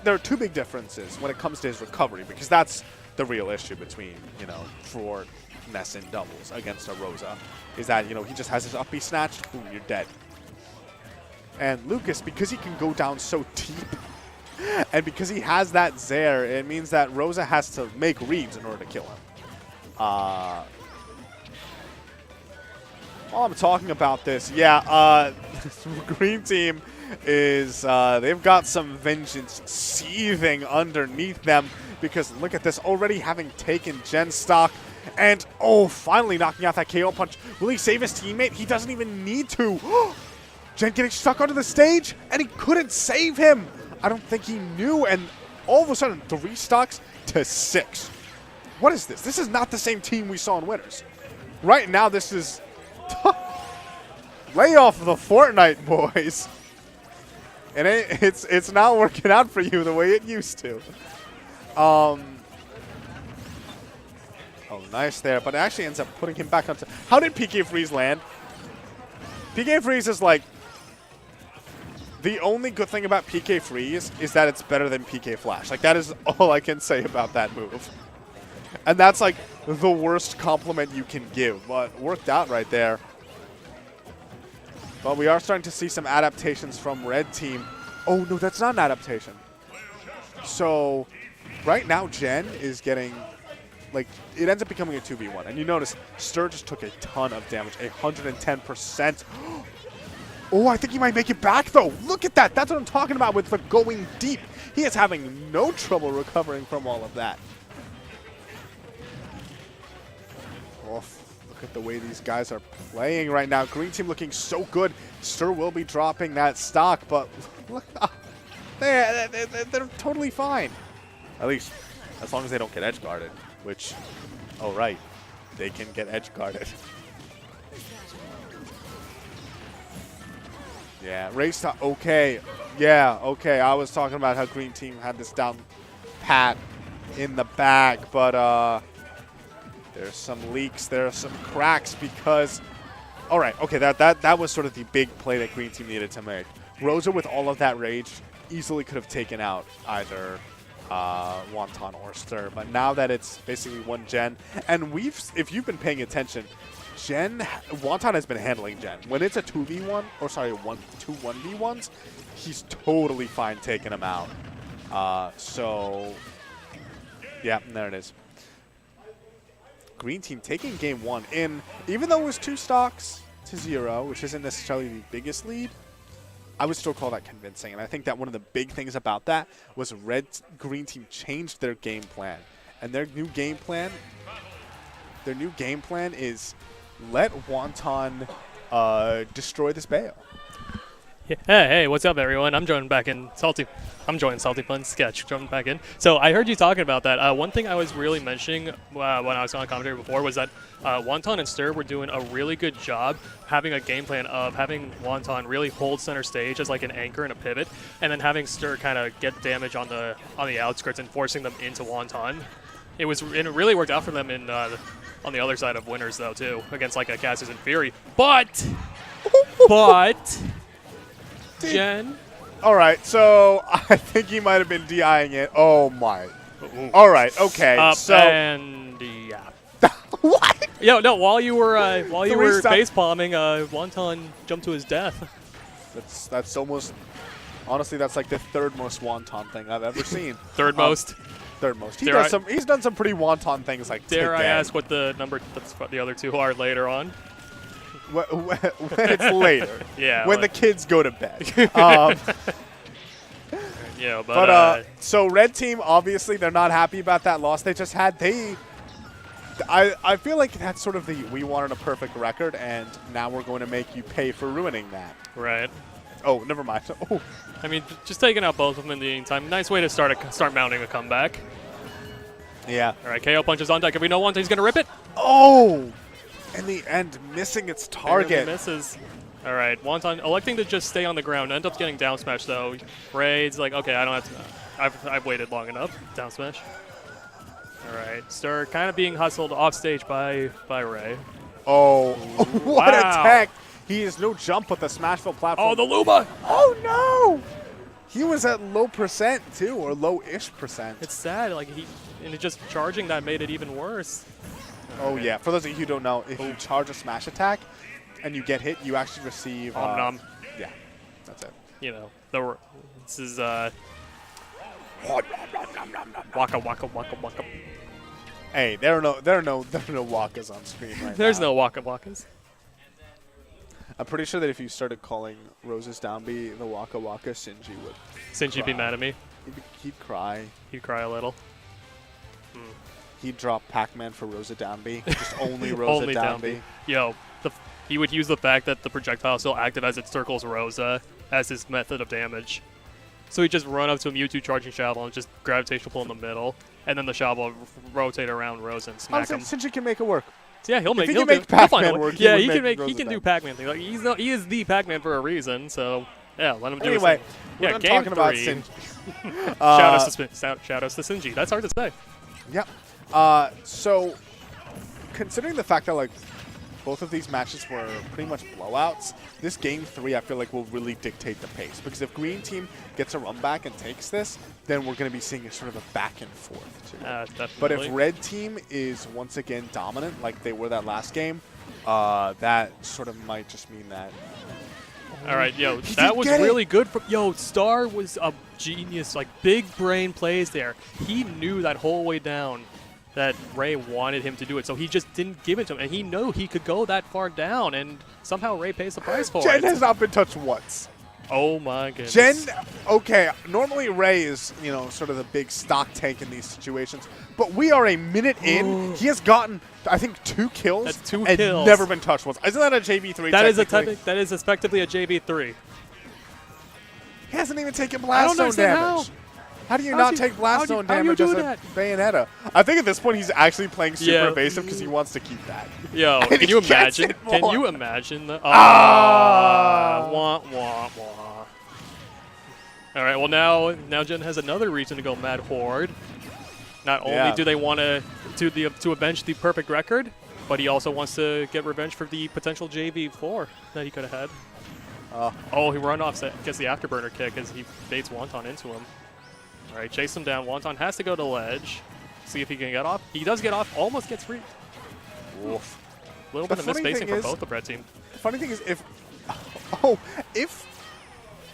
are 2 big differences when it comes to his recovery, because that's the real issue between, you know, for Ness in doubles against a Rosa, is that, you know, he just has his up B snatched, boom, you're dead. And Lucas, because he can go down so deep, and because he has that Zaire, it means that Rosa has to make reads in order to kill him. While I'm talking about this, yeah, Green Team is, they've got some vengeance seething underneath them, because look at this, already having taken Gen stock, and, oh, finally knocking out that KO punch. Will he save his teammate? He doesn't even need to. Jen getting stuck onto the stage, and he couldn't save him. I don't think he knew, and all of a sudden, 3 stocks to 6. What is this? This is not the same team we saw in winners. right now this is lay off the Fortnite, boys. And it's not working out for you the way it used to. Oh, nice there, but it actually ends up putting him back onto. How did PK Freeze land? PK Freeze is like the only good thing about PK Freeze is that it's better than PK Flash. Like that is all I can say about that move. And that's like the worst compliment you can give, but worked out right there. But we are starting to see some adaptations from Red Team. Oh no, that's not an adaptation. So right now Jen is getting, like, it ends up becoming a 2v1. And you notice Stur just took a ton of damage, 110%. Oh, I think he might make it back though. Look at that. That's what I'm talking about with the going deep. He is having no trouble recovering from all of that. Oh, look at the way these guys are playing right now. Green team looking so good. Stur will be dropping that stock, but look, they're totally fine. At least as long as they don't get edge guarded, which, oh right, they can get edge guarded. Yeah, race to okay. Yeah, okay. I was talking about how Green Team had this down pat in the bag, but there's some leaks, there are some cracks because, all right, okay, that was sort of the big play that Green Team needed to make. Rosa with all of that rage easily could have taken out either Wonton or Stur, but now that it's basically one Gen, and if you've been paying attention, Wonton has been handling Gen. When it's a 2v1, or sorry, two 1v1s, he's totally fine taking him out. So, yeah, there it is. Green Team taking game one in, even though it was 2 stocks to 0, which isn't necessarily the biggest lead, I would still call that convincing. And I think that one of the big things about that was Green Team changed their game plan. And their new game plan is let Wonton destroy this Bayo. Yeah. Hey, what's up, everyone? I'm joining back in Salty. I'm joining Salty Fun Sketch. Joining back in. So I heard you talking about that. One thing I was really mentioning when I was on commentary before was that Wonton and Stur were doing a really good job having a game plan of having Wonton really hold center stage as like an anchor and a pivot, and then having Stur kind of get damage on the outskirts and forcing them into Wonton. It really worked out for them in on the other side of winners though too, against like a Cassius and Fury. But Jen. All right, so I think he might have been DIing it. Oh my. All right, okay. So and yeah. What? Yo, no. While you were face palming, Wonton jumped to his death. That's almost, honestly, that's like the third most Wonton thing I've ever seen. Third most. Third most. He's done some pretty Wonton things like today. Dare I ask what the number that's the other two are later on? When it's later. Yeah. When the kids go to bed. Yeah, but so Red Team, obviously, they're not happy about that loss they just had. I feel like that's sort of we wanted a perfect record, and now we're going to make you pay for ruining that. Right. Oh, never mind. Oh. I mean, just taking out both of them in the meantime. Nice way to start mounting a comeback. Yeah. All right, KO punches on deck. If we know Wonton's going to rip it. Oh! In the end, missing its target. Misses. All right, Wonton electing to just stay on the ground. Ends up getting down smash though. Raid's like, okay, I don't have to. I've waited long enough. Down smash. All right, Stur kind of being hustled off stage by Ray. Oh, what wow. a tech! He has no jump with the Smashville platform. Oh, the Luba! Oh no! He was at low percent too, or low-ish percent. It's sad, like just charging that made it even worse. Oh yeah, for those of you who don't know, if you charge a smash attack and you get hit, you actually receive. Nom. Yeah, that's it. You know, this is waka waka waka waka. Hey, there are no wakas on screen right now. There's no waka wakas. I'm pretty sure that if you started calling Rose's down B the waka waka, Shinji would. Shinji'd be mad at me. He'd cry. He'd cry a little. He'd drop Pac-Man for Rosa down B. Just only Rosa down B. Yo, he would use the fact that the projectile is still active as it circles Rosa as his method of damage. So he'd just run up to a Mewtwo charging Shovel and just gravitational pull in the middle, and then the Shovel would rotate around Rosa and smack him. Shinji can make it work. So yeah, he'll make. he He'll can make do, he'll find a Pac-Man way. work, he Yeah, would he can make make. He can do Roosevelt. Pac-Man things. Like he is the Pac-Man for a reason. So yeah, let him do his Anyway, thing. we're Yeah, done game talking about 3. Shinji. Shout outs to Shinji. That's hard to say. Yep. So, considering the fact that like both of these matches were pretty much blowouts, this game 3 I feel like will really dictate the pace. Because if Green Team gets a run back and takes this, then we're going to be seeing a sort of a back and forth. Definitely. But if Red Team is once again dominant, like they were that last game, that sort of might just mean that. All right, yo, He that did was get it. really good. Yo, Star was a genius. Like, big brain plays there. He knew that whole way down that Ray wanted him to do it, so he just didn't give it to him. And he knew he could go that far down, and somehow Ray pays the price for Jen it. has not been touched once. Oh my goodness. Jen, okay, normally Ray is, you know, sort of the big stock tank in these situations, but we are a minute in. He has gotten, I think, 2 kills. That's 2 and kills. never been touched once. Isn't that a JV3? That is technically? that is effectively a JV3. He hasn't even taken don't blast zone understand damage. How do you How's not he- take blast how'd you- zone how'd you damage do as a that? Bayonetta? I think at this point he's actually playing super Yeah. evasive because he wants to keep that. Yo, And can he you gets imagine? it Can more. you imagine the? Ah. Wah wah wah. All right. Well, now Jen has another reason to go Mad Horde. Not only Yeah. do they want to avenge the perfect record, but he also wants to get revenge for the potential JV4 that he could have had. Oh, he run off, gets the afterburner kick as he baits Wonton into him. All right, chase him down. Wonton has to go to ledge. See if he can get off. He does get off. Almost gets free. Oof. A little The bit of funny misspacing thing for is- both the red team. The funny thing is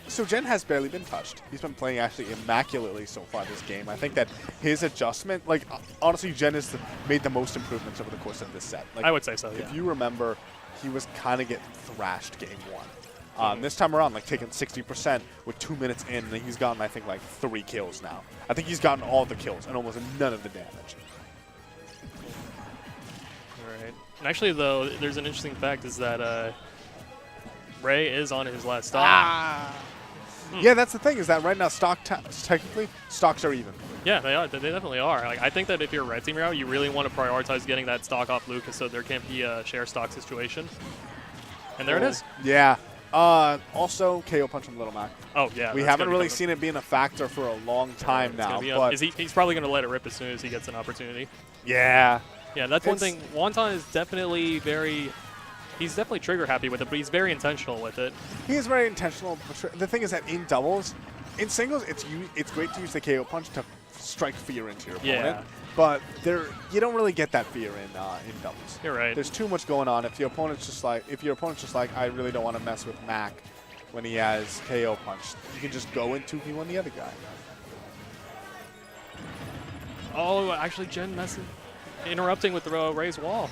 so Jen has barely been touched. He's been playing actually immaculately so far this game. I think that his adjustment, like honestly, Jen has made the most improvements over the course of this set. Like, I would say so, yeah. If you remember, he was kind of getting thrashed game 1. This time around, like taking 60% with 2 minutes in, and he's gotten, I think, like 3 kills now. I think he's gotten all the kills and almost none of the damage. All right. And actually, though, there's an interesting fact is that Ray is on his last stock. Yeah, that's the thing, is that right now technically stocks are even. Yeah, they are. They definitely are. Like, I think that if you're a red team route, you really want to prioritize getting that stock off Lucas so there can't be a share stock situation. And there it is. Yeah. Also, KO punch from Little Mac. Oh, yeah. We that's haven't gonna be really coming. seen it being a factor for a long time It's now. gonna be But he's probably going to let it rip as soon as he gets an opportunity. yeah. Yeah, that's one It's- thing. Wonton is definitely he's definitely trigger happy with it, but he's very intentional with it. He is very intentional. But the thing is that in doubles, in singles, it's great to use the KO punch to strike fear into your opponent. Yeah. But you don't really get that fear in doubles. You're right. There's too much going on. If your opponent's just like, I really don't want to mess with Mac when he has KO punch, you can just go in 2v1 the other guy. Oh, actually, Jen interrupting with the Ray's wall.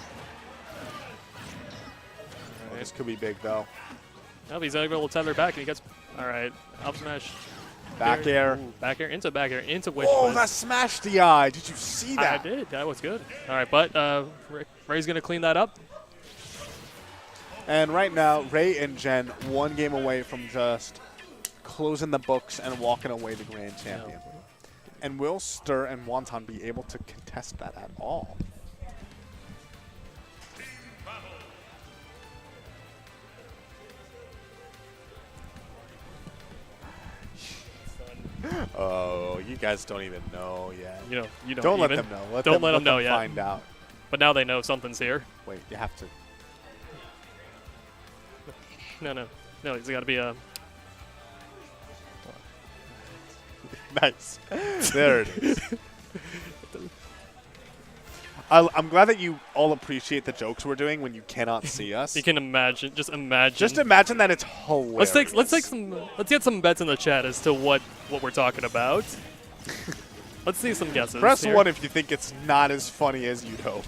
Oh, this could be big though. Oh, he's able to tether back, and he gets. All right, up smash. Back air. Ooh, back air into which Oh, was. that smashed the eye. Did you see I that? did. That was good. All right, but Ray's going to clean that up. And right now, Ray and Jen, 1 game away from just closing the books and walking away the grand champion. And will Stir and Wonton be able to contest that at all? Oh, you guys don't even know yet. You Don't let even. them know. Don't let them know yet. Find out. But now they know something's here. Wait, you have to. No, it's got to be a. Nice. There it is. I'm glad that you all appreciate the jokes we're doing when you cannot see us. You can imagine. Just imagine. Just imagine that it's hilarious. Let's get some bets in the chat as to what we're talking about. Let's see some guesses. Press here. 1 if you think it's not as funny as you'd hope.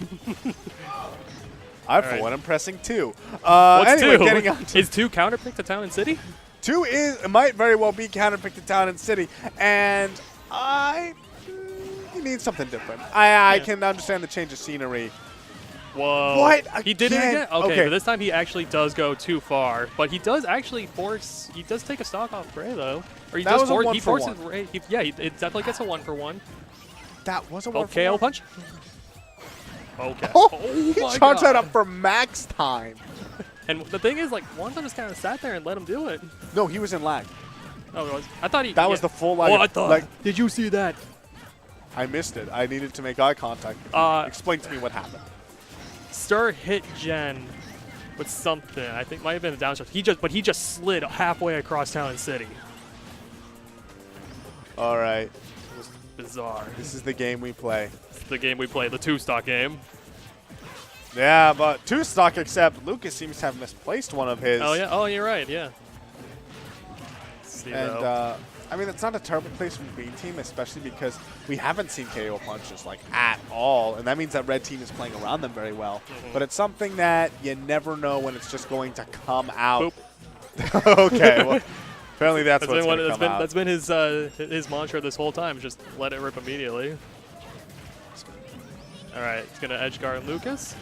I, for right. one, am pressing 2. What's Anyway, 2? getting on to Is 2 counterpick to Town and City? 2 might very well be counterpicked to Town and City, and you need something different. I can understand the change of scenery. Whoa. What? He did it Again? again? Okay, Okay. but this time he actually does go too far. But he does actually he does take a stock off Ray, though. Or he That does was a force, 1 he for forces 1. Ray. It definitely gets a 1 for 1. That was a Oh, 1 for KO 1. punch? Okay. Oh, he my charged that God. up for max time. And the thing is, like, Wonton just kind of sat there and let him do it. No, he was in lag. Oh, it was. I thought he. That was yeah. the full lag. Oh, I thought. Like, Did you see that? I missed it. I needed to make eye contact. Explain to me what happened. Stir hit Jen with something. I think might have been a down shot. But he just slid halfway across Talon City. All right. It was bizarre. This is the game we play. It's the game we play, the 2-stock game. Yeah, but 2-stock, except Lucas seems to have misplaced one of his. Oh yeah. Oh, you're right. Yeah. Let's see, And, though. I mean, it's not a terrible place from green team, especially because we haven't seen KO punches, like, at all. And that means that red team is playing around them very well. But it's something that you never know when it's just going to come out. Okay, well, apparently that's what's going to come out. That's been his mantra this whole time, just let it rip immediately. All right, it's going to edge guard Lucas.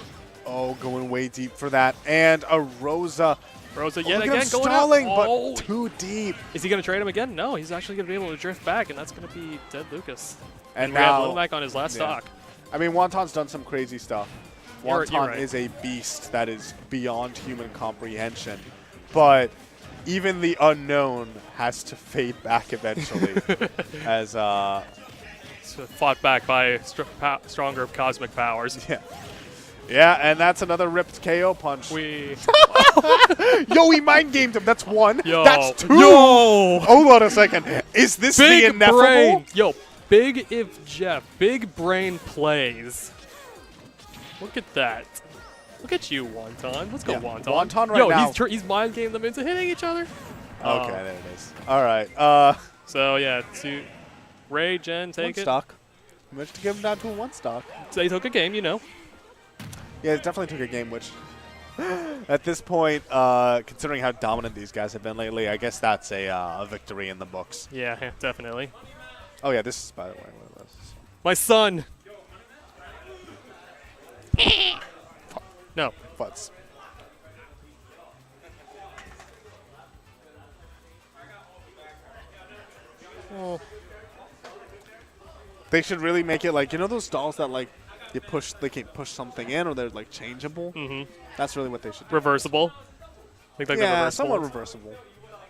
Oh, going way deep for that. And a Rosa. Rosa Look yet at him again going stalling, out. but Oh. too deep. Is he going to trade him again? No, he's actually going to be able to drift back, and that's going to be dead Lucas. And we have now, Little Mac on his last stock. I mean, Wonton's done some crazy stuff. You're Wonton right. is a beast that is beyond human comprehension. But even the unknown has to fade back eventually. As, So fought back by stronger cosmic powers. yeah. Yeah, and that's another ripped KO punch. We. Yo, he mind gamed him. That's one. Yo. That's two. Yo. Hold on a second. Is this the Big ineffable? brain. Yo, big if Jeff. Big brain plays. Look at that. Look at you, Wonton. Let's go, Yeah, Wonton. Wonton right Yo, now. he's mind gaming them into hitting each other. Okay, there it is. All right. So yeah, to Ray, Jen, take One it. stock. Managed to give him down to a one stock. They took a game, you know. Yeah, it definitely took a game, which at this point, considering how dominant these guys have been lately, I guess that's a victory in the books. Yeah, definitely. Oh, yeah, this is, by the way, what it was. My son. No. VODS. Oh. They should really make it like, you know those dolls that like you push, they can push something in or they're like changeable? Mm-hmm. That's really what they should do. Reversible. Like the Yeah, reversible somewhat ones. reversible.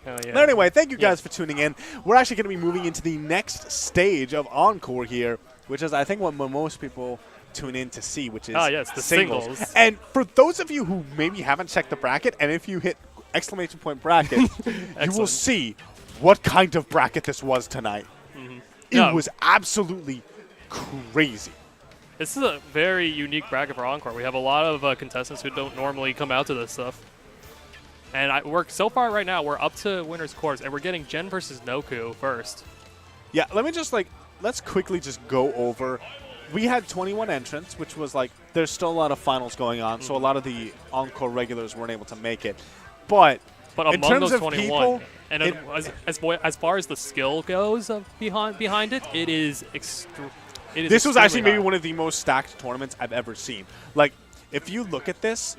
Oh, yeah. But anyway, thank you guys for tuning in. We're actually going to be moving into the next stage of Encore here, which is I think what most people tune in to see, which is yes, the singles. And for those of you who maybe haven't checked the bracket, and if you hit exclamation point bracket, you will Excellent. see what kind of bracket this was tonight. It Yeah. was absolutely crazy. This is a very unique bracket for Encore. We have a lot of contestants who don't normally come out to this stuff. And we're so far right now, we're up to winner's course, and we're getting Jen versus Noku first. Yeah, let me just let's quickly just go over. We had 21 entrants, which was like, there's still a lot of finals going on, so a lot of the Encore regulars weren't able to make it. But But in among terms those of 21, people, and as far as the skill goes behind it, it is this was actually maybe high. one of the most stacked tournaments I've ever seen. Like, if you look at this,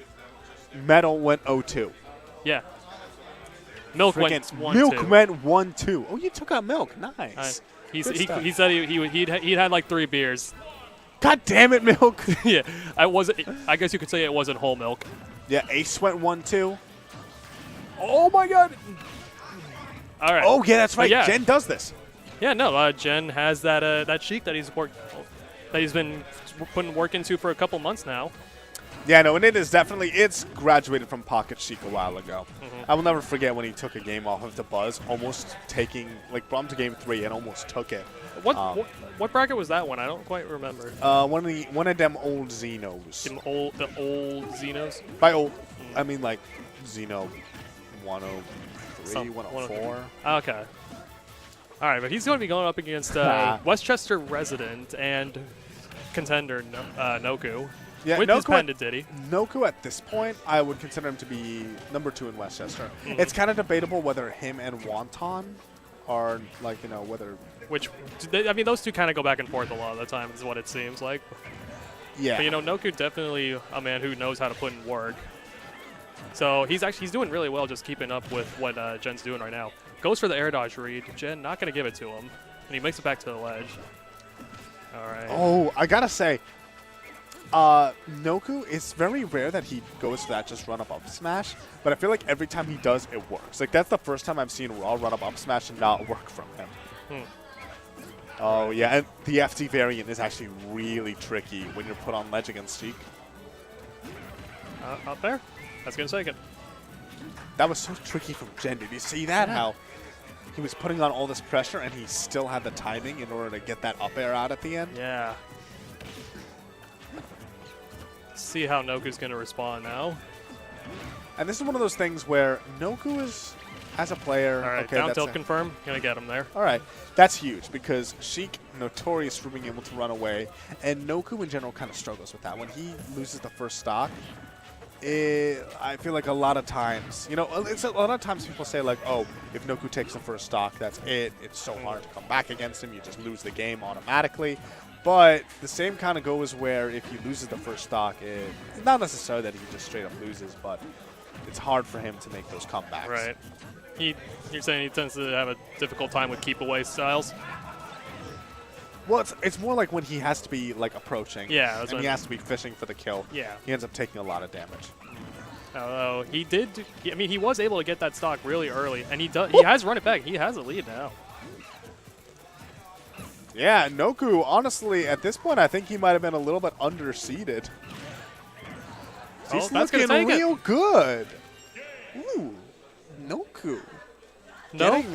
Metal went 0-2. Yeah. Milk went Freaking 1-2. Milk went 1-2. Oh, you took out Milk. Nice. He Good stuff. said he'd had like 3 beers. God damn it, Milk. Yeah, I guess you could say it wasn't whole milk. Yeah, Ace went 1-2. Oh my God! All right. Oh, yeah, that's right. yeah. Jen does this. Yeah, no. Jen has that cheat that he's been putting work into for a couple months now. Yeah, no, and it is definitely, it's graduated from Pocket Chic a while ago. I will never forget when he took a game off of the Buzz, almost taking, like, brought him to game 3 and almost took it. What bracket was that one? I don't quite remember. One of them old Xenos. The old Xenos. By old, I mean, like, Xeno 103, Some- 104. Okay. All right, but he's going to be going up against Westchester resident and contender Noku. Yeah, with his Panda Diddy. Noku at this point, I would consider him to be number 2 in Westchester. It's kind of debatable whether him and Wonton are, like, you know, whether... I mean, those two kind of go back and forth a lot of the time is what it seems like. Yeah. But, you know, Noku definitely a man who knows how to put in work. So he's doing really well just keeping up with what Jen's doing right now. Goes for the air dodge read. Jen not going to give it to him. And he makes it back to the ledge. All right. Oh, I got to say, Noku, it's very rare that he goes for that just run up smash, but I feel like every time he does, it works. Like, that's the first time I've seen raw run up smash and not work from him. Oh, yeah, and the FT variant is actually really tricky when you're put on ledge against Sheik. Up there? That's going to take it. That was so tricky from Jen. Did you see that? Yeah. How he was putting on all this pressure and he still had the timing in order to get that up air out at the end? Yeah. See how Noku's going to respond now. And this is one of those things where Noku is, as a player... All right, okay, down tilt confirm. Going to get him there. All right, that's huge because Sheik, notorious for being able to run away, and Noku in general kind of struggles with that. When he loses the first stock, I feel like a lot of times, you know, it's a lot of times people say like, oh, if Noku takes the first stock, that's it. It's so hard to come back against him. You just lose the game automatically. But the same kind of goes where if he loses the first stock, it's not necessarily that he just straight up loses, but it's hard for him to make those comebacks. Right. You're saying he tends to have a difficult time with keep away styles? Well, it's more like when he has to be like approaching, Yeah, that's and what he I has to be fishing for the kill. Yeah. He ends up taking a lot of damage. Although he did, I mean, he was able to get that stock really early, and he has run it back. He has a lead now. Yeah, Noku, honestly, at this point, I think he might have been a little bit underseeded. Oh, He's that's gonna looking take real good. Ooh, Noku. Getting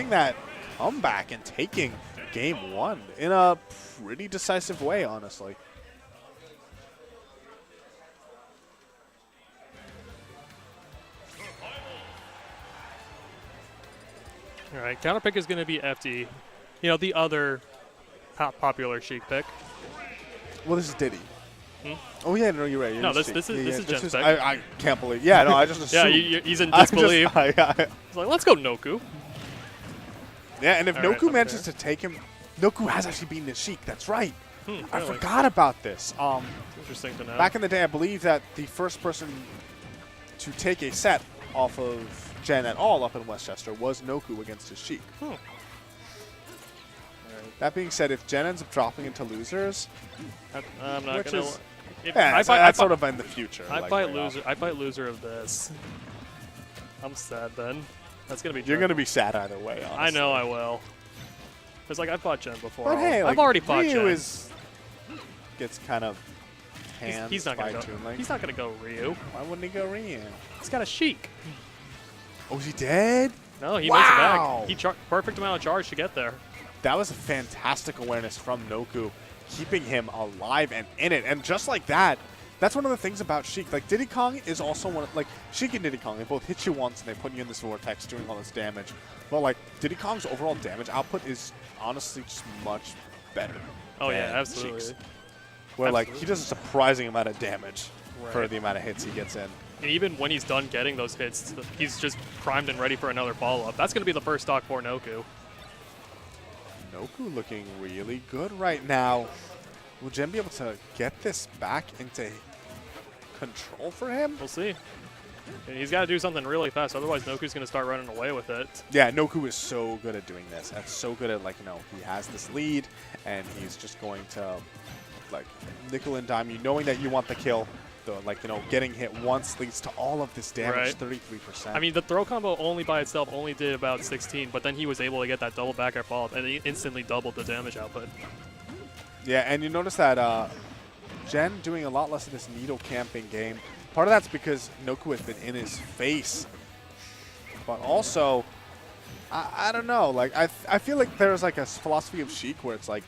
that comeback and taking game one in a pretty decisive way, honestly. All right, counter pick is going to be FD. You know, the other popular Sheik pick. Well, this is Diddy. Oh yeah, no, you're right. No, this is Jen's pick. I can't believe. Yeah, no, I just assumed. Yeah, he's in disbelief. He's like, let's go Noku. Yeah, and if All right, Noku up manages there. to take him, Noku has actually beaten the Sheik. That's right. I really? forgot about this. Interesting to know. Back in the day, I believe that the first person to take a set off of Jen at all up in Westchester was Noku against his Sheik. That being said, if Jen ends up dropping into losers, I'm not which going is to. that's sort of in the future. I like, fight right loser. off. I fight loser of this. I'm sad then. That's gonna be. You're Jen. gonna be sad either way. Honestly. I know I will. It's like I fought Jen before. But hey, like, I've already fought Jen. Ryu gets kind of hands He's not gonna go. fine-tuned, like, He's not gonna go Ryu. why wouldn't he go Ryu? He's got a Sheik. Oh, is he dead? No, he makes it Wow. back. He perfect amount of charge to get there. That was a fantastic awareness from Noku, keeping him alive and in it. And just like that, that's one of the things about Sheik. Like, Diddy Kong is also one of, like, Sheik and Diddy Kong, they both hit you once and they put you in this vortex doing all this damage. But, like, Diddy Kong's overall damage output is honestly just much better. Oh yeah, than absolutely. Sheik's. Where, like, he does a surprising amount of damage for Right. the amount of hits he gets in. And even when he's done getting those hits, he's just primed and ready for another follow-up. That's going to be the first stock for Noku. Noku looking really good right now. Will Jen be able to get this back into control for him? We'll see. And he's got to do something really fast, otherwise Noku's going to start running away with it. Yeah, Noku is so good at doing this. That's so good at, like, you know, he has this lead, and he's just going to, like, nickel and dime you, knowing that you want the kill. Though, like, you know, getting hit once leads to all of this damage, Right. 33%. I mean, the throw combo only by itself only did about 16, but then he was able to get that double back air follow-up, and he instantly doubled the damage output. yeah, and you notice that Jen doing a lot less of this needle camping game. Part of that's because Noku has been in his face. But also, I don't know. Like, I feel like there's, like, a philosophy of Sheik where it's like,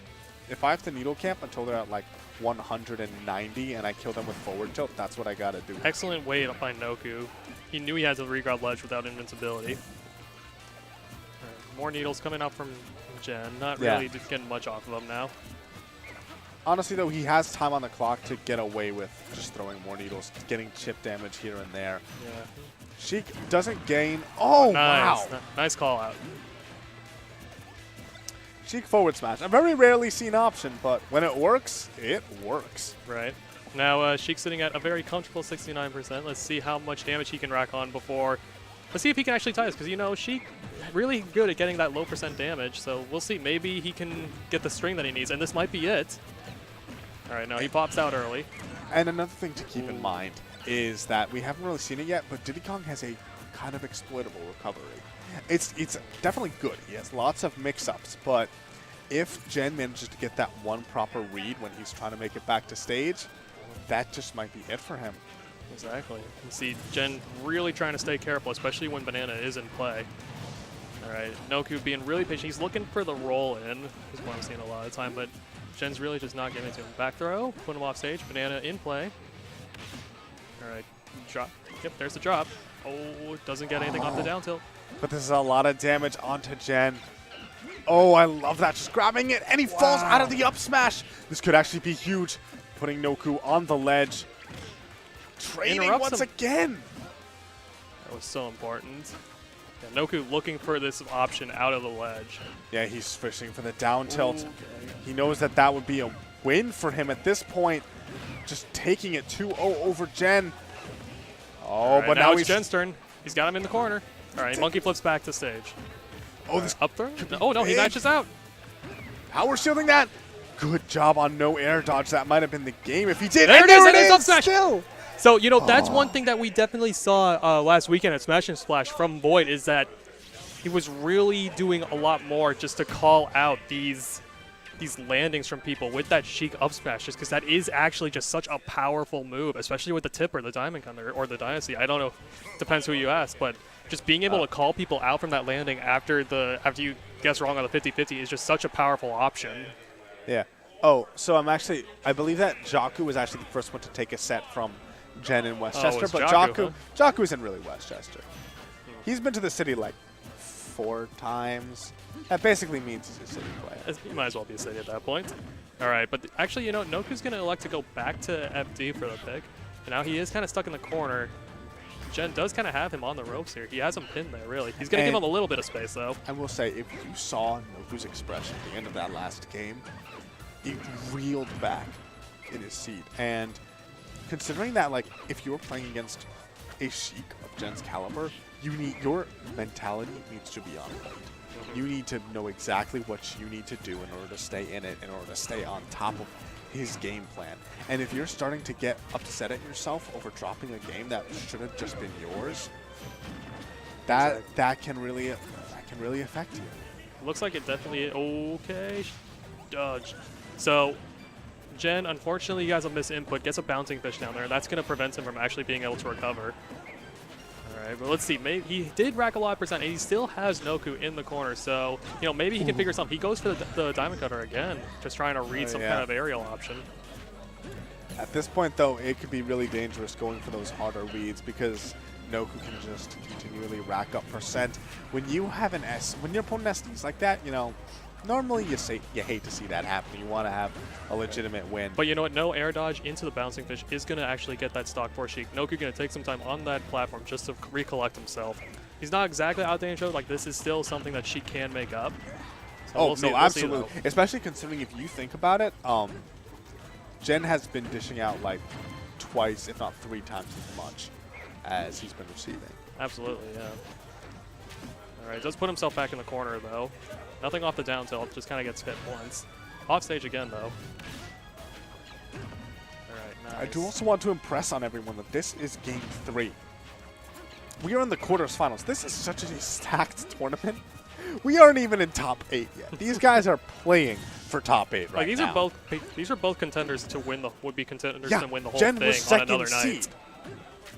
if I have to needle camp until they're at, like, 190 and I kill them with forward tilt, that's what I gotta do. Excellent way to find Noku. He knew he had to regrab ledge without invincibility. More needles coming out from Jen. Not Yeah. really just getting much off of him now. Honestly, though, he has time on the clock to get away with just throwing more needles, getting chip damage here and there. Yeah. Sheik doesn't gain. Oh, Nice. wow. Nice call out. Sheik forward smash. A very rarely seen option, but when it works, it works. Right. Now, Sheik's sitting at a very comfortable 69%. Let's see how much damage he can rack on before. Let's see if he can actually tie us, because, you know, Sheik really good at getting that low percent damage, so we'll see. Maybe he can get the string that he needs, and this might be it. All right, now he pops out early. And another thing to keep in mind is that we haven't really seen it yet, but Diddy Kong has a kind of exploitable recovery. It's definitely good. He has lots of mix-ups, but if Jen manages to get that one proper read when he's trying to make it back to stage, that just might be it for him. Exactly. You see Jen really trying to stay careful, especially when Banana is in play. All right, Noku being really patient. He's looking for the roll-in, is what I'm seeing a lot of the time, but Jen's really just not giving it to him. Back throw, put him off stage. Banana in play. All right, drop. Yep, there's the drop. Oh, doesn't get anything off the down tilt. But this is a lot of damage onto Jen. Oh, I love that. Just grabbing it, and he falls out of the up smash. This could actually be huge. Putting Noku on the ledge. Trading Interrupts once him. again. That was so important. Yeah, Noku looking for this option out of the ledge. Yeah, he's fishing for the down tilt. Okay. He knows that that would be a win for him at this point. Just taking it 2-0 over Jen. Oh, Right, but now now it's Jen's turn. He's got him in the corner. All right, monkey flips back to stage. Oh, this Up throw? Oh, no, he big. matches out. power shielding that. Good job on no air dodge. That might have been the game if he did. There And it is, there and it it's up is. smash. Still. So, you know, that's one thing that we definitely saw last weekend at Smash and Splash from Void is that he was really doing a lot more just to call out these landings from people with that Sheik up smash, just because that is actually just such a powerful move, especially with the Tipper, the Diamond Cutter, or the Dynasty. I don't know, depends who you ask, but just being able to call people out from that landing after you guess wrong on the 50-50 is just such a powerful option. Yeah. Oh, so I believe that Jakku was actually the first one to take a set from Jen in Westchester, it's but Jakku, Jakku isn't really Westchester. He's been to the city like 4 times. That basically means he's a city player. You might as well be a city at that point. All right, but actually, you know, Noku's going to elect to go back to FD for the pick. And now he is kind of stuck in the corner. Jen does kind of have him on the ropes here. He has him pinned there, really. He's going to give him a little bit of space, though. I will say, if you saw Noku's expression at the end of that last game, he reeled back in his seat. And considering that, like, if you're playing against a Sheik of Jen's caliber, your mentality needs to be on point. You need to know exactly what you need to do in order to stay in it, in order to stay on top of his game plan. And if you're starting to get upset at yourself over dropping a game that should have just been yours, that can really affect you. Looks like it definitely. Okay, dodge. So, Jen, unfortunately, you guys will miss input. Gets a bouncing fish down there. That's going to prevent him from actually being able to recover. All right, but let's see. Maybe he did rack a lot of percent, and he still has Noku in the corner. So, you know, maybe he can figure something. He goes for the Diamond Cutter again, just trying to read some kind of aerial option. At this point, though, it could be really dangerous going for those harder reads because Noku can just continually rack up percent. When you have when your opponent SDs like that, you know, normally you hate to see that happen. You want to have a legitimate win. But you know what? No air dodge into the bouncing fish is going to actually get that stock for Sheik. Noku going to take some time on that platform just to recollect himself. He's not exactly out there in show. Like, this is still something that Sheik can make up. So no, absolutely. Especially considering if you think about it, Jen has been dishing out like twice, if not 3 times as much as he's been receiving. Absolutely, yeah. All right, does put himself back in the corner, though. Nothing off the down tilt, just kind of gets hit once. Off stage again, though. All right, nice. I do also want to impress on everyone that this is Game 3. We are in the quarters-finals. This is such a stacked tournament. We aren't even in top 8 yet. These guys are playing for top 8 right these now. These are both contenders to win would-be contenders to win the whole Jen thing was on second another seed. night.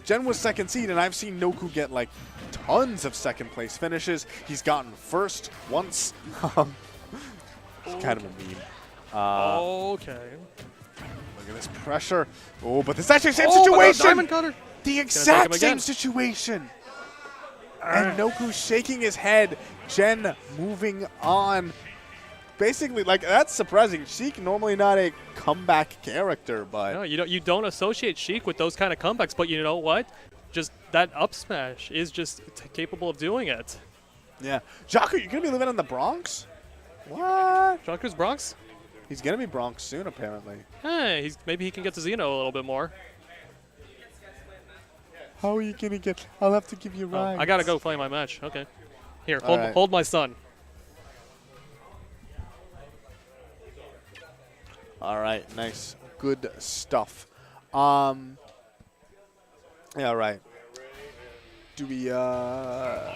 Jen was second seed, and I've seen Noku get like tons of second place finishes. He's gotten first once. It's kind of a meme. Okay. Look at this pressure. Oh, but this actually same But the situation. Diamond Cutter. The exact him same again. situation. And Noku shaking his head. Jen moving on. Basically, like, that's surprising. Sheik normally not a comeback character, but No, you don't associate Sheik with those kind of comebacks, but you know what? Just that up smash is just capable of doing it. yeah. Jakku, you're gonna be living in the Bronx? What? Jakku's Bronx? He's gonna be Bronx soon, apparently. Hey, maybe he can get to Xeno a little bit more. How are you gonna get? I'll have to give you a Oh, ride. I gotta go play my match. Okay. Here, All right. hold my son. All right, nice good stuff. Yeah, right. Do we, oh,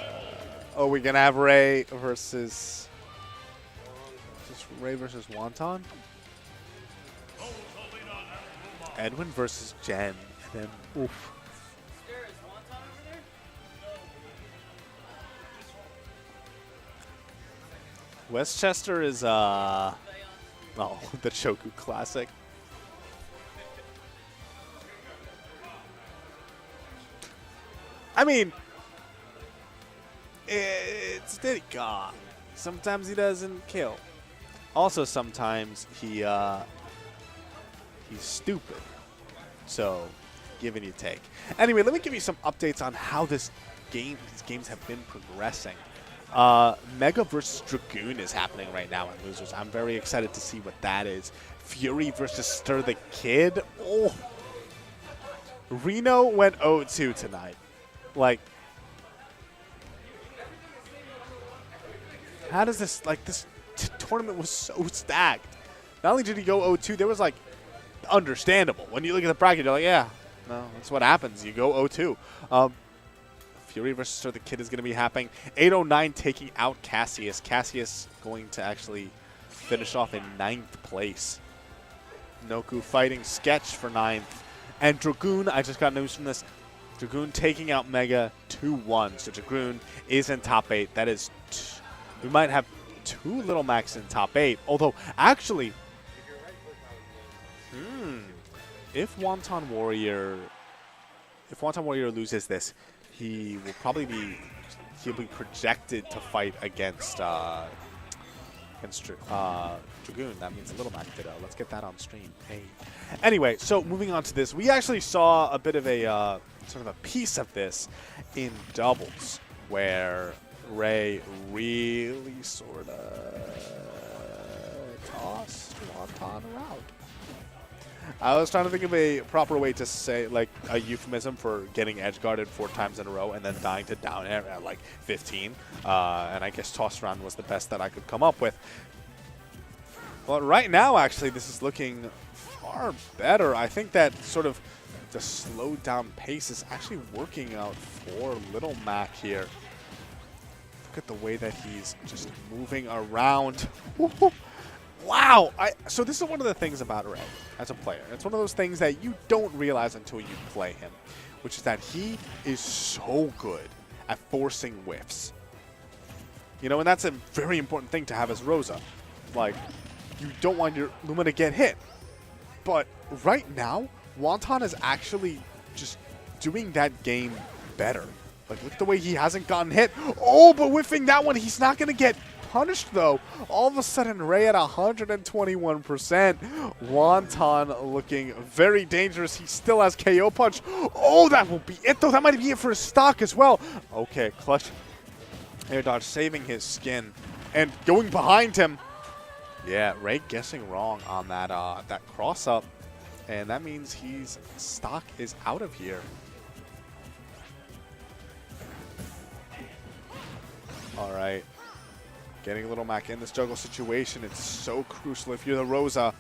we're going to have Ray versus, Ray versus Wonton? Edwin versus Jen. And then, oof. Westchester is, oh, the Choku Classic. I mean, it's Diddy Kong. Sometimes he doesn't kill. Also, sometimes he's stupid. So, give and you take. Anyway, let me give you some updates on how these games have been progressing. Mega versus Dragoon is happening right now in Losers. I'm very excited to see what that is. Fury versus Stir the Kid. Oh, Reno went 0-2 tonight. Like, how does this, like, this tournament was so stacked. Not only did he go 0-2, there was, like, understandable. When you look at the bracket, you're like, yeah, no, that's what happens. You go 0-2. Fury versus Stir the Kid is going to be happening. 809 taking out Cassius. Cassius going to actually finish off in 9th place. Noku fighting Sketch for 9th. And Dragoon, I just got news from this. Dragoon taking out Mega 2-1. So Dragoon is in top 8. That is, we might have 2 Little Macs in top 8. Although, actually, if Wonton Warrior loses this, he will probably be, he'll be projected to fight against Dragoon. That means a Little Mac Ditto. Let's get that on stream. Hey. Anyway, so moving on to this, we actually saw a bit of a sort of a piece of this in doubles, where Ray really sort of tossed Wonton around. I was trying to think of a proper way to say, like, a euphemism for getting edge guarded 4 times in a row and then dying to down air at like 15. And I guess toss around was the best that I could come up with. But right now, actually, this is looking far better. I think that sort of the slowed down pace is actually working out for Little Mac here. Look at the way that he's just moving around. Wow! So this is one of the things about Ray as a player. It's one of those things that you don't realize until you play him, which is that he is so good at forcing whiffs. You know, and that's a very important thing to have as Rosa. Like, you don't want your Luma to get hit. But right now, Wonton is actually just doing that game better. Like, look at the way he hasn't gotten hit. Oh, but whiffing that one, he's not going to get punished, though. All of a sudden, Ray at 121%. Wonton looking very dangerous. He still has KO punch. Oh, that will be it, though. That might be it for his stock as well. Okay, clutch air dodge, saving his skin. And going behind him. Yeah, Ray guessing wrong on that that cross-up. And that means his stock is out of here. All right. Getting Little Mac in this juggle situation, it's so crucial if you're the Rosa.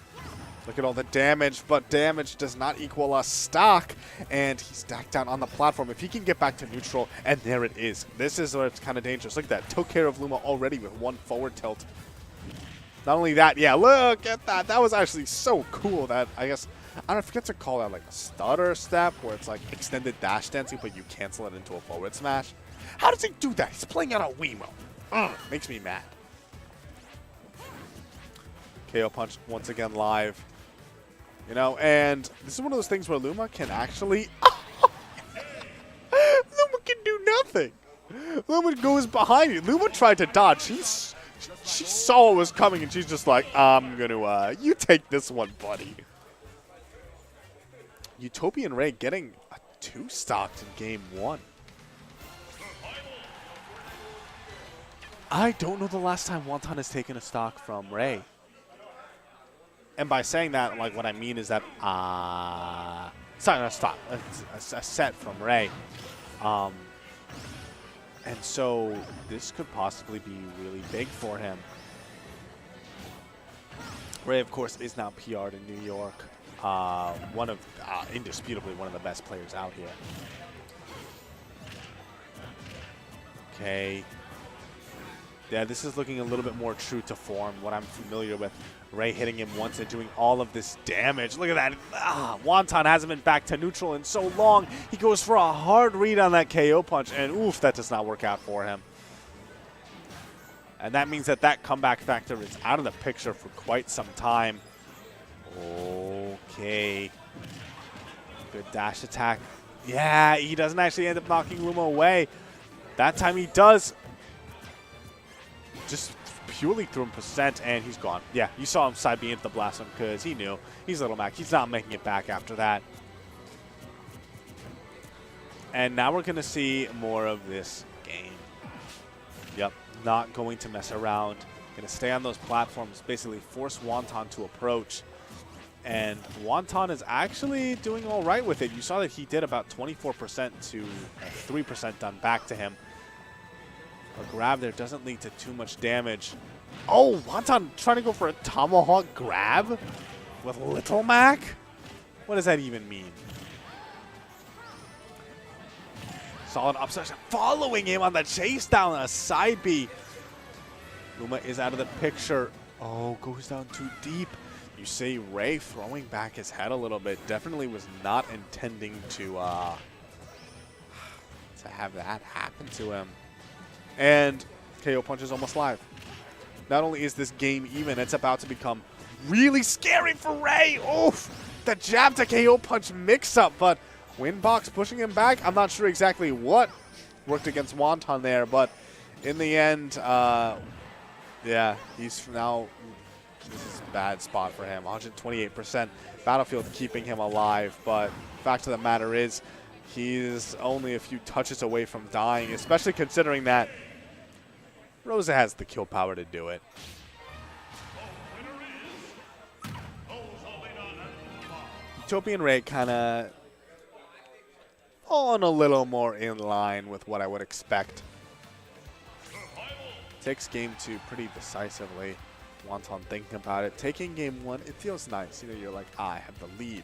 Look at all the damage, but damage does not equal a stock. And he's back down on the platform. If he can get back to neutral, and there it is. This is where it's kind of dangerous. Look at that. Took care of Luma already with 1 forward tilt. Not only that, yeah, look at that. That was actually so cool that, I guess, I don't know, I forget to call that like a stutter step, where it's like extended dash dancing, but you cancel it into a forward smash. How does he do that? He's playing out a Wiimote. Makes me mad. KO punch once again live. You know, and this is one of those things where Luma can actually... Luma can do nothing. Luma goes behind you. Luma tried to dodge. She saw what was coming, and she's just like, I'm going to, you take this one, buddy. Utopian Ray getting a 2-stocked in game 1. I don't know the last time Wonton has taken a stock from Ray. And by saying that, like, what I mean is that, it's not a stock, it's a set from Ray. And so this could possibly be really big for him. Ray, of course, is now PR'd in New York. indisputably one of the best players out here. Okay. Yeah, this is looking a little bit more true to form, what I'm familiar with. Ray hitting him once and doing all of this damage. Look at that. Wonton hasn't been back to neutral in so long. He goes for a hard read on that KO punch, and oof, that does not work out for him. And that means that that comeback factor is out of the picture for quite some time. Okay. Good dash attack. Yeah, he doesn't actually end up knocking Luma away. That time he does. Just purely threw him percent, and he's gone. Yeah, you saw him side B into the blast him because he knew. He's Little Mac. He's not making it back after that. And now we're going to see more of this game. Yep, not going to mess around. Going to stay on those platforms, basically force Wonton to approach. And Wonton is actually doing all right with it. You saw that he did about 24% to 3% done back to him. A grab there doesn't lead to too much damage. Oh, Wonton trying to go for a tomahawk grab with Little Mac? What does that even mean? Solid up smash, following him on the chase down, a side B. Luma is out of the picture. Oh, goes down too deep. You see Ray throwing back his head a little bit. Definitely was not intending to have that happen to him. And KO punch is almost live. Not only is this game even, it's about to become really scary for Ray. Oof! The jab to KO punch mix-up, but Winbox pushing him back. I'm not sure exactly what worked against Wonton there, but in the end, yeah, he's now, this is a bad spot for him. 128%. Battlefield keeping him alive, but fact of the matter is, he's only a few touches away from dying, especially considering that Rosa has the kill power to do it. Utopian Ray kind of on a little more in line with what I would expect. Takes game 2 pretty decisively. Wonton thinking about it. Taking game 1, it feels nice. You know, you're like, I have the lead.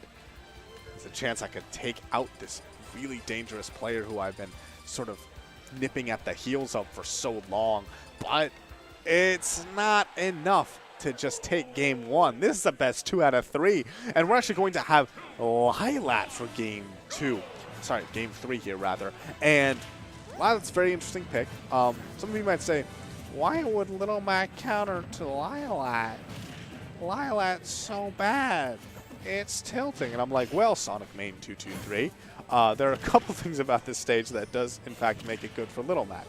There's a chance I could take out this really dangerous player who I've been sort of nipping at the heels of for so long. But it's not enough to just take game 1. This is the best 2 out of 3. And we're actually going to have Lilat for game 2. Sorry, game 3 here, rather. And Lilat's a very interesting pick. Some of you might say, why would Little Mac counter to Lilat? Lilat's so bad. It's tilting. And I'm like, well, Sonic Main 223. There are a couple things about this stage that does, in fact, make it good for Little Mac.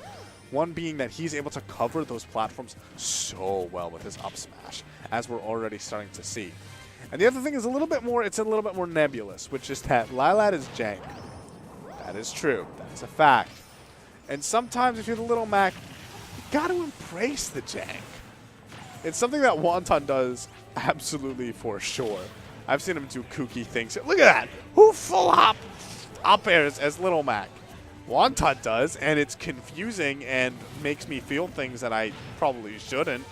One being that he's able to cover those platforms so well with his up smash, as we're already starting to see. And the other thing is it's a little bit more nebulous, which is that Lilat is jank. That is true. That's a fact. And sometimes if you're the Little Mac, you got to embrace the jank. It's something that Wonton does absolutely for sure. I've seen him do kooky things. Look at that. Who full up airs as Little Mac? Wonton does, and it's confusing and makes me feel things that I probably shouldn't.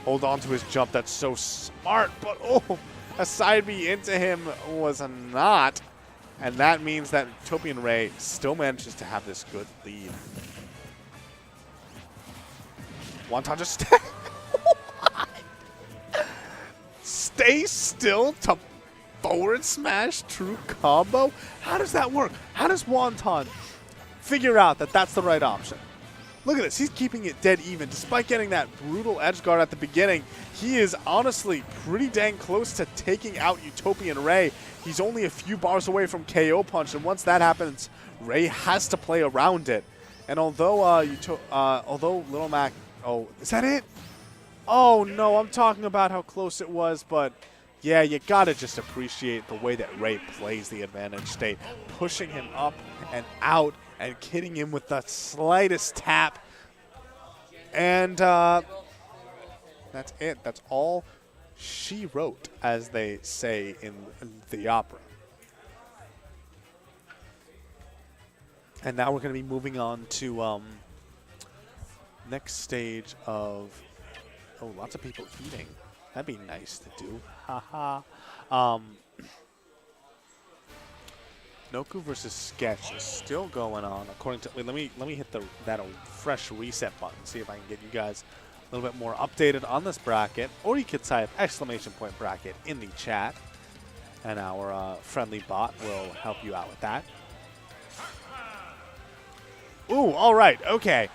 Hold on to his jump. That's so smart, but oh, a side B into him was not. And that means that Utopian Ray still manages to have this good lead. Wonton just stay still to forward smash true combo? How does that work? How does Wonton figure out that that's the right option? Look at this. He's keeping it dead even. Despite getting that brutal edge guard at the beginning, he is honestly pretty dang close to taking out Utopian Ray. He's only a few bars away from KO punch, and once that happens, Ray has to play around it. And although Little Mac, oh, is that it? Oh no, I'm talking about how close it was, but yeah, you gotta just appreciate the way that Ray plays the advantage state, pushing him up and out and hitting him with the slightest tap. And that's it. That's all she wrote, as they say in the opera. And now we're going to be moving on to next stage of, oh, lots of people eating. That'd be nice to do. Haha. Noku versus Sketch is still going on. According to, wait, let me hit that fresh reset button. See if I can get you guys a little bit more updated on this bracket, or you could type !point bracket in the chat, and our friendly bot will help you out with that. Ooh, all right, okay.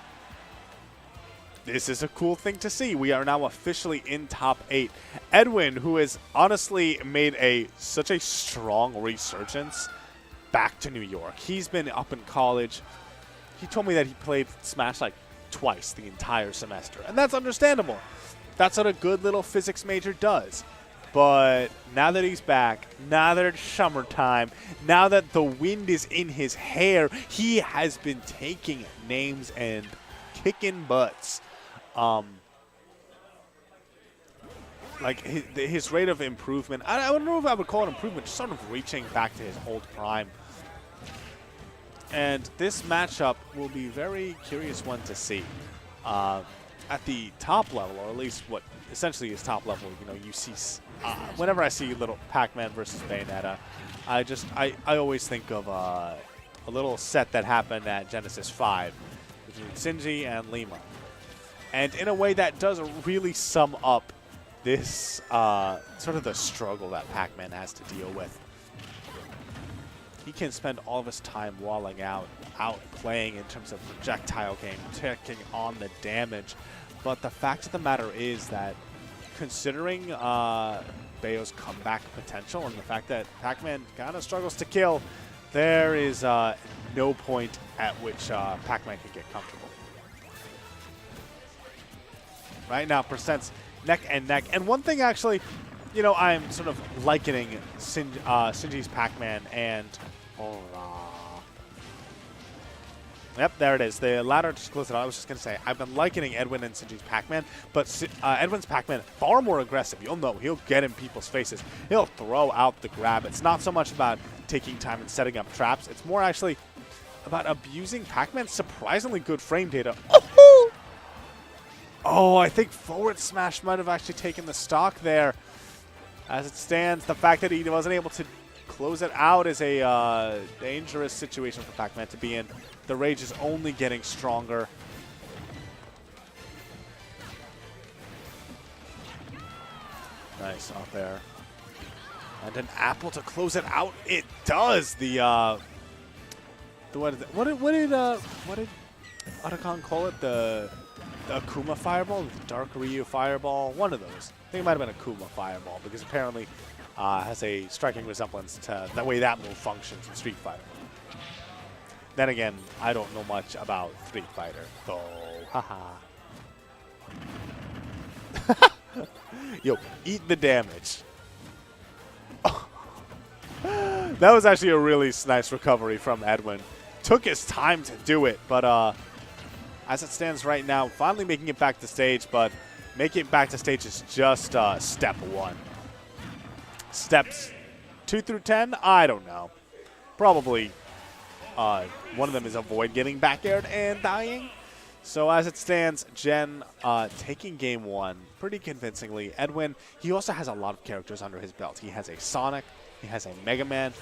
This is a cool thing to see. We are now officially in top 8. Edwin, who has honestly made such a strong resurgence back to New York. He's been up in college. He told me that he played Smash like twice the entire semester, and that's understandable. That's what a good little physics major does. But now that he's back, now that it's summertime, now that the wind is in his hair, he has been taking names and kicking butts. Like his rate of improvement, I don't know if I would call it improvement, just sort of reaching back to his old prime. And this matchup will be a very curious one to see. At the top level, or at least what essentially is top level, you know, you see, whenever I see little Pac-Man versus Bayonetta, I always think of a little set that happened at Genesis 5 between Shinji and Lima. And in a way that does really sum up this sort of the struggle that Pac-Man has to deal with. He can spend all of his time walling out playing in terms of projectile game, taking on the damage. But the fact of the matter is that considering Bayo's comeback potential and the fact that Pac-Man kind of struggles to kill, there is no point at which Pac-Man can get comfortable. Right now, percents neck and neck. And one thing actually, you know, I'm sort of likening Shinji's Pac-Man and... Yep, there it is. The latter just closed it out. I was just going to say, I've been likening Edwin and Shinji's Pac-Man, but Edwin's Pac-Man far more aggressive. You'll know he'll get in people's faces. He'll throw out the grab. It's not so much about taking time and setting up traps. It's more actually about abusing Pac-Man's surprisingly good frame data. Oh, I think forward smash might have actually taken the stock there. As it stands, the fact that he wasn't able to close it out is a dangerous situation for Pac-Man to be in. The rage is only getting stronger. Nice off there. And an apple to close it out. It does. What did Otacon call it? The Akuma Fireball, the Dark Ryu Fireball, one of those. I think it might have been Akuma Fireball because apparently has a striking resemblance to the way that move functions in Street Fighter. Then again, I don't know much about Street Fighter, though. Haha. Yo, eat the damage. That was actually a really nice recovery from Edwin. Took his time to do it, but as it stands right now, finally making it back to stage, but making it back to stage is just step 1. Steps 2 through 10, I don't know. Probably one of them is avoid getting back aired and dying. So as it stands, Jen taking game 1 pretty convincingly. Edwin, he also has a lot of characters under his belt. He has a Sonic, he has a Mega Man.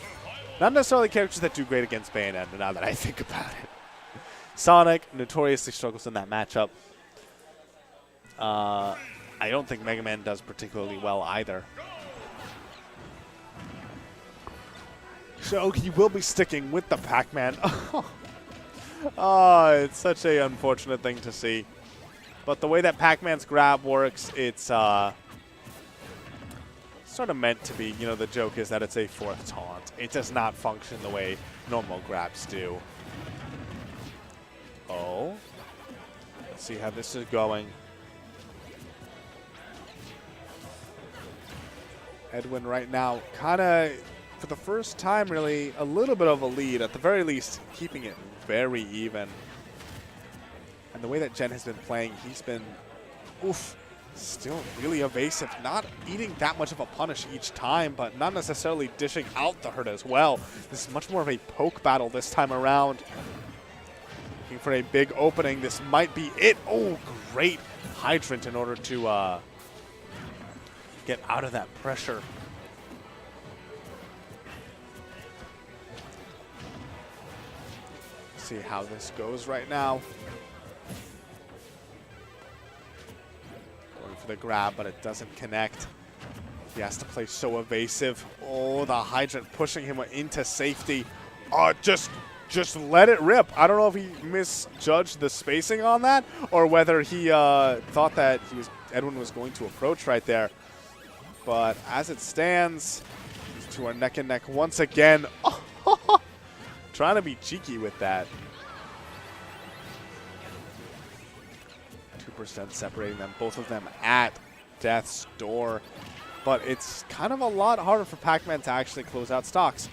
Not necessarily characters that do great against Bayonetta now that I think about it. Sonic notoriously struggles in that matchup. I don't think Mega Man does particularly well either. So he will be sticking with the Pac-Man. Oh, it's such an unfortunate thing to see. But the way that Pac-Man's grab works, it's sort of meant to be. You know, the joke is that it's a 4th taunt. It does not function the way normal grabs do. Oh. Let's see how this is going. Edwin right now kind of, for the first time really, a little bit of a lead. At the very least, keeping it very even. And the way that Jen has been playing, he's been, still really evasive. Not eating that much of a punish each time, but not necessarily dishing out the hurt as well. This is much more of a poke battle this time around. Looking for a big opening. This might be it. Oh, great hydrant in order to get out of that pressure. See how this goes right now. Going for the grab, but it doesn't connect. He has to play so evasive. Oh, the hydrant pushing him into safety. Just let it rip. I don't know if he misjudged the spacing on that or whether he thought that Edwin was going to approach right there. But as it stands, these two are neck and neck once again. Trying to be cheeky with that. 2% separating them, both of them at death's door. But it's kind of a lot harder for Pac-Man to actually close out stocks.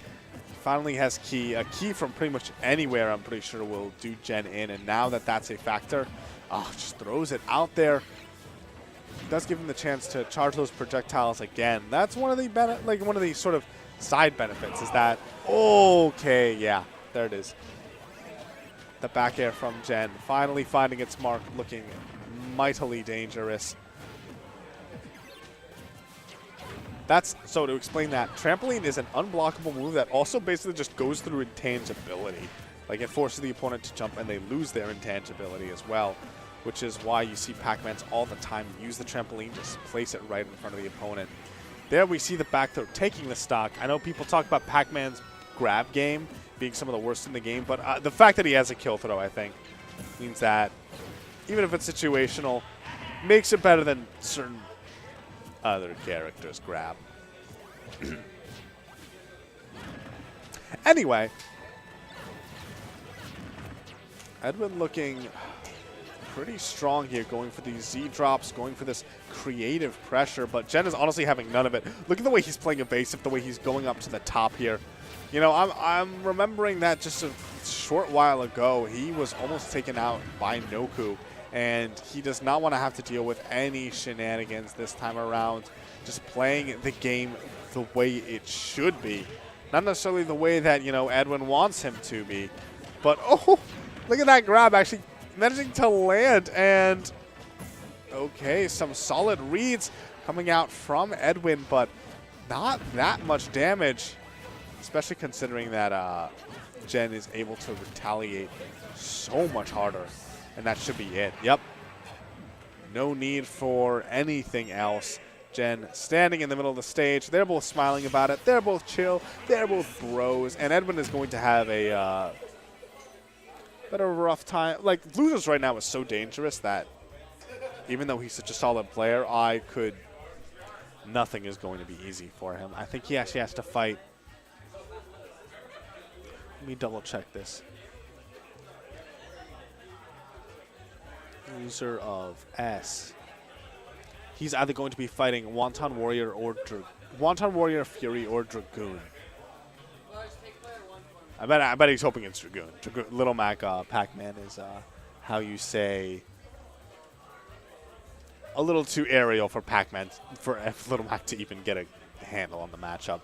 Finally has a key from pretty much anywhere, I'm pretty sure will do Gen in. And now that that's a factor, just throws it out there. Does give him the chance to charge those projectiles again. That's one of the sort of side benefits is that, okay, yeah, there it is. The back air from Gen finally finding its mark, looking mightily dangerous. So to explain that, trampoline is an unblockable move that also basically just goes through intangibility. Like it forces the opponent to jump and they lose their intangibility as well, which is why you see Pac-Mans all the time use the trampoline, just place it right in front of the opponent. There we see the back throw taking the stock. I know people talk about Pac-Man's grab game being some of the worst in the game, but the fact that he has a kill throw, I think, means that even if it's situational, makes it better than certain other characters' grab. Anyway, Edwin looking pretty strong here, going for these Z drops, going for this creative pressure, but Gen is honestly having none of it. Look at the way he's playing evasive, the way he's going up to the top here. You know, I'm remembering that just a short while ago, he was almost taken out by Noku, and he does not want to have to deal with any shenanigans this time around. Just playing the game the way it should be. Not necessarily the way that, you know, Edwin wants him to be. But, look at that grab actually managing to land. And, okay, some solid reads coming out from Edwin, but not that much damage. Especially considering that Gen is able to retaliate so much harder. And that should be it. Yep. No need for anything else. Gen standing in the middle of the stage. They're both smiling about it. They're both chill. They're both bros. And Edwin is going to have a bit of a rough time. Like, losers right now is so dangerous that even though he's such a solid player, nothing is going to be easy for him. I think he actually has to fight. Let me double check this. Loser of S. He's either going to be fighting Wonton Warrior or Wonton Warrior, Fury, or Dragoon. I bet he's hoping it's Dragoon. Little Mac Pac-Man is how you say a little too aerial for Pac-Man for Little Mac to even get a handle on the matchup.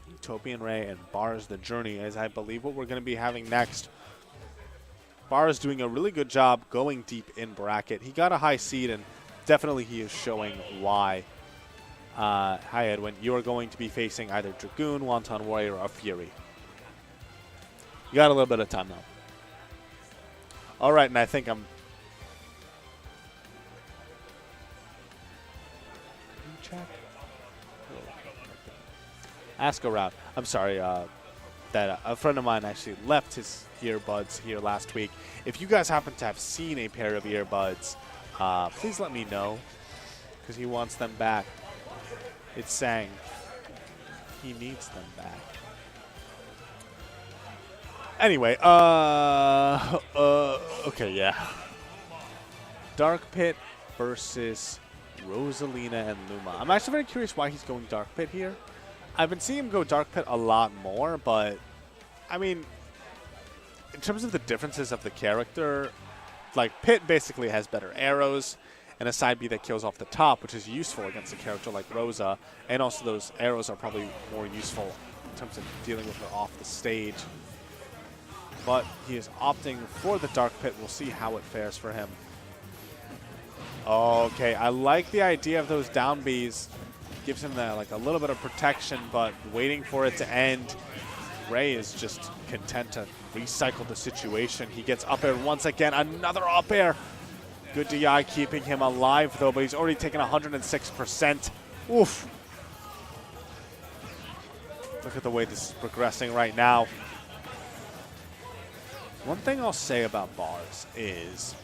Utopian Ray and Bar's The Journey is, I believe, what we're going to be having next. Bar is doing a really good job going deep in bracket. He got a high seed, and definitely he is showing why. Hi, Edwin. You are going to be facing either Dragoon, Wonton Warrior, or Fury. You got a little bit of time, though. All right, and I think I'm... Check. Ask around. I'm sorry that a friend of mine actually left his earbuds here last week. If you guys happen to have seen a pair of earbuds, please let me know, because he wants them back. It's saying he needs them back. Anyway, okay, yeah. Dark Pit versus Rosalina and Luma. I'm actually very curious why he's going Dark Pit here. I've been seeing him go Dark Pit a lot more, but, I mean, in terms of the differences of the character, like, Pit basically has better arrows and a side B that kills off the top, which is useful against a character like Rosa, and also those arrows are probably more useful in terms of dealing with her off the stage. but he is opting for the Dark Pit. We'll see how it fares for him. Okay, I like the idea of those down Bs. Gives him like a little bit of protection, but waiting for it to end. Ray is just content to recycle the situation. He gets up air once again, another up air. Good DI keeping him alive though, but he's already taken 106%. Oof. Look at the way this is progressing right now. One thing I'll say about Bars is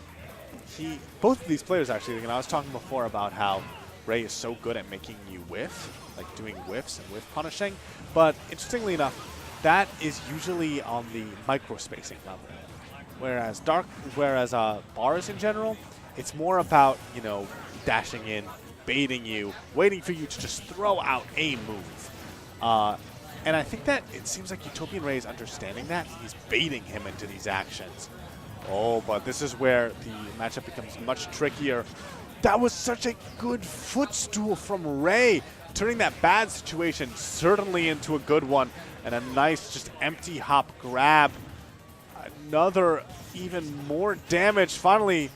both of these players actually, and I was talking before about how Ray is so good at making you whiff, like doing whiffs and whiff punishing, but interestingly enough, that is usually on the micro spacing level. Whereas Bars in general, it's more about, you know, dashing in, baiting you, waiting for you to just throw out a move. And I think that it seems like Utopian Ray is understanding that. He's baiting him into these actions. Oh, but this is where the matchup becomes much trickier. That was such a good footstool from Ray, turning that bad situation certainly into a good one. And a nice just empty hop grab. Another even more damage. Finally,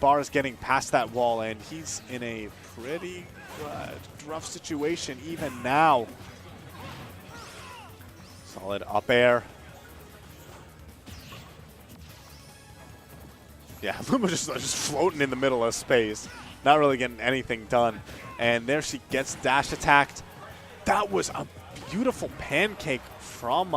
Bars getting past that wall, and he's in a pretty rough situation even now. Solid up air. Yeah, Luma just floating in the middle of space. Not really getting anything done. And there she gets dash attacked. That was a beautiful pancake from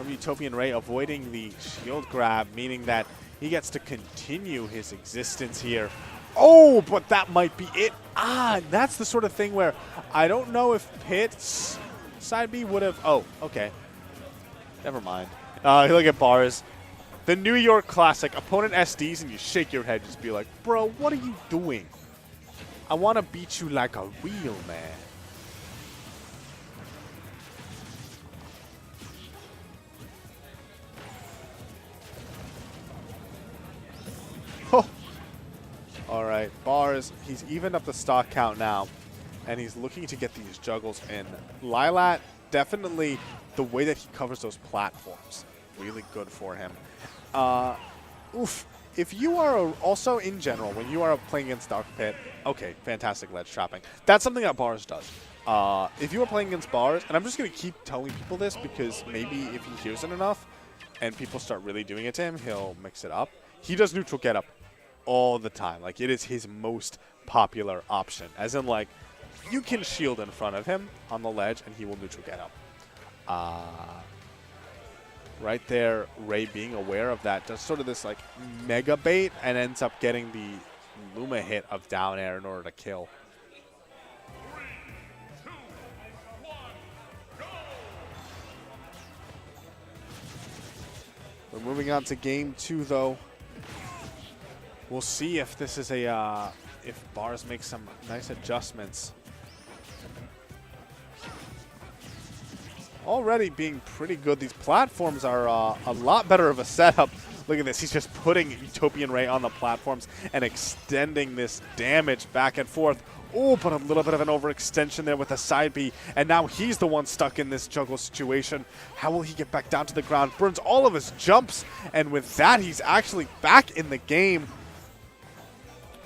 Utopian Ray, avoiding the shield grab, meaning that he gets to continue his existence here. Oh, but that might be it. That's the sort of thing where I don't know if Pit's side B would have... Oh, okay. Never mind. Look at Bars. The New York classic. Opponent SDs and you shake your head. Just be like, bro, what are you doing? I want to beat you like a real man. Oh. All right, Bars. He's evened up the stock count now, and he's looking to get these juggles in. Lilat, definitely the way that he covers those platforms, really good for him. If you are also in general, when you are playing against Dark Pit, okay, fantastic ledge trapping. That's something that Bars does. If you are playing against Bars, and I'm just going to keep telling people this because maybe if he hears it enough and people start really doing it to him, he'll mix it up. He does neutral get up all the time. Like, it is his most popular option. As in, like, you can shield in front of him on the ledge and he will neutral get up. Right there, Ray being aware of that does sort of this like mega bait and ends up getting the Luma hit of down air in order to kill. 3, 2, 1, go! We're moving on to game 2 though. We'll see if this is a if Bars make some nice adjustments. Already being pretty good. These platforms are a lot better of a setup. Look at this. He's just putting Utopian Ray on the platforms and extending this damage back and forth. Oh, but a little bit of an overextension there with a side B. And now he's the one stuck in this juggle situation. How will he get back down to the ground? Burns all of his jumps. And with that, he's actually back in the game.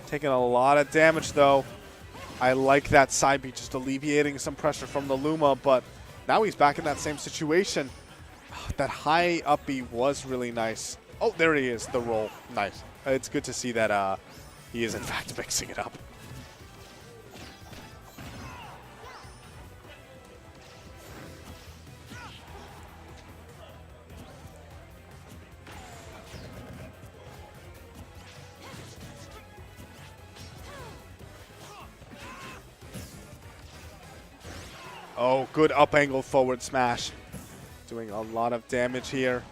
Taking a lot of damage, though. I like that side B just alleviating some pressure from the Luma, but now he's back in that same situation. That high up B was really nice. Oh, there he is, the roll. Nice. It's good to see that he is, in fact, mixing it up. Oh, good up angle forward smash. Doing a lot of damage here.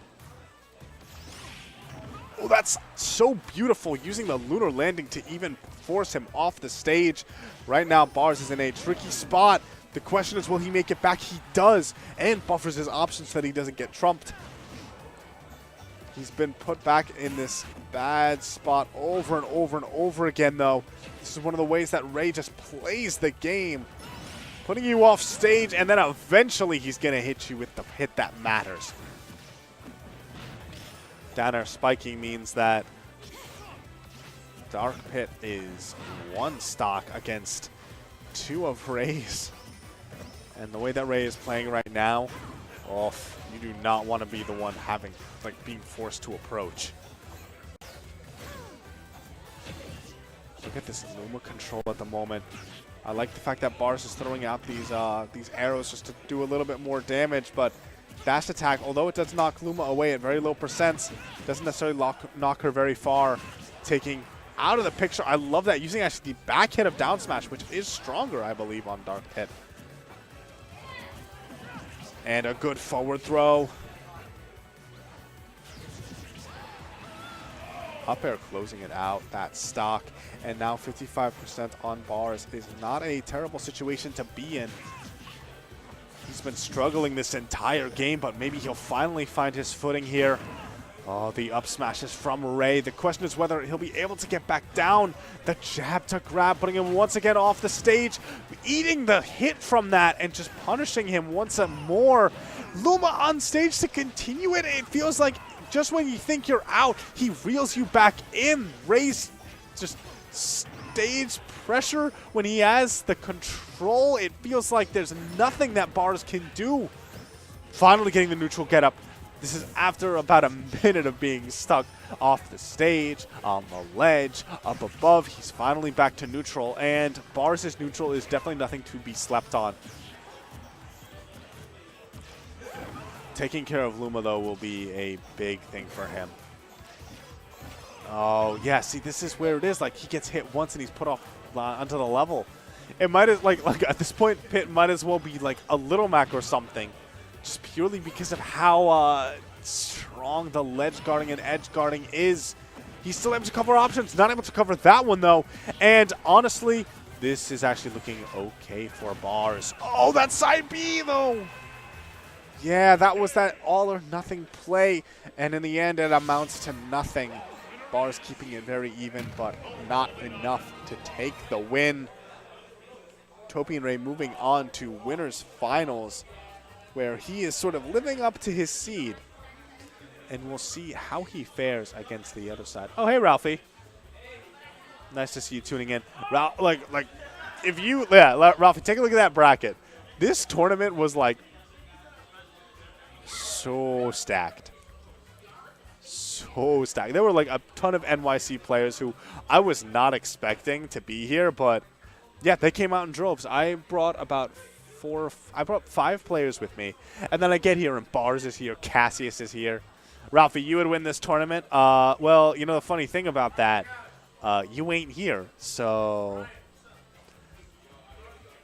Oh, that's so beautiful, using the lunar landing to even force him off the stage. Right now, Bars is in a tricky spot. The question is, will he make it back? He does, and buffers his options so that he doesn't get trumped. He's been put back in this bad spot over and over and over again, though. This is one of the ways that Ray just plays the game. Putting you off stage, and then eventually he's going to hit you with the hit that matters. down air spiking means that Dark Pit is 1 stock against 2 of Ray's. And the way that Ray is playing right now, oh, you do not want to be the one having, like, being forced to approach. Look at this Luma control at the moment. I like the fact that Bars is throwing out these arrows just to do a little bit more damage, but dash attack, although it does knock Luma away at very low percents, doesn't necessarily knock her very far, taking out of the picture. I love that, using actually the back hit of down smash, which is stronger, I believe, on Dark Pit. And a good forward throw. Up air closing it out, that stock. And now 55% on Bars is not a terrible situation to be in. He's been struggling this entire game, but maybe he'll finally find his footing here. Oh, the up smashes from Ray. The question is whether he'll be able to get back down. The jab to grab, putting him once again off the stage, eating the hit from that and just punishing him once more. Luma on stage to continue it. It feels like just when you think you're out, he reels you back in. Ray's just stage pressure when he has the control. It feels like there's nothing that Bars can do. Finally getting the neutral get up. This is after about a minute of being stuck off the stage, on the ledge, up above. He's finally back to neutral, and Bars' neutral is definitely nothing to be slept on. Taking care of Luma, though, will be a big thing for him. Oh, yeah, see, this is where it is. Like, he gets hit once and he's put off onto the level. It might have, like at this point, Pit might as well be like a Little Mac or something. Just purely because of how strong the ledge guarding and edge guarding is. He's still able to cover options, not able to cover that one though. And honestly, this is actually looking okay for Bars. Oh, that side B though! Yeah, that was that all or nothing play. And in the end, it amounts to nothing. Bars keeping it very even, but not enough to take the win. Topi and Ray moving on to winners finals, where he is sort of living up to his seed. And we'll see how he fares against the other side. Oh, hey, Ralphie. Nice to see you tuning in. If you, yeah, Ralphie, take a look at that bracket. This tournament was like so stacked. So stacked. There were like a ton of NYC players who I was not expecting to be here, but yeah, they came out in droves. I brought about 5 players with me. And then I get here and Bars is here, Cassius is here. Ralphie, you would win this tournament? Well, you know the funny thing about that, you ain't here, so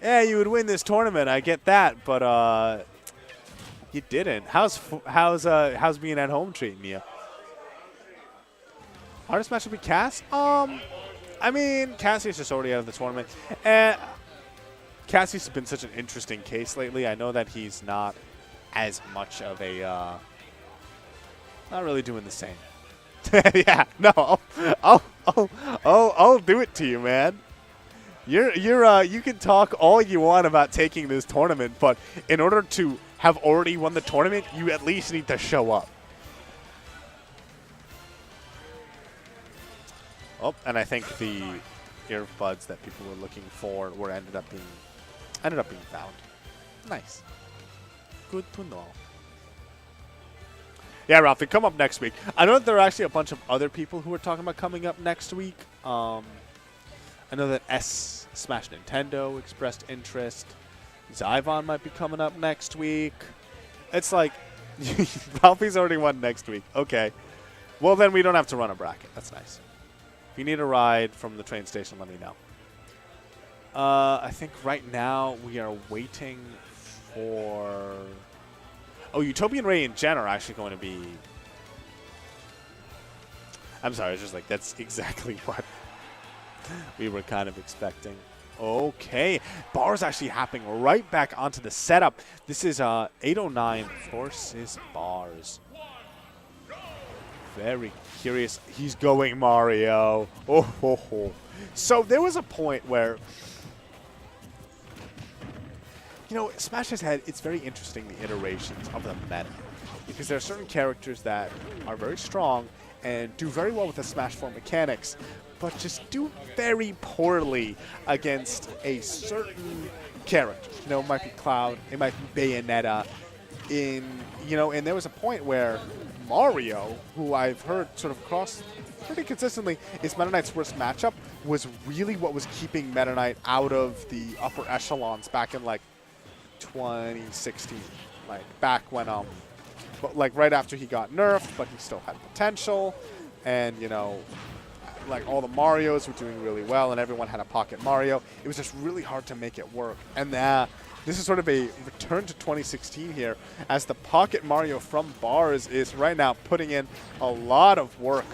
yeah, you would win this tournament. I get that, but you didn't. How's being at home treating you? Hardest match would be Cass? I mean, Cassius is already out of the tournament. Cassius has been such an interesting case lately. I know that he's not as much of a, not really doing the same. Yeah, no, I'll do it to you, man. You can talk all you want about taking this tournament, but in order to have already won the tournament, you at least need to show up. Oh, and I think the earbuds that people were looking for ended up being found. Nice. Good to know. Yeah, Ralphie, come up next week. I know that there are actually a bunch of other people who are talking about coming up next week. I know that Smash Nintendo expressed interest. Zyvon might be coming up next week. It's like, Ralphie's already won next week. Okay. Well, then we don't have to run a bracket. That's nice. If you need a ride from the train station, let me know. I think right now we are waiting for... Oh, Utopian Ray and Jen are actually going to be... I'm sorry, it's just like, that's exactly what we were kind of expecting. Okay, Bars actually hopping right back onto the setup. This is 809 versus Bars. Very curious. He's going Mario. Oh, ho, ho. So there was a point where, you know, Smash has had, it's very interesting, the iterations of the meta. because there are certain characters that are very strong and do very well with the Smash 4 mechanics, but just do very poorly against a certain character. You know, it might be Cloud, it might be Bayonetta. And there was a point where Mario, who I've heard sort of cross pretty consistently, is Meta Knight's worst matchup, was really what was keeping Meta Knight out of the upper echelons back in like 2016, like back when but like right after he got nerfed, but he still had potential, and like all the Marios were doing really well, and everyone had a Pocket Mario. It was just really hard to make it work, and this is sort of a return to 2016 here, as the Pocket Mario from Bars is right now putting in a lot of work.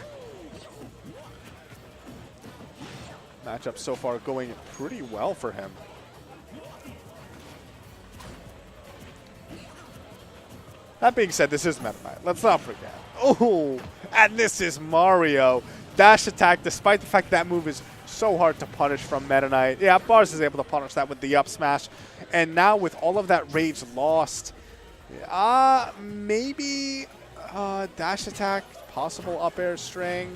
Matchup so far going pretty well for him. That being said, this is Meta Knight. Let's not forget. Oh, and this is Mario. Dash attack, despite the fact that move is so hard to punish from Meta Knight. Yeah, Bars is able to punish that with the up smash. And now with all of that rage lost, maybe dash attack, possible up air string.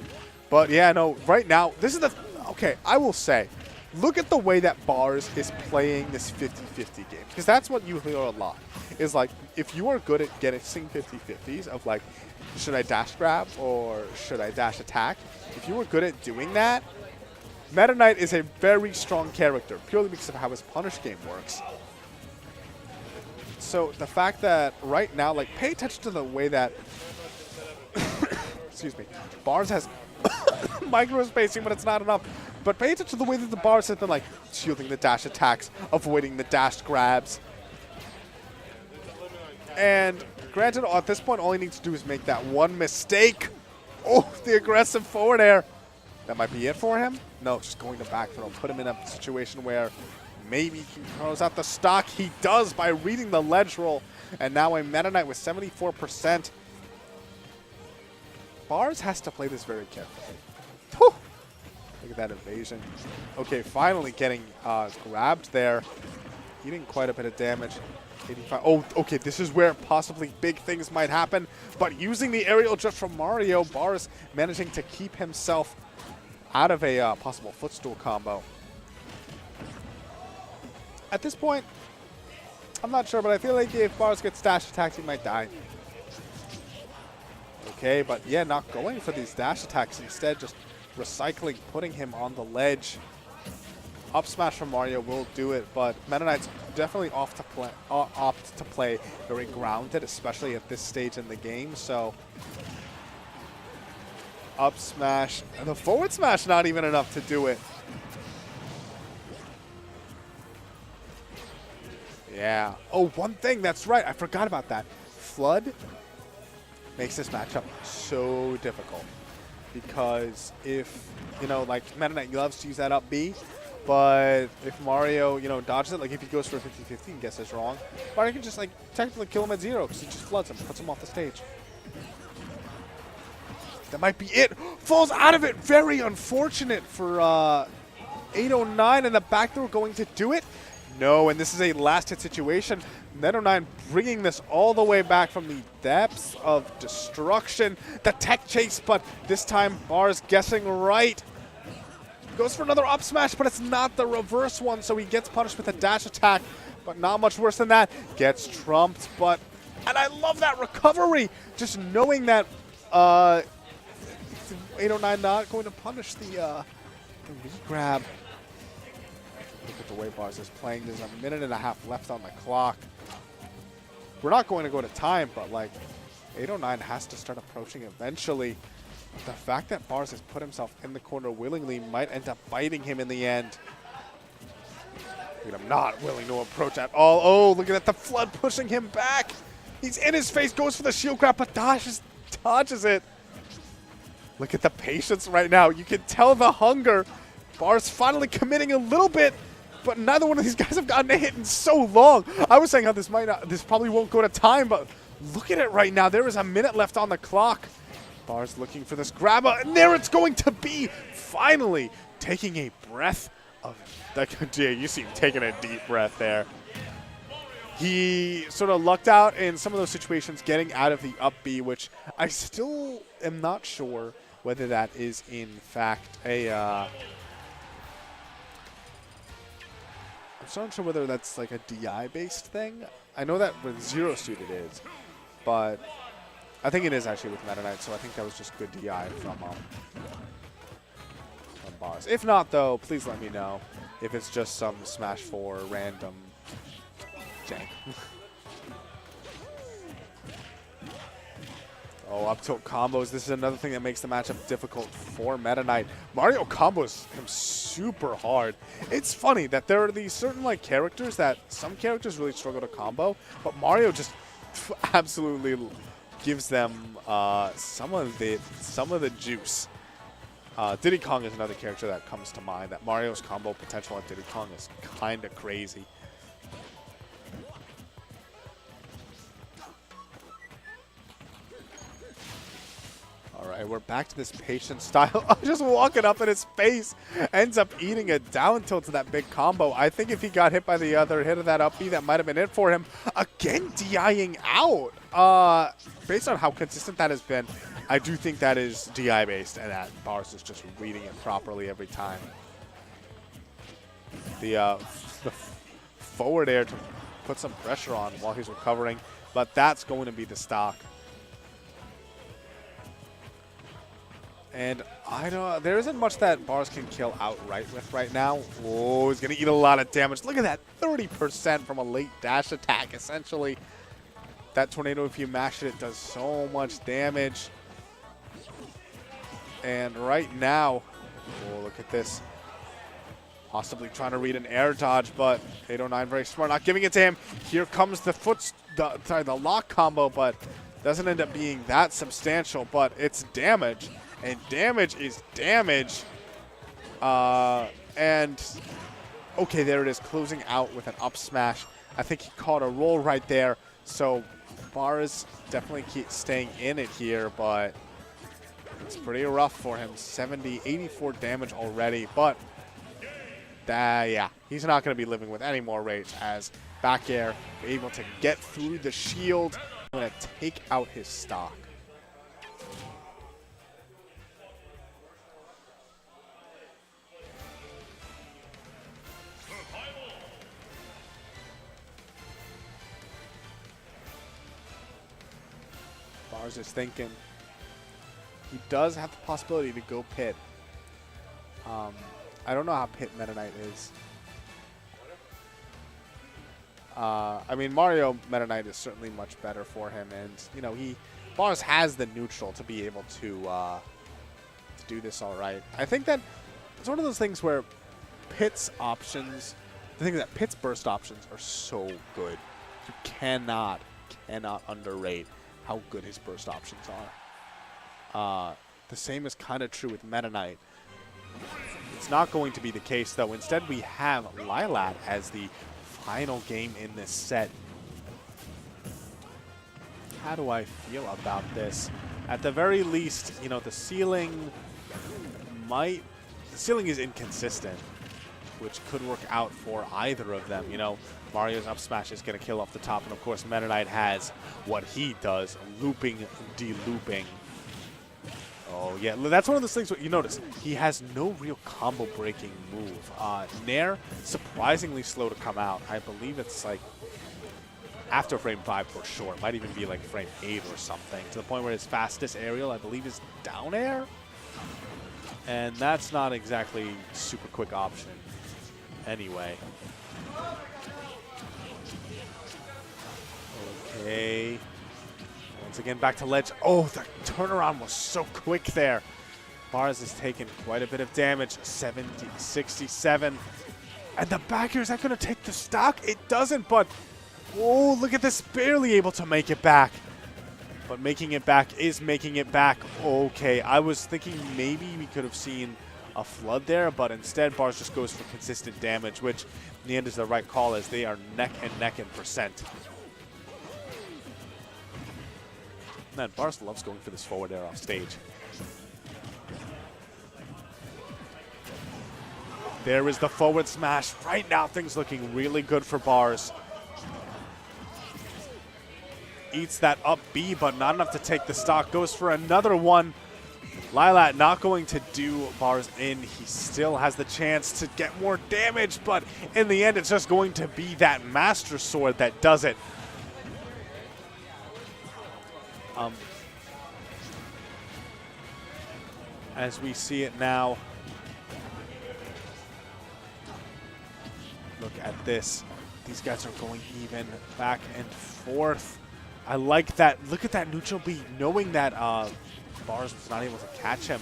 But yeah, no, right now, this is okay, I will say, look at the way that Bars is playing this 50-50 game. Because that's what you hear a lot. Is like, if you are good at getting 50-50s of like, should I dash grab or should I dash attack? If you were good at doing that, Meta Knight is a very strong character, purely because of how his punish game works. So the fact that right now, like, pay attention to the way that, excuse me, Bars has micro spacing, but it's not enough. But pay attention to the way that the Bars have been, like, shielding the dash attacks, avoiding the dash grabs. And granted, at this point, all he needs to do is make that one mistake. Oh, the aggressive forward air. That might be it for him. No, just going to back throw. Put him in a situation where maybe he throws out the stock. He does by reading the ledge roll. And now a Meta Knight with 74%. Bars has to play this very carefully. Whew. Look at that evasion. Okay, finally getting grabbed there. Eating quite a bit of damage. 85. Oh, okay, this is where possibly big things might happen. But using the aerial drift from Mario, Bars managing to keep himself out of a possible footstool combo. At this point, I'm not sure, but I feel like if Bars gets dash attacks, he might die. Okay, but yeah, not going for these dash attacks. Instead, just recycling, putting him on the ledge. Up smash from Mario will do it, but Meta Knight's definitely opt to play very grounded, especially at this stage in the game. So up smash, and the forward smash not even enough to do it. Yeah. Oh, one thing, that's right, I forgot about that. Flood makes this matchup so difficult, because if, like Meta Knight loves to use that up B, but if Mario, dodges it, like if he goes for a 50-50 and gets this wrong, Mario can just, like, technically kill him at 0 because he just floods him, puts him off the stage. That might be it. Falls out of it. Very unfortunate for 809, and the back throw going to do it. No, and this is a last hit situation. Net09 bringing this all the way back from the depths of destruction. The tech chase, but this time Bars guessing right. Goes for another up smash, but it's not the reverse one, so he gets punished with a dash attack, but not much worse than that. Gets trumped, but, and I love that recovery, just knowing that 809 not going to punish the re-grab. Look at the way Bars is playing. There's a minute and a half left on the clock. We're not going to go to time, but like 809 has to start approaching eventually. The fact that Bars has put himself in the corner willingly might end up biting him in the end. Look at him not willing to approach at all. Oh, look at that. The flood pushing him back. He's in his face, goes for the shield grab, but dodges it. Look at the patience right now. You can tell the hunger. Bars finally committing a little bit, but neither one of these guys have gotten a hit in so long. I was saying how this probably won't go to time, but look at it right now. There is a minute left on the clock. Bars looking for this grab, and there it's going to be. Finally taking a breath of, yeah, you see him taking a deep breath there. He sort of lucked out in some of those situations getting out of the up B, which I still am not sure whether that is in fact a I'm still not sure whether that's like a DI based thing. I know that with Zero Suit it is, but I think it is actually with Meta Knight, so I think that was just good DI from Bars. If not, though, please let me know if it's just some Smash 4 random jank. Oh, up tilt combos. This is another thing that makes the matchup difficult for Meta Knight. Mario combos him super hard. It's funny that there are these certain like characters that some characters really struggle to combo, but Mario just absolutely gives them some of the juice. Diddy Kong is another character that comes to mind. That Mario's combo potential on Diddy Kong is kind of crazy. All right, we're back to this patient style. Just walking up in his face, ends up eating a down tilt to that big combo. I think if he got hit by the other hit of that up B, that might have been it for him. Again, DIing out. Based on how consistent that has been, I do think that is DI based, and that Bars is just reading it properly every time. The forward air to put some pressure on while he's recovering, but that's going to be the stock. And I don't. There isn't much that Bars can kill outright with right now. Oh, he's going to eat a lot of damage. Look at that, 30% from a late dash attack, essentially. That tornado, if you mash it, it does so much damage. And right now, oh, look at this. Possibly trying to read an air dodge, but 809 very smart, not giving it to him. Here comes the lock combo, but doesn't end up being that substantial, but it's damage. And damage is damage. And, okay, there it is, closing out with an up smash. I think he caught a roll right there. So Bars definitely keep staying in it here, but it's pretty rough for him. 84 damage already, but yeah, he's not going to be living with any more rage as back air able to get through the shield. Going to take out his stock. Bars is thinking. He does have the possibility to go pit. I don't know how pit Meta Knight is. I mean, Mario Meta Knight is certainly much better for him, and you know Bars has the neutral to be able to do this all right. I think that it's one of those things where Pit's options, the thing is that Pit's burst options are so good. You cannot underrate how good his burst options are. The same is kind of true with Meta Knight. It's not going to be the case, though. Instead, we have Lilat as the final game in this set. How do I feel about this? At the very least, you know, the ceiling is inconsistent, which could work out for either of them. You know, Mario's up smash is going to kill off the top, and of course, Meta Knight has what he does, looping, de-looping. Oh, yeah, that's one of those things where you notice he has no real combo-breaking move. Nair, surprisingly slow to come out. I believe it's like after frame 5 for sure. It might even be like frame 8 or something, to the point where his fastest aerial, I believe, is down air. And that's not exactly super quick option anyway. Okay. Once again, back to ledge. Oh, the turnaround was so quick there. Bars has taken quite a bit of damage. 67. And the back air, is that going to take the stock? It doesn't, but oh, look at this. Barely able to make it back. But making it back is making it back. Okay, I was thinking maybe we could have seen a flood there, but instead Bars just goes for consistent damage, which in the end is the right call as they are neck and neck in percent. Man, Bars loves going for this forward air off stage. There is the forward smash. Right now, things looking really good for Bars. eats that up B, but not enough to take the stock. Goes for another one. Lilat not going to do bars in. He still has the chance to get more damage, but in the end, it's just going to be that Master Sword that does it. As we see it now, look at this. These guys are going even back and forth. I like that. Look at that neutral B, knowing that Bars was not able to catch him.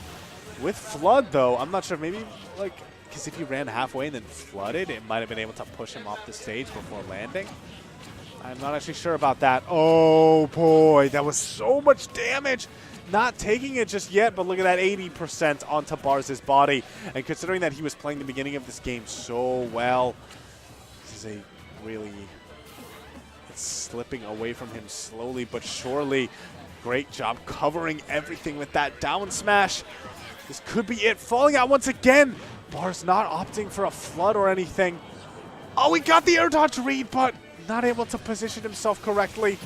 With Flood, though, I'm not sure. Maybe, like, because if he ran halfway and then flooded, it might have been able to push him off the stage before landing. I'm not actually sure about that. Oh, boy. That was so much damage. Not taking it just yet, but look at that 80% onto Bars' body. And considering that he was playing the beginning of this game so well, this is a really... It's slipping away from him slowly but surely. Great job covering everything with that down smash. This could be it. Falling out once again. Bars not opting for a flood or anything. Oh, he got the air dodge read, but not able to position himself correctly.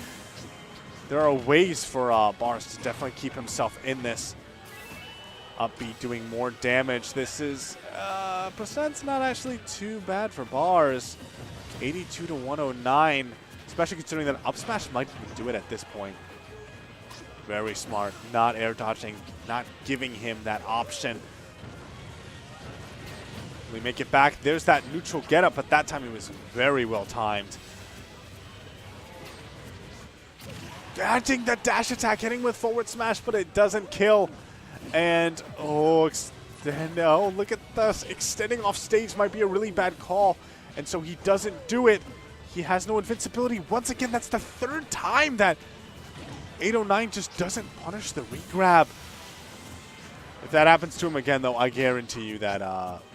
There are ways for Bars to definitely keep himself in this. Up B doing more damage. This is percent's not actually too bad for Bars. 82 to 109. Especially considering that up smash might do it at this point. Very smart. Not air dodging. Not giving him that option. We make it back. There's that neutral get up, but that time it was very well timed. Dodging the dash attack, hitting with forward smash, but it doesn't kill. And, oh, extend. Oh, look at this. Extending off stage might be a really bad call. And so he doesn't do it. He has no invincibility. Once again, that's the third time that 809 just doesn't punish the regrab. If that happens to him again, though, I guarantee you that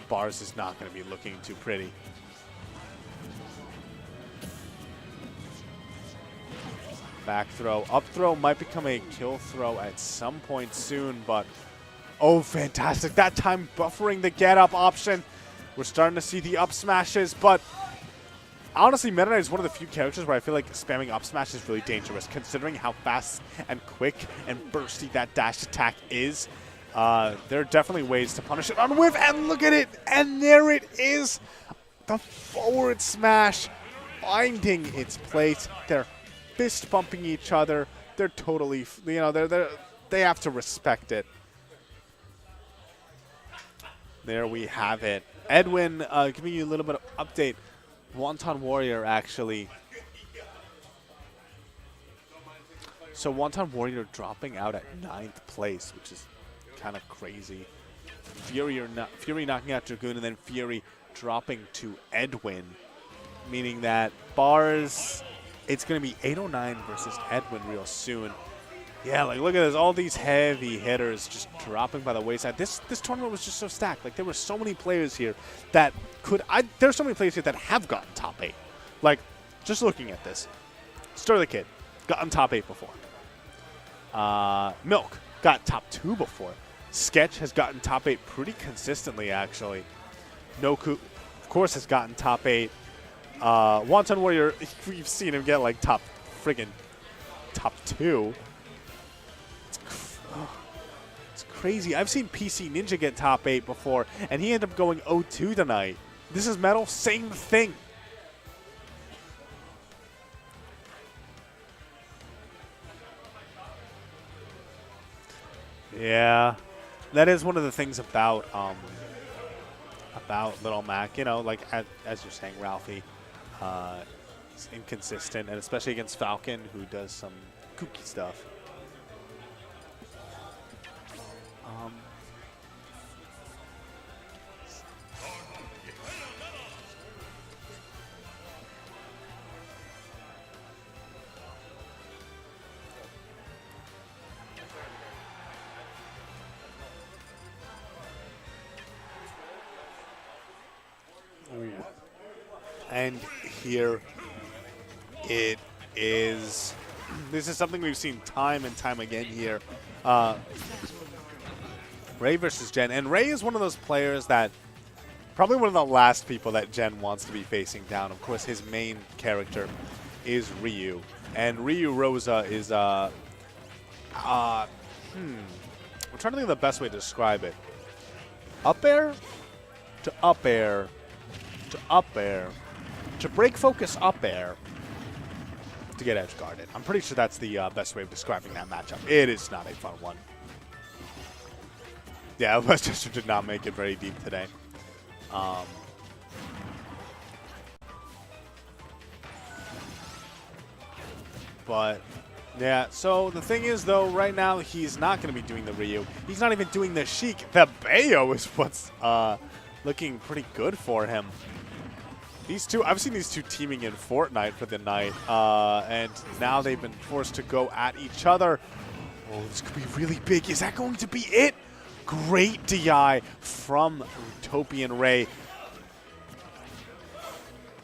Bars is not going to be looking too pretty. Back throw. Up throw might become a kill throw at some point soon, but oh, fantastic. That time buffering the get up option. We're starting to see the up smashes, but honestly, Meta Knight is one of the few characters where I feel like spamming up smash is really dangerous, considering how fast and quick and bursty that dash attack is. There are definitely ways to punish it on whiff, and look at it, and there it is. The forward smash finding its place. They're fist bumping each other. They're totally, you know, they have to respect it. There we have it. Edwin, giving you a little bit of update. Wonton Warrior, actually. So Wonton Warrior dropping out at 9th place, which is kind of crazy. Fury knocking out Dragoon, and then Fury dropping to Edwin, meaning that Bars, it's going to be 809 versus Edwin real soon. Yeah, like look at this, all these heavy hitters just dropping by the wayside. This tournament was just so stacked. Like there were so many players here that there's so many players here that have gotten top 8. Like just looking at this, Stir the Kid gotten top 8 before. Milk got top 2 before. Sketch has gotten top 8 pretty consistently, actually. Noku, of course, has gotten top 8. Wonton Warrior, we've seen him get like top 2. It's crazy. I've seen PC Ninja get top 8 before, and he ended up going 0-2 tonight. This is Metal, same thing. Yeah, that is one of the things about Little Mac. You know, like as you're saying, Ralphie, is inconsistent, and especially against Falcon, who does some kooky stuff. And here it is. This is something we've seen time and time again here. Ray versus Jen. And Ray is one of those players that probably one of the last people that Jen wants to be facing down. Of course, his main character is Ryu. And Ryu Rosa is, I'm trying to think of the best way to describe it. Up air to up air to up air to break focus up air to get edge guarded. I'm pretty sure that's the best way of describing that matchup. It is not a fun one. Yeah, Westchester did not make it very deep today. But, yeah, so the thing is, though, right now he's not going to be doing the Ryu. He's not even doing the Sheik. The Bayo is what's looking pretty good for him. These two, I've seen these two teaming in Fortnite for the night, and now they've been forced to go at each other. Oh, this could be really big. Is that going to be it? Great DI from Utopian Ray.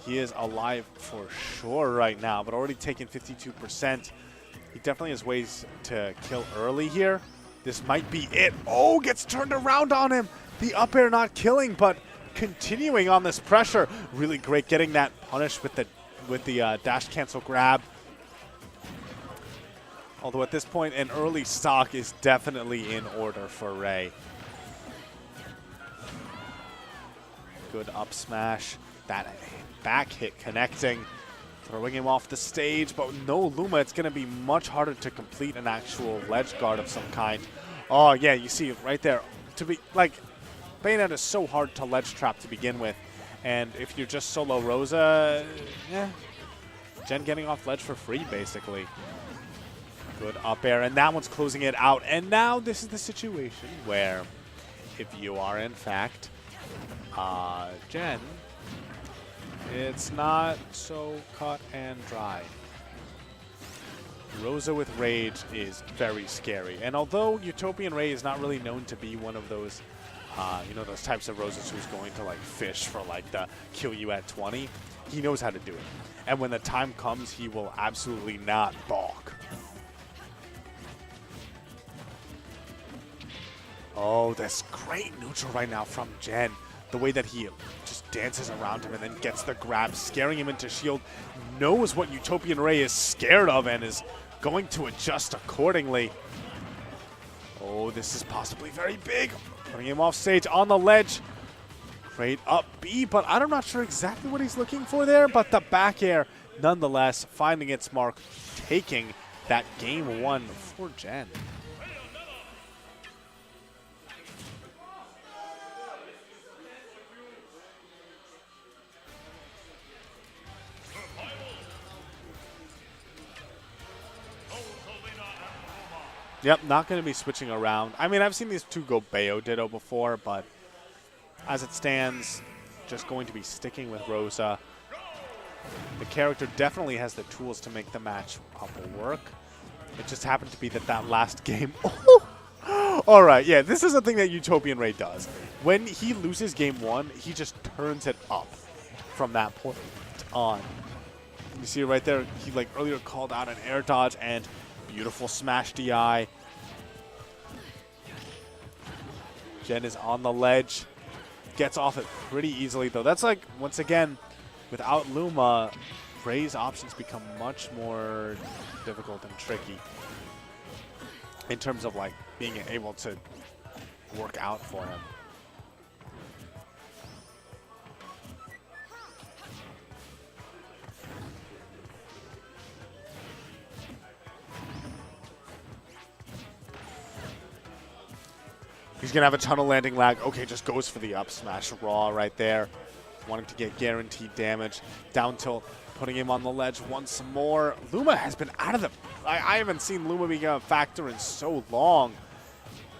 He is alive for sure right now, but already taken 52%. He definitely has ways to kill early here. This might be it. Oh, gets turned around on him. The up air not killing, but continuing on this pressure. Really great getting that punish with the dash cancel grab. Although at this point, an early stock is definitely in order for Ray. Good up smash. That back hit connecting. Throwing him off the stage, but no Luma. It's going to be much harder to complete an actual ledge guard of some kind. Oh, yeah, you see right there. To be like, Bayonet is so hard to ledge trap to begin with. And if you're just solo Rosa, Jen getting off ledge for free, basically. Good up air, and that one's closing it out. And now this is the situation where if you are, in fact, Jen, it's not so cut and dry. Rosa with Rage is very scary. And although Utopian Ray is not really known to be one of those, those types of Rosas who's going to, like, fish for, like, the kill you at 20, he knows how to do it. And when the time comes, he will absolutely not balk. Oh, that's great neutral right now from Jen. The way that he just dances around him and then gets the grab, scaring him into shield, knows what Utopian Ray is scared of and is going to adjust accordingly. Oh, this is possibly very big. Putting him off stage on the ledge. Great up B, but I'm not sure exactly what he's looking for there, but the back air, nonetheless, finding its mark, taking that game one for Jen. Yep, not going to be switching around. I mean, I've seen these two go Bayo Ditto before, but as it stands, just going to be sticking with Rosa. The character definitely has the tools to make the match up work. It just happened to be that last game. All right, yeah, this is a thing that Utopian Ray does. When he loses game one, he just turns it up from that point on. You see it right there. He earlier called out an air dodge and beautiful smash DI. Jen is on the ledge. Gets off it pretty easily, though. That's once again, without Luma, Ray's options become much more difficult and tricky in terms of, being able to work out for him. He's going to have a tunnel landing lag. Okay, just goes for the up smash raw right there. Wanting to get guaranteed damage. Down tilt, putting him on the ledge once more. Luma has been out of the... I haven't seen Luma become a factor in so long.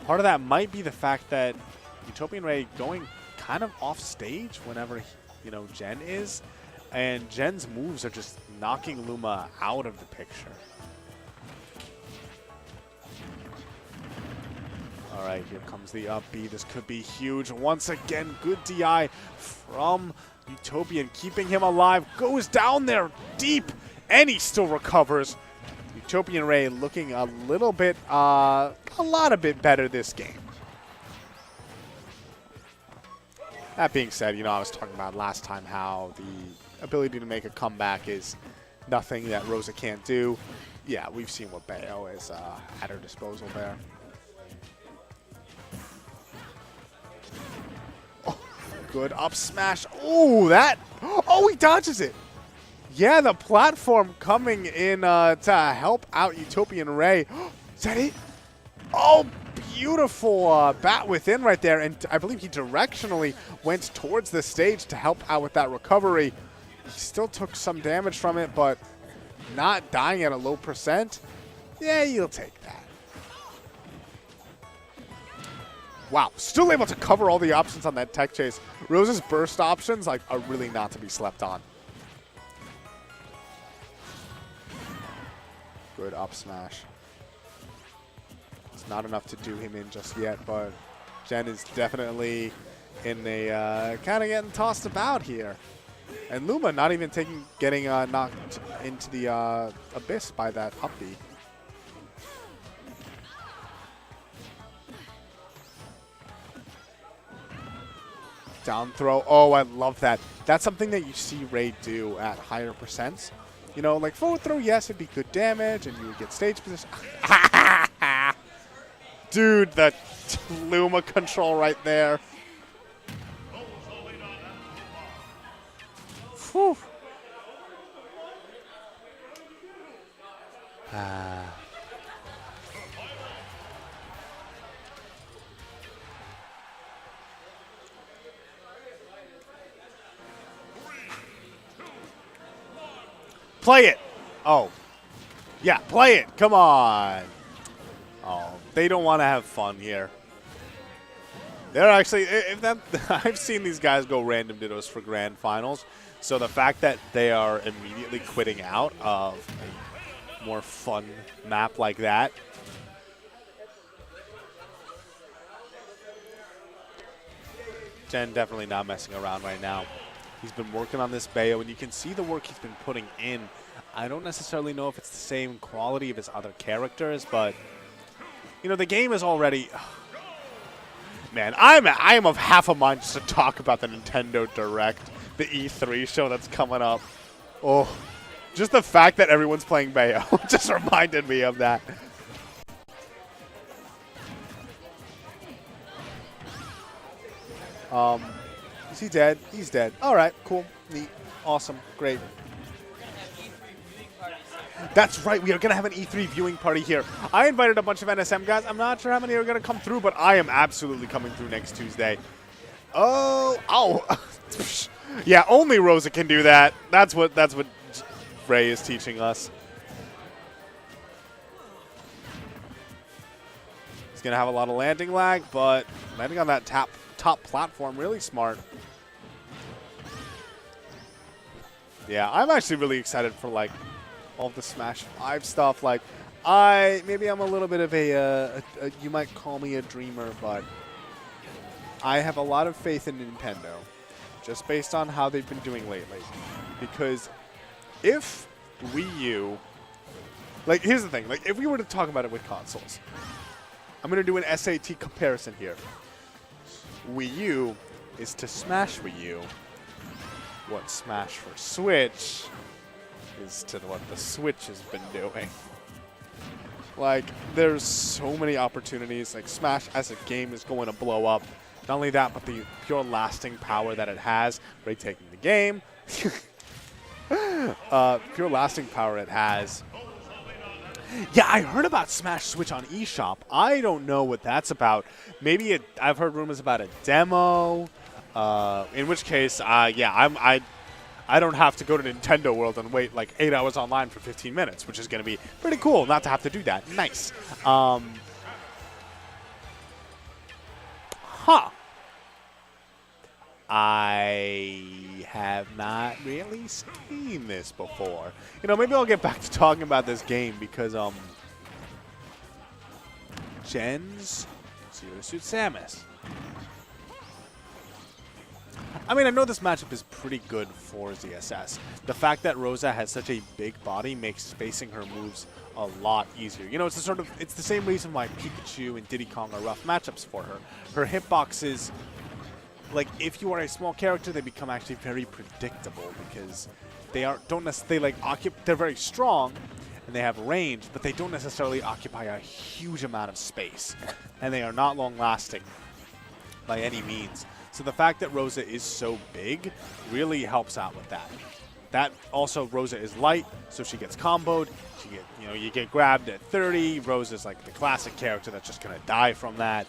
Part of that might be the fact that Utopian Ray going kind of off stage whenever, Jen is. And Jen's moves are just knocking Luma out of the picture. All right, here comes the up B. This could be huge. Once again, good DI from Utopian, keeping him alive. Goes down there deep, and he still recovers. Utopian Ray looking a little bit, a bit better this game. That being said, I was talking about last time how the ability to make a comeback is nothing that Rosa can't do. Yeah, we've seen what Bayo is at her disposal there. Oh, good up smash. Oh, that. Oh, he dodges it. Yeah, the platform coming in to help out Utopian Ray. Is that it? Oh, beautiful bat within right there. And I believe he directionally went towards the stage to help out with that recovery. He still took some damage from it, but not dying at a low percent. Yeah, you'll take that. Wow, still able to cover all the options on that tech chase. Rose's burst options are really not to be slept on. Good up smash. It's not enough to do him in just yet, but Jen is definitely in a kind of getting tossed about here. And Luma not even getting knocked into the abyss by that up B. Down throw. Oh, I love that. That's something that you see Ray do at higher percents. You know, like forward throw, yes, it'd be good damage, and you would get stage position. Dude, the Luma control right there. Whew. Play it. Oh. Yeah, play it. Come on. Oh, they don't want to have fun here. They're actually, I've seen these guys go random dittos for grand finals. So the fact that they are immediately quitting out of a more fun map like that. Jen definitely not messing around right now. He's been working on this Bayo, and you can see the work he's been putting in. I don't necessarily know if it's the same quality of his other characters, but, you know, the game is already... Man, I am of half a mind just to talk about the Nintendo Direct, the E3 show that's coming up. Oh, just the fact that everyone's playing Bayo just reminded me of that. Is he dead? He's dead. All right, cool, neat, awesome, great. That's right, we are going to have an E3 viewing party here. I invited a bunch of NSM guys. I'm not sure how many are going to come through, but I am absolutely coming through next Tuesday. Oh. Yeah, only Rosa can do that. That's what Ray is teaching us. He's going to have a lot of landing lag, but landing on that top platform, really smart. Yeah, I'm actually really excited for, like, all of the Smash 5 stuff. Like, maybe I'm a little bit of a you might call me a dreamer, but I have a lot of faith in Nintendo, just based on how they've been doing lately. Because if WiiU, like, here's the thing, like, if we were to talk about it with consoles, I'm going to do an SAT comparison here. WiiU is to Smash Wii U what Smash for Switch is to what the Switch has been doing. Like, there's so many opportunities. Like, Smash as a game is going to blow up. Not only that, but the pure lasting power that it has. Ray taking the game. Pure lasting power it has. Yeah, I heard about Smash Switch on eShop. I don't know what that's about. Maybe I've heard rumors about a demo. In which case, yeah, I don't have to go to Nintendo World and wait like 8 hours online for 15 minutes, which is going to be pretty cool not to have to do that. Nice. I have not really seen this before. You know, maybe I'll get back to talking about this game because Jen's Zero Suit Samus. I mean, I know this matchup is pretty good for ZSS. The fact that Rosa has such a big body makes spacing her moves a lot easier. You know, it's the same reason why Pikachu and Diddy Kong are rough matchups for her. Her hitboxes, like, if you are a small character, they become actually very predictable because don't necessarily they're very strong and they have range, but they don't necessarily occupy a huge amount of space, and they are not long lasting by any means. So the fact that Rosa is so big really helps out with that. That also, Rosa is light, so she gets comboed. You get grabbed at 30. Rosa's like the classic character that's just gonna die from that.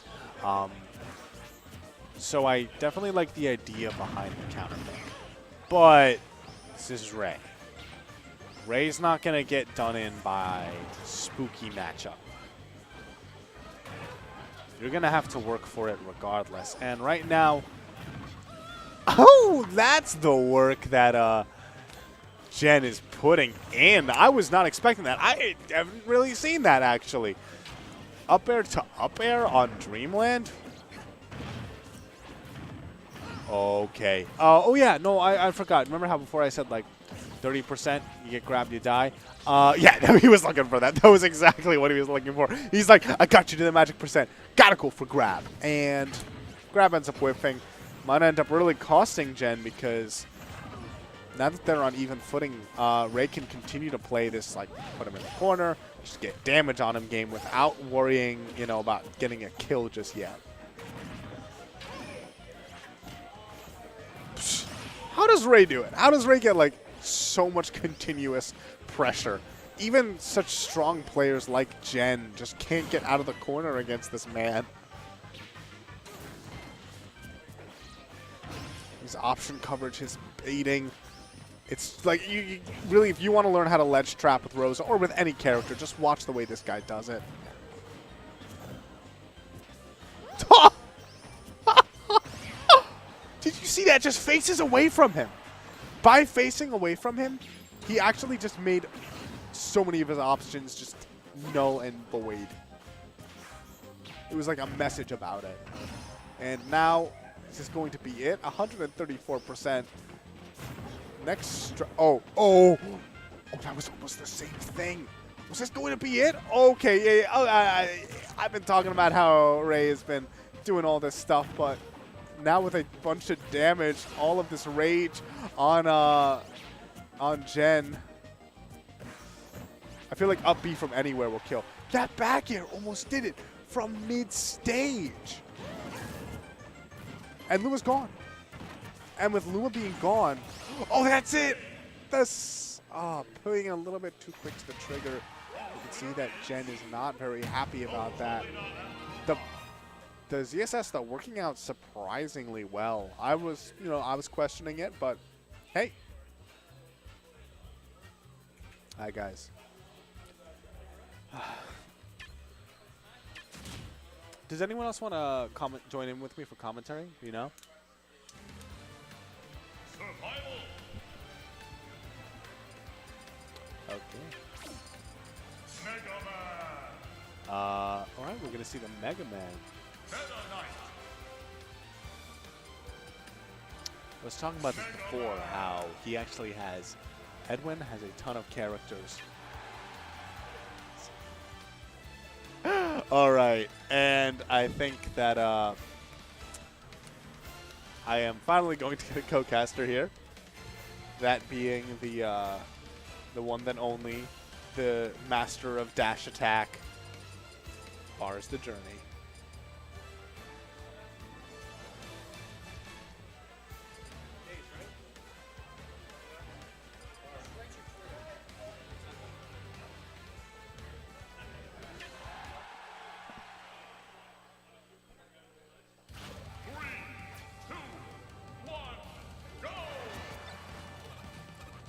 So I definitely like the idea behind the counter pick. But this is Ray. Ray's not going to get done in by spooky matchup. You're going to have to work for it regardless. And right now, oh, that's the work that Jen is putting in. I was not expecting that. I haven't really seen that, actually. Up air to up air on Dreamland? Okay. Oh, yeah. No, I forgot. Remember how before I said, like, 30%, you get grabbed, you die? Yeah, he was looking for that. That was exactly what he was looking for. He's like, I got you to the magic percent. Gotta go for grab. And grab ends up whiffing. Might end up really costing Jen because now that they're on even footing, Ray can continue to play this, like, put him in the corner, just get damage on him game without worrying, about getting a kill just yet. How does Ray do it? How does Ray get, like, so much continuous pressure? Even such strong players like Jen just can't get out of the corner against this man. His option coverage, his baiting. It's like, you really, if you want to learn how to ledge trap with Rosa or with any character, just watch the way this guy does it. Did you see that? Just faces away from him. By facing away from him, he actually just made so many of his options just null and void. It was like a message about it. And now, this is going to be it. 134%. Next, oh, that was almost the same thing. Was this going to be it? Okay, yeah. Oh, I've been talking about how Ray has been doing all this stuff, but now with a bunch of damage, all of this rage on Jen, I feel like up B from anywhere will kill. That back air almost did it from mid-stage. And Lua's gone. And with Lua being gone, oh, that's it! That's pulling a little bit too quick to the trigger. You can see that Jen is not very happy about that. The ZSS, though, working out surprisingly well. I was questioning it, but hey. Hi, guys. Does anyone else want to join in with me for commentary? You know? Survival. Okay. Mega Man. All right, we're gonna see the Mega Man. Meta Knight. I was talking about this before, how he actually has, Edwin has a ton of characters. All right, and I think that I am finally going to get a co-caster here. That being the one that only, the master of dash attack, bars the journey.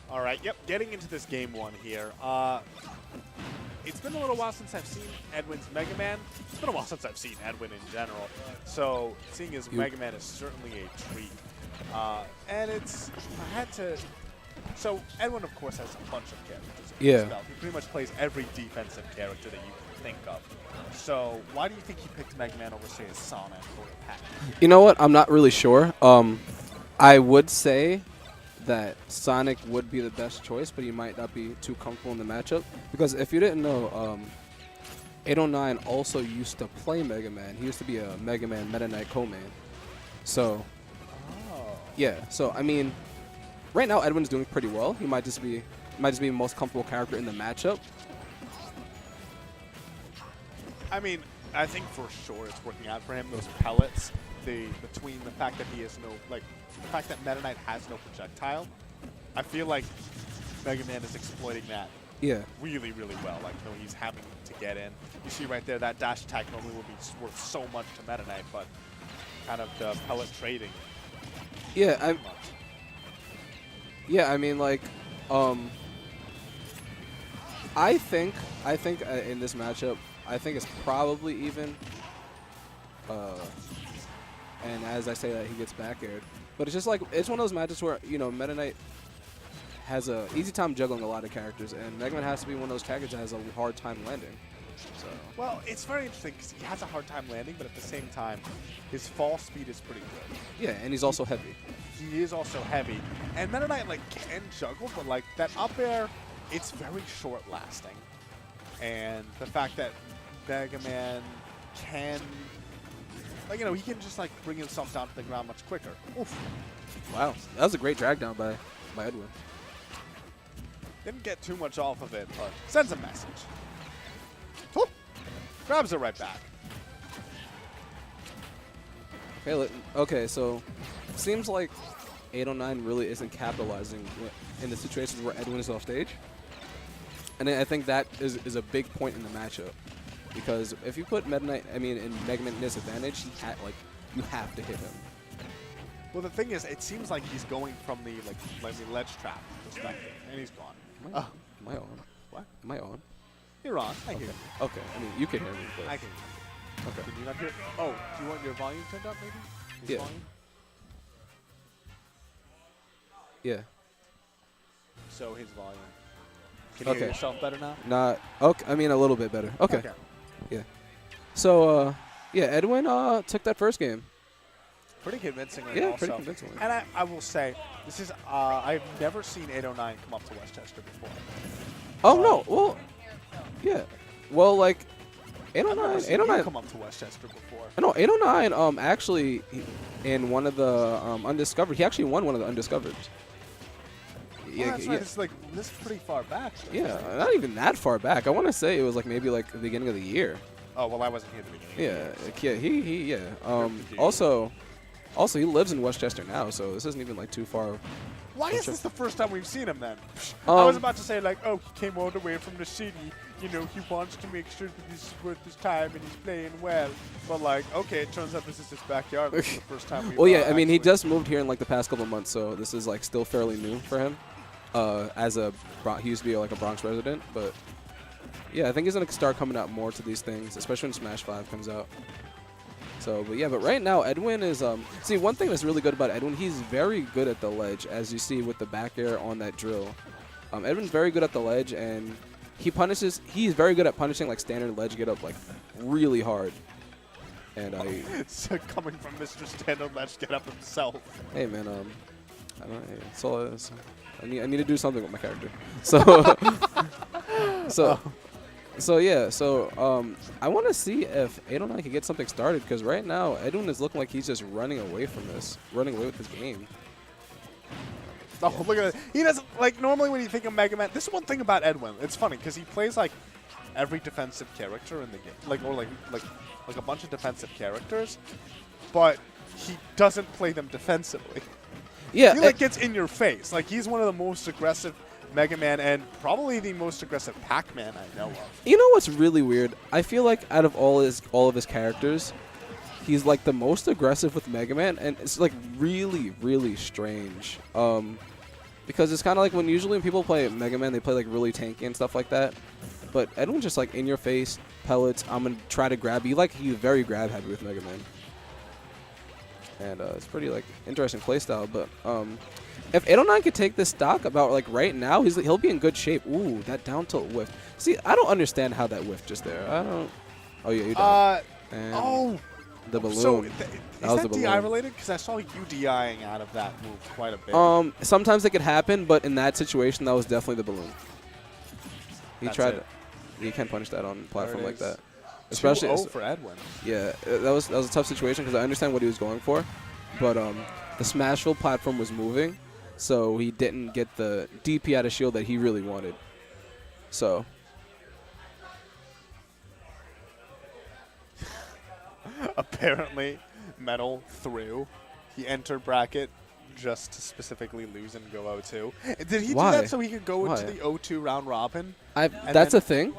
All right, yep, getting into this game one here. It's been a little while since I've seen Edwin's Mega Man. It's been a while since I've seen Edwin in general. So seeing his Mega Man is certainly a treat. And so Edwin, of course, has a bunch of characters. Yeah. He pretty much plays every defensive character that you can think of. So why do you think he picked Mega Man over, say, Sonic or Pac-Man? You know what? I'm not really sure. I would say that Sonic would be the best choice, but he might not be too comfortable in the matchup. Because if you didn't know, 809 also used to play Mega Man. He used to be a Mega Man Meta Knight co-main. So, yeah. So, I mean, right now Edwin's doing pretty well. He might just be the most comfortable character in the matchup. I mean, I think for sure it's working out for him. Those pellets, between the fact that he has no, like, the fact that Meta Knight has no projectile, I feel like Mega Man is exploiting that Yeah. really, really well. Like, you know, he's having to get in. You see right there, that dash attack normally would be worth so much to Meta Knight, but kind of the pellet trading. Yeah, I mean, like, I think in this matchup, I think it's probably even. And as I say that, he gets back aired. But it's just like, it's one of those matches where, you know, Meta Knight has a easy time juggling a lot of characters, and Mega Man has to be one of those characters that has a hard time landing. So. Well, it's very interesting because he has a hard time landing, but at the same time, his fall speed is pretty good. Yeah, and he's also heavy. He is also heavy. And Meta Knight, like, can juggle, but, like, that up air, it's very short-lasting. And the fact that Mega Man can, like, you know, he can just, like, bring himself down to the ground much quicker. Oof. Wow, that was a great drag down by Edwin. Didn't get too much off of it, but sends a message. Whoop. Grabs it right back. Okay, so seems like 809 really isn't capitalizing in the situations where Edwin is off stage. And I think that is a big point in the matchup. Because if you put Mega Knight, in Mega Man disadvantage, you have to hit him. Well, the thing is, it seems like he's going from the ledge trap perspective, and he's gone. Am I on? What? Am I on? You're on. I hear you. Okay, you can hear me. But I can hear you. okay. Can you not hear? Oh, do you want your volume turned up, maybe? His Yeah. volume? Yeah. So his volume. Can you hear yourself better now? Not. Okay. A little bit better. Okay. Yeah. So, Edwin took that first game. Pretty convincingly. Yeah, also. pretty convincingly. And I will say, this is I've never seen 809 come up to Westchester before. Oh no. Well. Yeah. Well, like 809 come up to Westchester before. No, 809 actually in one of the undiscovered. He actually won one of the undiscovered. Well, that's right. It's like this is pretty far back. So yeah, not even that far back. I want to say it was like maybe like the beginning of the year. Oh well, I wasn't here at the beginning. Also, he lives in Westchester now, so this isn't even like too far. Why is this the first time we've seen him then? I was about to say like, oh, he came all the way from the city. You know, he wants to make sure that this is worth his time and he's playing well. But like, okay, it turns out this is his backyard. This is the first time we've Well, yeah, he just moved here in like the past couple of months, so this is like still fairly new for him. He used to be like a Bronx resident, but yeah, I think he's gonna start coming out more to these things, especially when Smash 5 comes out. So, but right now Edwin is see, one thing that's really good about Edwin, he's very good at the ledge, as you see with the back air on that drill. Edwin's very good at the ledge, and he's very good at punishing like standard ledge get up like really hard. And so coming from Mr. Standard Ledge get up himself. Hey man, I don't know, it's all I need to do something with my character. So I want to see if 809 can get something started, because right now Edwin is looking like he's just running away with his game. Oh, look at it. He doesn't, like, normally when you think of Mega Man, this is one thing about Edwin. It's funny, because he plays, like, every defensive character in the game. Like a bunch of defensive characters, but he doesn't play them defensively. Yeah. He, like, gets in your face. Like, he's one of the most aggressive Mega Man and probably the most aggressive Pac-Man I know of. You know what's really weird? I feel like out of all of his characters, he's like the most aggressive with Mega Man, and it's like really, really strange. Because it's kind of like when people play Mega Man, they play like really tanky and stuff like that. But Edwin's just like in your face, pellets. I'm gonna try to grab you. Like he's very grab heavy with Mega Man, and it's pretty like interesting playstyle. But if 809 could take this stock about like right now, he'll be in good shape. Ooh, that down tilt whiff. See, I don't understand how that whiffed just there. I don't. Oh yeah, you done. The balloon. So is that DI balloon. related? Because I saw you DIing out of that move quite a bit. Sometimes it could happen, but in that situation, that was definitely the balloon. You can't punish that on a platform like that. Especially 2-0 for Edwin. Yeah, that was a tough situation because I understand what he was going for, but the Smashville platform was moving, so he didn't get the DP out of shield that he really wanted. So apparently, Metal threw. He entered bracket just to specifically lose and go 0-2. Did he Why? do that so he could go Why? into the 0-2 round robin? that's then- a thing.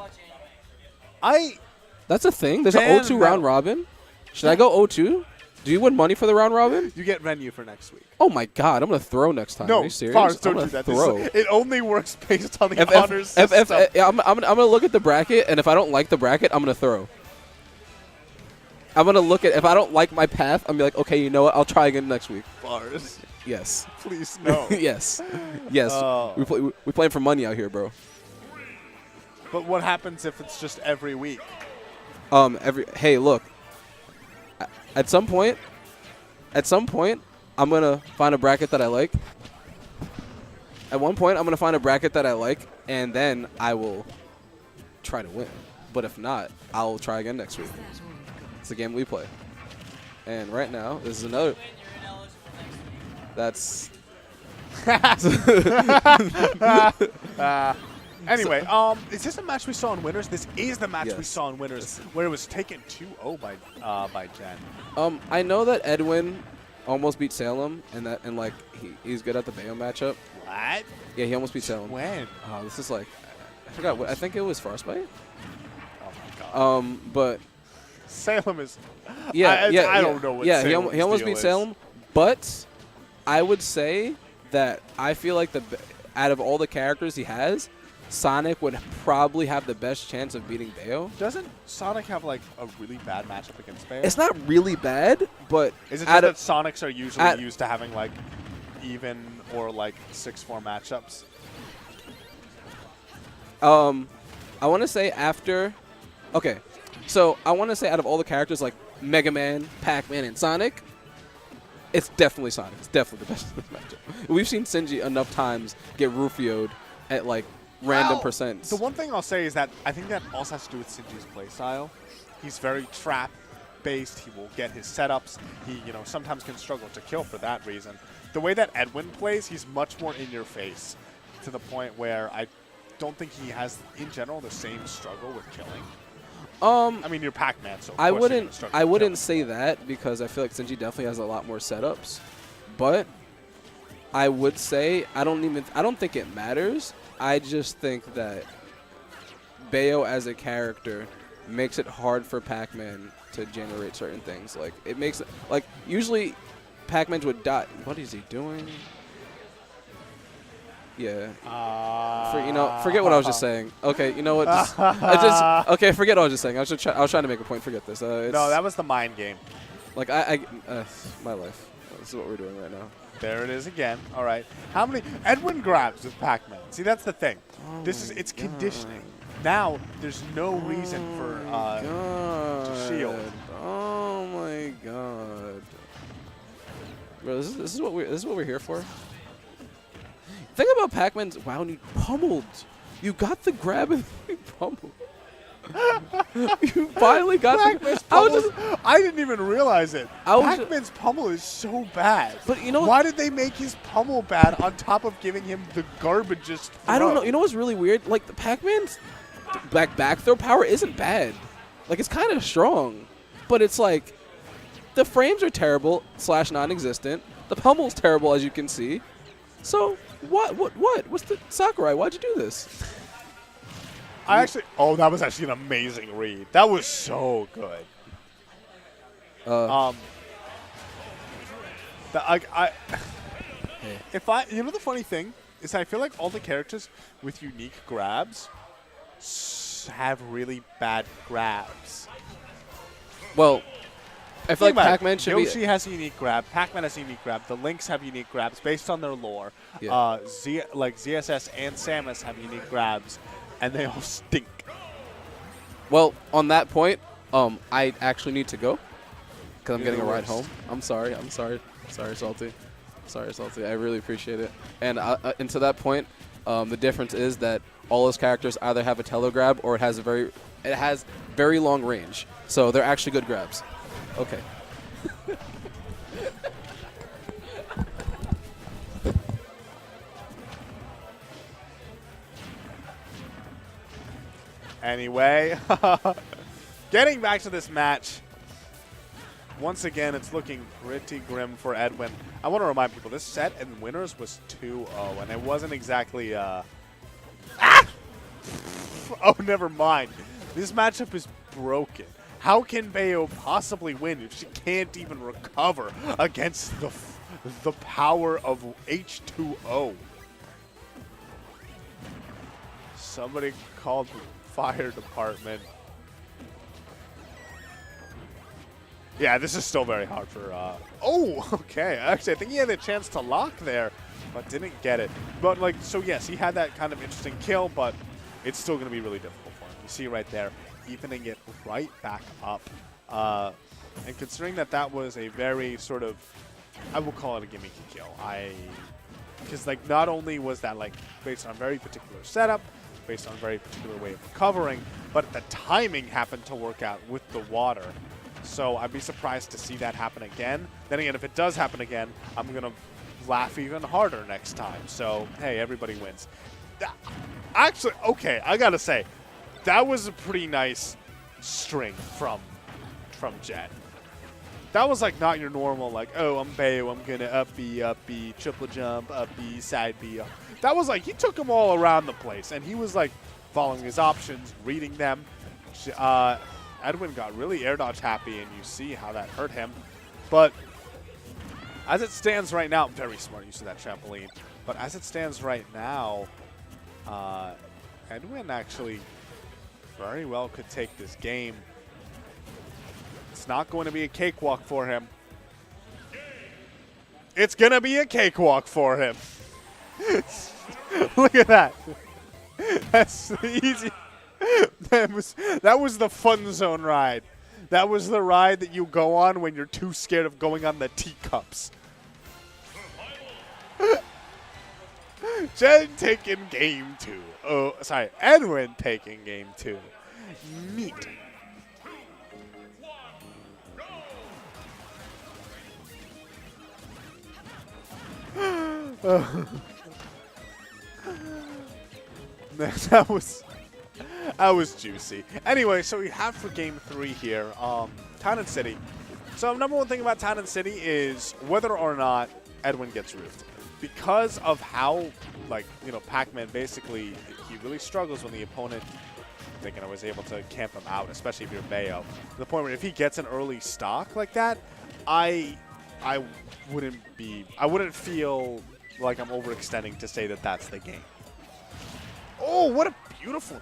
That's a thing. There's an Ban 0-2 round robin. Should I go 0-2? Do you win money for the round robin? You get venue for next week. Oh my God! I'm gonna throw next time. Are No, you serious? Fars, I'm don't do gonna that. throw. It only works based on the honors if, system. yeah, I'm gonna look at the bracket, and if I don't like the bracket, I'm gonna throw. I'm gonna look at if I don't like my path, I'm gonna be like, okay, you know what? I'll try again next week. Fars, Yes. please no. Yes. Yes. Oh. We playing for money out here, bro. But what happens if it's just every week? Hey, look. At some point, I'm gonna find a bracket that I like. At one point, I'm gonna find a bracket that I like, and then I will try to win. But if not, I'll try again next week. It's a game we play. And right now, this is another. That's. Anyway, is this a match we saw in Winners? This is the match we Yes. saw in Winners, where it was taken 2-0 by Jen. I know that Edwin almost beat Salem, and like he's good at the Bayo matchup. What? Yeah, he almost beat Salem. When? Oh, this is like, I forgot. I think it was Frostbite. Oh my God. But Salem is. yeah, I don't know what. Yeah, Salem's he almost deal beat is. Salem, but I would say that I feel like out of all the characters he has, Sonic would probably have the best chance of beating Bayo. Doesn't Sonic have like a really bad matchup against Bayo? It's not really bad, but Is it out just that of- Sonics are usually used to having like even or like 6-4 matchups? I want to say after. Okay, so I want to say out of all the characters like Mega Man, Pac-Man, and Sonic, it's definitely Sonic. It's definitely the best in this matchup. We've seen Shinji enough times get Rufio'd at like random Well, percents. The one thing I'll say is that I think that also has to do with Shinji's playstyle. He's very trap-based. He will get his setups. He, sometimes can struggle to kill for that reason. The way that Edwin plays, he's much more in your face, to the point where I don't think he has, in general, the same struggle with killing. I mean, you're Pac-Man, so of I course you're gonna struggle I with wouldn't killing. say that because I feel like Shinji definitely has a lot more setups, but I would say I don't think it matters. I just think that Bayo as a character makes it hard for Pac-Man to generate certain things. Like it makes it like usually Pac-Man would die. What is he doing? Yeah. Forget what I was just saying. Okay, you know what? Okay, forget what I was just saying. I was trying to make a point. Forget this. No, that was the mind game. Like my life. This is what we're doing right now. There it is again. All right. How many Edwin grabs with Pac-Man? See, that's the thing. It's conditioning. Now there's no reason for to shield. Oh my god. Bro, this is what we're here for. Think about Pac-Man's wow, you pummeled. You got the grab and you pummeled. You finally got Pac-Man's the pummel. I didn't even realize it. I was Pac-Man's pummel is so bad. But you know, why did they make his pummel bad on top of giving him the garbagest throw? I don't know. You know what's really weird? Like the Pac-Man's back throw power isn't bad. Like it's kind of strong, but it's like the frames are terrible / non-existent. The pummel's terrible, as you can see. So what? What's the Sakurai? Why'd you do this? That was actually an amazing read. That was so good. The funny thing is I feel like all the characters with unique grabs have really bad grabs. Well, I feel like Think about it. Pac-Man should be. Yoshi has a unique grab. Pac-Man has a unique grab. The Lynx have unique grabs based on their lore. Yeah. ZSS and Samus have unique grabs, and they all stink. Well, on that point, I actually need to go because I'm You're getting a the ride worst. home. I'm sorry, Salty. Sorry, Salty. I really appreciate it. And to that point, the difference is that all those characters either have a telegrab or it has very long range. So they're actually good grabs. Okay. Anyway, getting back to this match. Once again, it's looking pretty grim for Edwin. I want to remind people, this set in winners was 2-0, and it wasn't exactly... Oh, never mind. This matchup is broken. How can Bayo possibly win if she can't even recover against the power of H2O? Somebody called the fire department. Yeah, this is still very hard for... Oh, okay. Actually, I think he had a chance to lock there, but didn't get it. But, like, so yes, he had that kind of interesting kill, but it's still going to be really difficult for him. You see right there, evening it right back up. And considering that that was a very sort of... I will call it a gimmicky kill. Because, like, not only was that, like, based on a very particular setup, based on a very particular way of recovering, but the timing happened to work out with the water. So I'd be surprised to see that happen again. Then again, if it does happen again, I'm going to laugh even harder next time. So, hey, everybody wins. Actually, okay, I got to say, that was a pretty nice string from Jet. That was like not your normal, like, oh, I'm Bayo, I'm going to up B, triple jump, up B, side B. That was like, he took them all around the place, and he was like following his options, reading them. Edwin got really air dodge happy, and you see how that hurt him. But as it stands right now, very smart use of that trampoline. But as it stands right now, Edwin actually very well could take this game. It's not going to be a cakewalk for him. It's going to be a cakewalk for him. Look at that. That's easy. That was the fun zone ride. That was the ride that you go on when you're too scared of going on the teacups. Jen taking game 2. Oh, sorry, Edwin taking game 2. Neat. That was juicy. Anyway, so we have for game 3 here, Town and City. So number one thing about Town and City is whether or not Edwin gets roofed. Because of how, like, you know, Pac-Man basically, he really struggles when the opponent, was able to camp him out, especially if you're Bayo. To the point where if he gets an early stock like that, I wouldn't feel like I'm overextending to say that that's the game. Oh, what a beautiful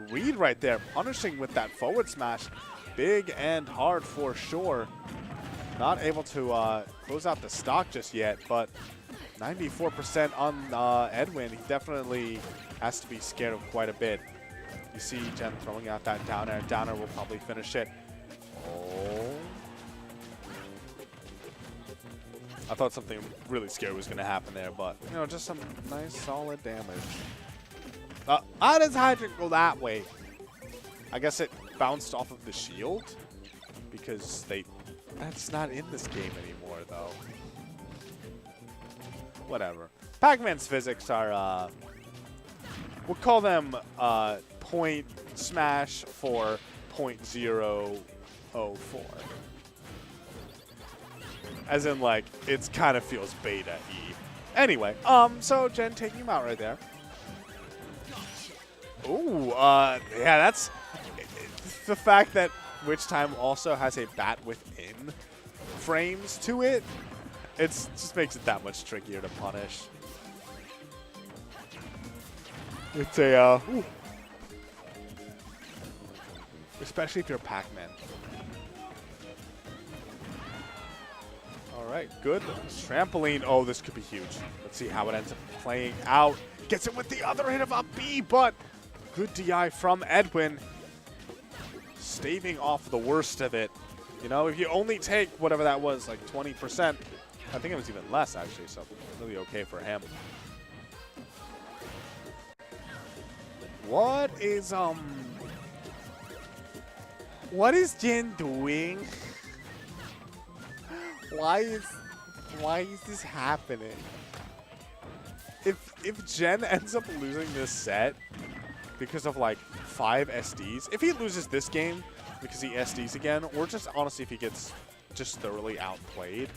read right there. Punishing with that forward smash. Big and hard for sure. Not able to close out the stock just yet, but 94% on Edwin. He definitely has to be scared of quite a bit. You see Jen throwing out that down air. Down air will probably finish it. Oh. I thought something really scary was going to happen there, but, you know, just some nice solid damage. How does Hydrant go that way? I guess it bounced off of the shield because that's not in this game anymore, though. Whatever. Pac-Man's physics are, we'll call them point smash for 0.004. As in, like, it kind of feels beta-y. Anyway, so Jen taking him out right there. Ooh, yeah, that's the fact that Witch Time also has a bat within frames to it. It just makes it that much trickier to punish. It's a, especially if you're Pac-Man. All right, good trampoline. Oh, this could be huge. Let's see how it ends up playing out. Gets it with the other hit of a B, but good DI from Edwin. Staving off the worst of it. You know, if you only take whatever that was, like 20%, I think it was even less, actually, so really okay for him. What is Jen doing? Why is this happening? If Jen ends up losing this set because of like 5 SDs. If he loses this game because he SDs again, or just honestly if he gets just thoroughly outplayed,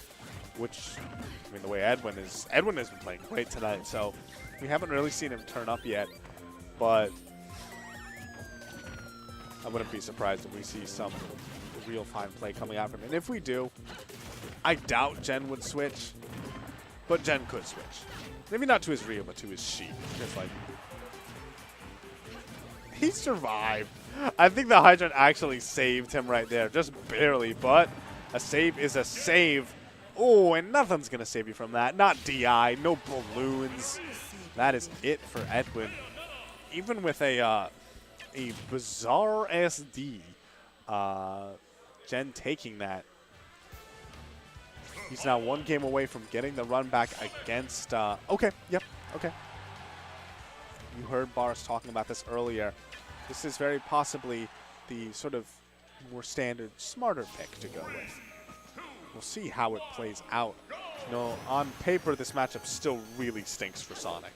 which, I mean, the way Edwin has been playing great tonight, so we haven't really seen him turn up yet, but I wouldn't be surprised if we see some real fine play coming out from him. And if we do, I doubt Jen would switch, but Jen could switch. Maybe not to his Ryu, but to his Sheep. Just like, he survived. I think the Hydrant actually saved him right there, just barely, but a save is a save. Oh, and nothing's going to save you from that. Not DI, no balloons. That is it for Edwin. Even with a bizarre SD, Jen taking that. He's now 1 game away from getting the run back against... okay, yep, okay. You heard Boris talking about this earlier. This is very possibly the sort of more standard, smarter pick to go with. We'll see how it plays out. You know, on paper, this matchup still really stinks for Sonic.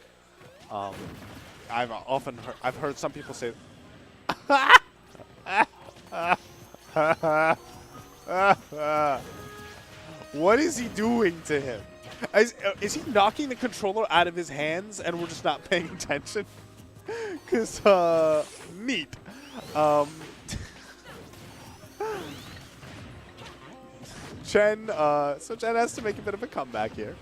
I've heard some people say, what is he doing to him? Is he knocking the controller out of his hands and we're just not paying attention? Because, neat. Chen has to make a bit of a comeback here.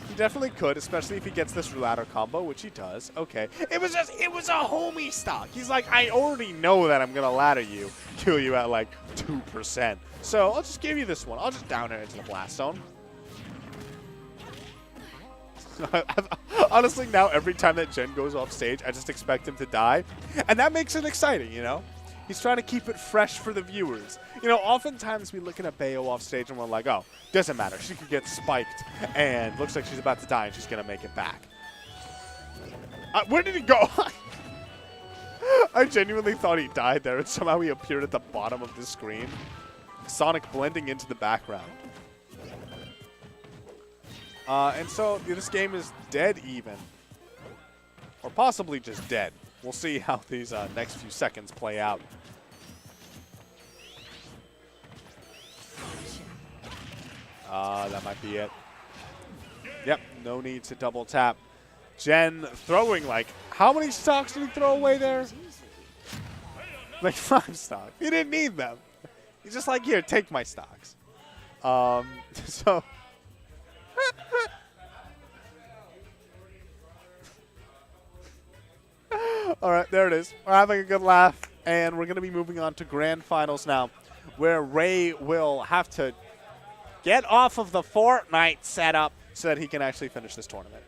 He definitely could, especially if he gets this ladder combo, which he does. Okay. It was a homie stock. He's like, I already know that I'm going to ladder you, kill you at like 2%. So I'll just give you this one. I'll just down it into the blast zone. Honestly, now every time that Jen goes off stage, I just expect him to die. And that makes it exciting, you know? He's trying to keep it fresh for the viewers. You know, oftentimes we look at a Bayo off stage and we're like, oh, doesn't matter. She could get spiked and looks like she's about to die and she's going to make it back. Where did he go? I genuinely thought he died there and somehow he appeared at the bottom of the screen. Sonic blending into the background. And so this game is dead even. Or possibly just dead. We'll see how these next few seconds play out. That might be it. Yep, no need to double tap. Jen throwing like, how many stocks did he throw away there? Like 5 stocks. He didn't need them. He's just like, here, take my stocks. So... All right, there it is. We're having a good laugh, and we're going to be moving on to grand finals now, where Ray will have to get off of the Fortnite setup so that he can actually finish this tournament.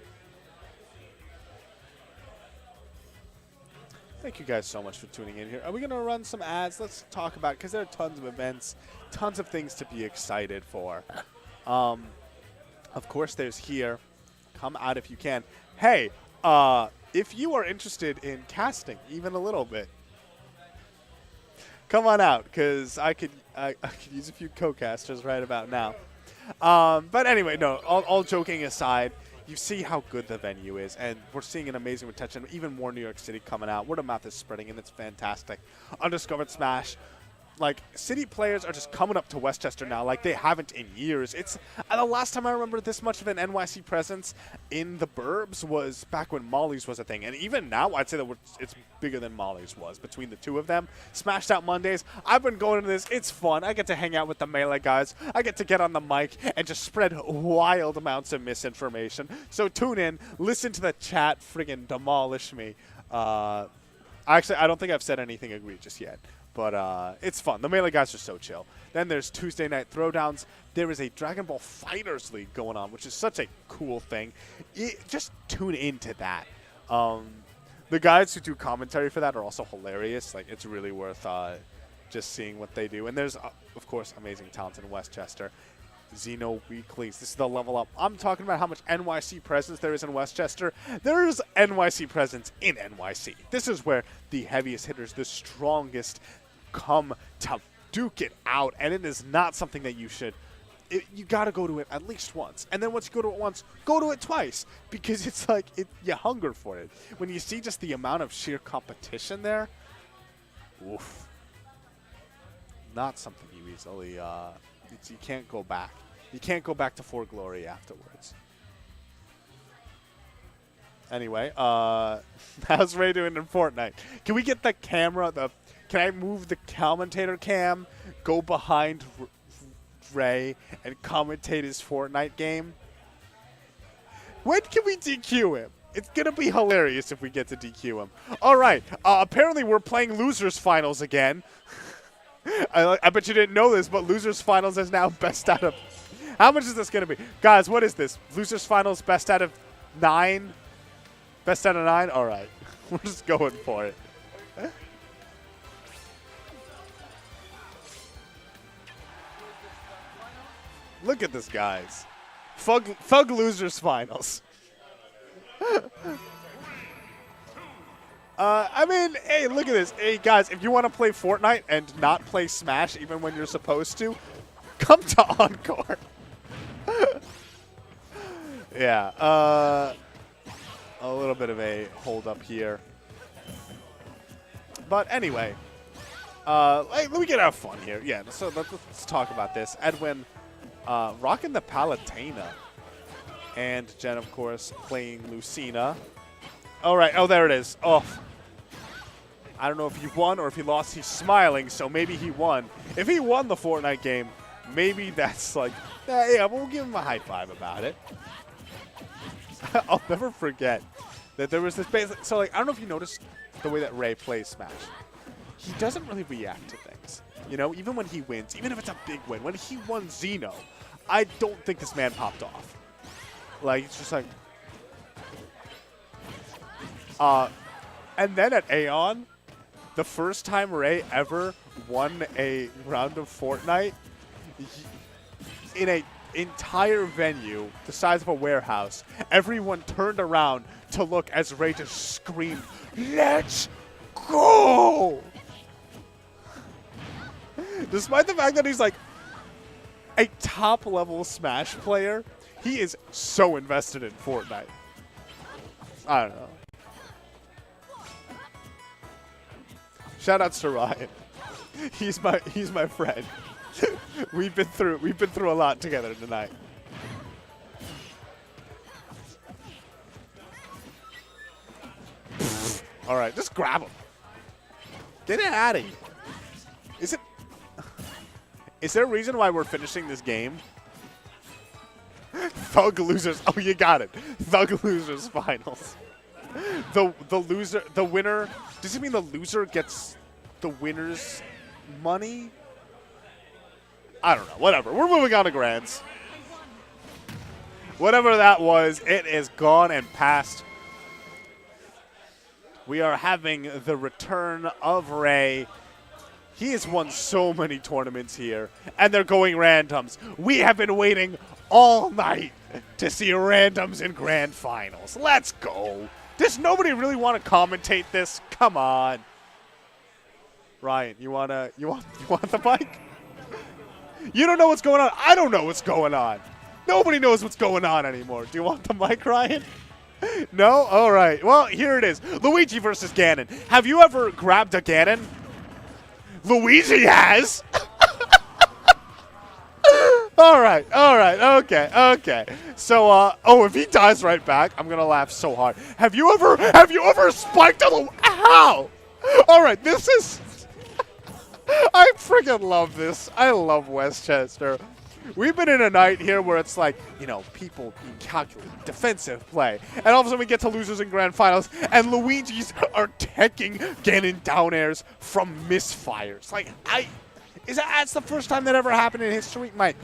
Thank you guys so much for tuning in here. Are we going to run some ads? Let's talk about it, because there are tons of events, tons of things to be excited for. Of course, there's here. Come out if you can. Hey, if you are interested in casting even a little bit, come on out, because I could use a few co-casters right about now. But anyway, no, all joking aside, you see how good the venue is, and we're seeing an amazing retention, even more New York City coming out. Word of mouth is spreading, and it's fantastic. Undiscovered Smash. Like, city players are just coming up to Westchester now like they haven't in years. It's the last time I remember this much of an NYC presence in the burbs was back when Molly's was a thing. And even now, I'd say that it's bigger than Molly's was between the two of them. Smashed Out Mondays. I've been going to this. It's fun. I get to hang out with the Melee guys. I get to get on the mic and just spread wild amounts of misinformation. So tune in. Listen to the chat friggin' demolish me. Actually, I don't think I've said anything egregious yet. But it's fun. The Melee guys are so chill. Then there's Tuesday Night Throwdowns. There is a Dragon Ball Fighters League going on, which is such a cool thing. Just tune into that. The guys who do commentary for that are also hilarious. Like, it's really worth just seeing what they do. And there's, of course, amazing talent in Westchester. Xeno Weeklies. This is the level up. I'm talking about how much NYC presence there is in Westchester. There's NYC presence in NYC. This is where the heaviest hitters, the strongest, come to duke it out, and it is not something that you should. You got to go to it at least once, and then once you go to it once, go to it twice, because it's like you hunger for it. When you see just the amount of sheer competition there, Oof. Not something you easily, you can't go back. You can't go back to For Glory afterwards. Anyway, how's Ray doing in Fortnite? Can we get the camera, can I move the commentator cam, go behind Ray, and commentate his Fortnite game? When can we DQ him? It's going to be hilarious if we get to DQ him. All right, apparently we're playing Losers Finals again. I bet you didn't know this, but Losers Finals is now best out of... How much is this going to be? Guys, what is this? Losers Finals best out of 9? Best out of 9? All right. We're just going for it. Look at this, guys. Thug Losers Finals. I mean, hey, look at this. Hey, guys, if you want to play Fortnite and not play Smash even when you're supposed to, come to Encore. Yeah, a little bit of a hold up here. But anyway, let me get our fun here. Yeah, so let's talk about this. Edwin rocking the Palutena. And Jen, of course, playing Lucina. All right. Oh, there it is. Oh. I don't know if he won or if he lost. He's smiling, so maybe he won. If he won the Fortnite game, maybe that's like, yeah, we'll give him a high five about it. I'll never forget that there was this base. So, like, I don't know if you noticed the way that Ray plays Smash. He doesn't really react to things. You know, even when he wins, even if it's a big win. When he won Xeno, I don't think this man popped off. Like, it's just like... and then at Aeon, the first time Ray ever won a round of Fortnite, in an entire venue the size of a warehouse, everyone turned around to look as Ray just screamed, "Let's go!" Despite the fact that he's like a top-level Smash player, he is so invested in Fortnite. I don't know. Shoutouts to Ryan. He's my friend. we've been through a lot together tonight. All right, just grab him. Get it out of here. Is there a reason why we're finishing this game? Thug Losers. Oh, you got it. Thug Losers Finals. The winner. Does it mean the loser gets the winner's money? I don't know. Whatever. We're moving on to Grands. Whatever that was, it is gone and past. We are having the return of Ray. He has won so many tournaments here, and they're going randoms. We have been waiting all night to see randoms in grand finals. Let's go. Does nobody really want to commentate this? Come on. Ryan, you want the mic? You don't know what's going on. I don't know what's going on. Nobody knows what's going on anymore. Do you want the mic, Ryan? No? All right. Well, here it is. Luigi versus Ganon. Have you ever grabbed a Ganon? Luigi has. All right, okay. So, if he dies right back, I'm gonna laugh so hard. Have you ever spiked a How? All right, this is. I freaking love this. I love Westchester. We've been in a night here where it's like, you know, people being calculated, defensive play. And all of a sudden we get to losers in grand finals, and Luigi's are taking Ganon down airs from misfires. Like, that's the first time that ever happened in history? Mike.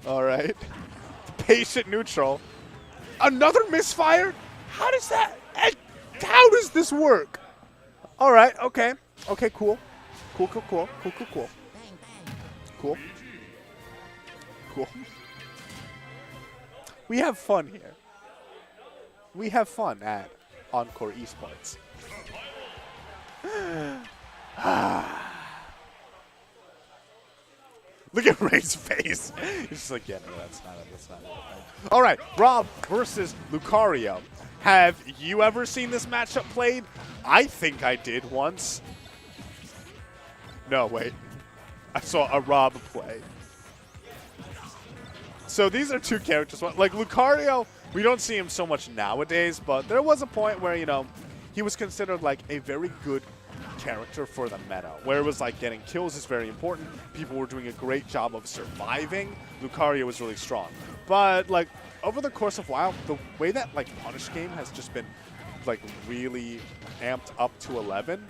All right. Patient neutral. Another misfire? How does this work? All right, okay. Okay, cool. Cool. We have fun here. We have fun at Encore Esports. Look at Ray's face. He's just like, yeah, no, that's not it. That's not it. All right, Rob versus Lucario. Have you ever seen this matchup played? I think I did once. No, wait. I saw a Rob play. So these are two characters. Like Lucario, we don't see him so much nowadays, but there was a point where, you know, he was considered like a very good character for the meta, where it was like getting kills is very important. People were doing a great job of surviving. Lucario was really strong. But like over the course of WoW, the way that like Punish game has just been like really amped up to 11.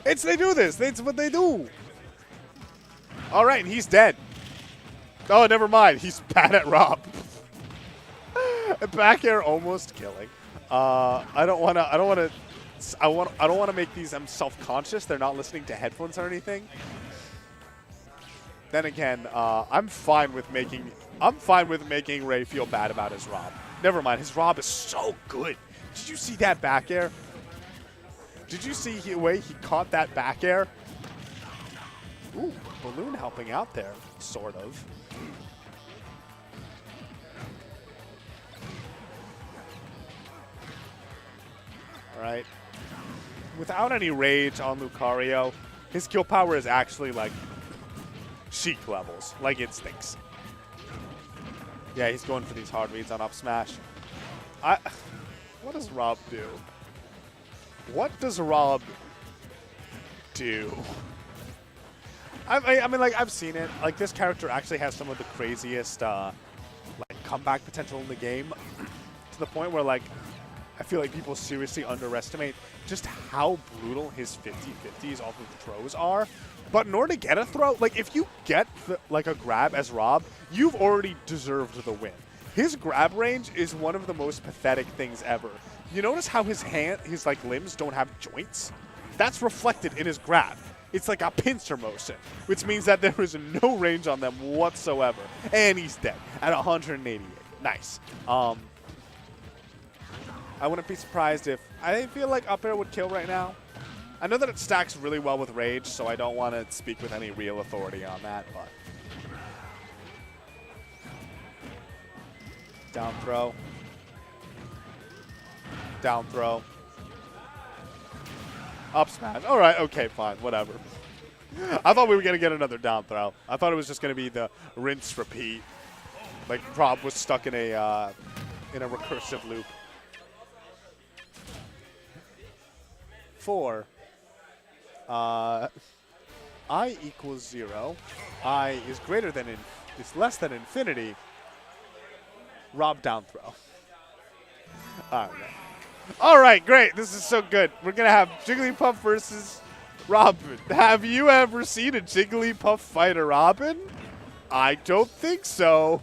They do this. That's what they do. All right, and he's dead. Oh, never mind. He's bad at Rob. Back air almost killing. I don't want to make these self-conscious. They're not listening to headphones or anything. Then again, I'm fine with making Ray feel bad about his Rob. Never mind. His Rob is so good. Did you see that back air? Did you see the way he caught that back air? Ooh, Balloon helping out there, sort of. All right. Without any rage on Lucario, his kill power is actually like Sheik levels, like instincts. Yeah, he's going for these hard reads on up smash. What does Rob do? What does Rob do? I mean, like, I've seen it. Like, this character actually has some of the craziest, like, comeback potential in the game. To the point where, like, I feel like people seriously underestimate just how brutal his 50-50s off of throws are. But in order to get a throw, like, if you get, like, a grab as Rob, you've already deserved the win. His grab range is one of the most pathetic things ever. You notice how his like, limbs don't have joints? That's reflected in his grab. It's like a pincer motion, which means that there is no range on them whatsoever. And he's dead at 188. Nice. I wouldn't be surprised if... I feel like up air would kill right now. I know that it stacks really well with rage, so I don't want to speak with any real authority on that, but... Down throw. Down throw. Up smash. All right, okay, fine, whatever. I thought we were going to get another down throw. I thought it was just going to be the rinse repeat. Like Rob was stuck in a recursive loop. 4. I equals 0. I is greater than is less than infinity. Rob down throw. All right. All right, great. This is so good. We're going to have Jigglypuff versus Robin. Have you ever seen a Jigglypuff fight a Robin? I don't think so.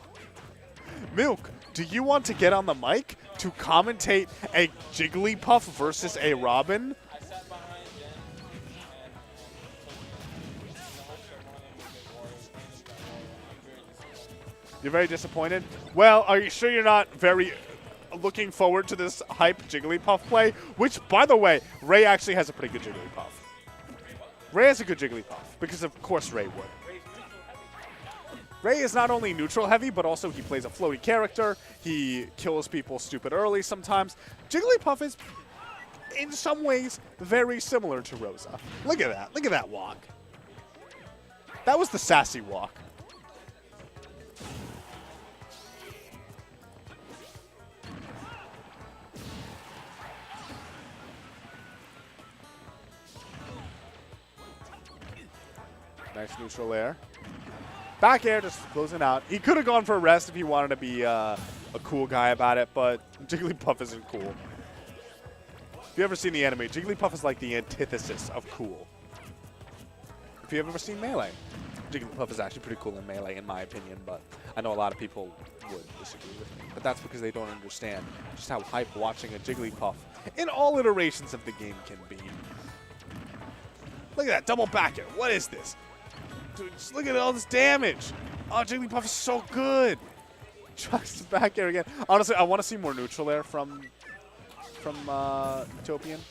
Milk, do you want to get on the mic to commentate a Jigglypuff versus a Robin? You're very disappointed? Well, are you sure you're not very looking forward to this hype Jigglypuff play? Which, by the way, Ray actually has a pretty good Jigglypuff. Ray has a good Jigglypuff, because of course Ray would. Ray is not only neutral heavy, but also he plays a floaty character. He kills people stupid early sometimes. Jigglypuff is, in some ways, very similar to Rosa. Look at that. Look at that walk. That was the sassy walk. Nice neutral air. Back air just closing out. He could have gone for a rest if he wanted to be a cool guy about it, but Jigglypuff isn't cool. If you ever seen the anime, Jigglypuff is like the antithesis of cool. If you've ever seen Melee, Jigglypuff is actually pretty cool in Melee, in my opinion, but I know a lot of people would disagree with me. But that's because they don't understand just how hype watching a Jigglypuff in all iterations of the game can be. Look at that, double back air. What is this? Dude, just look at all this damage. Oh, Jigglypuff is so good. Tries to back air again. Honestly, I want to see more neutral air from Utopian.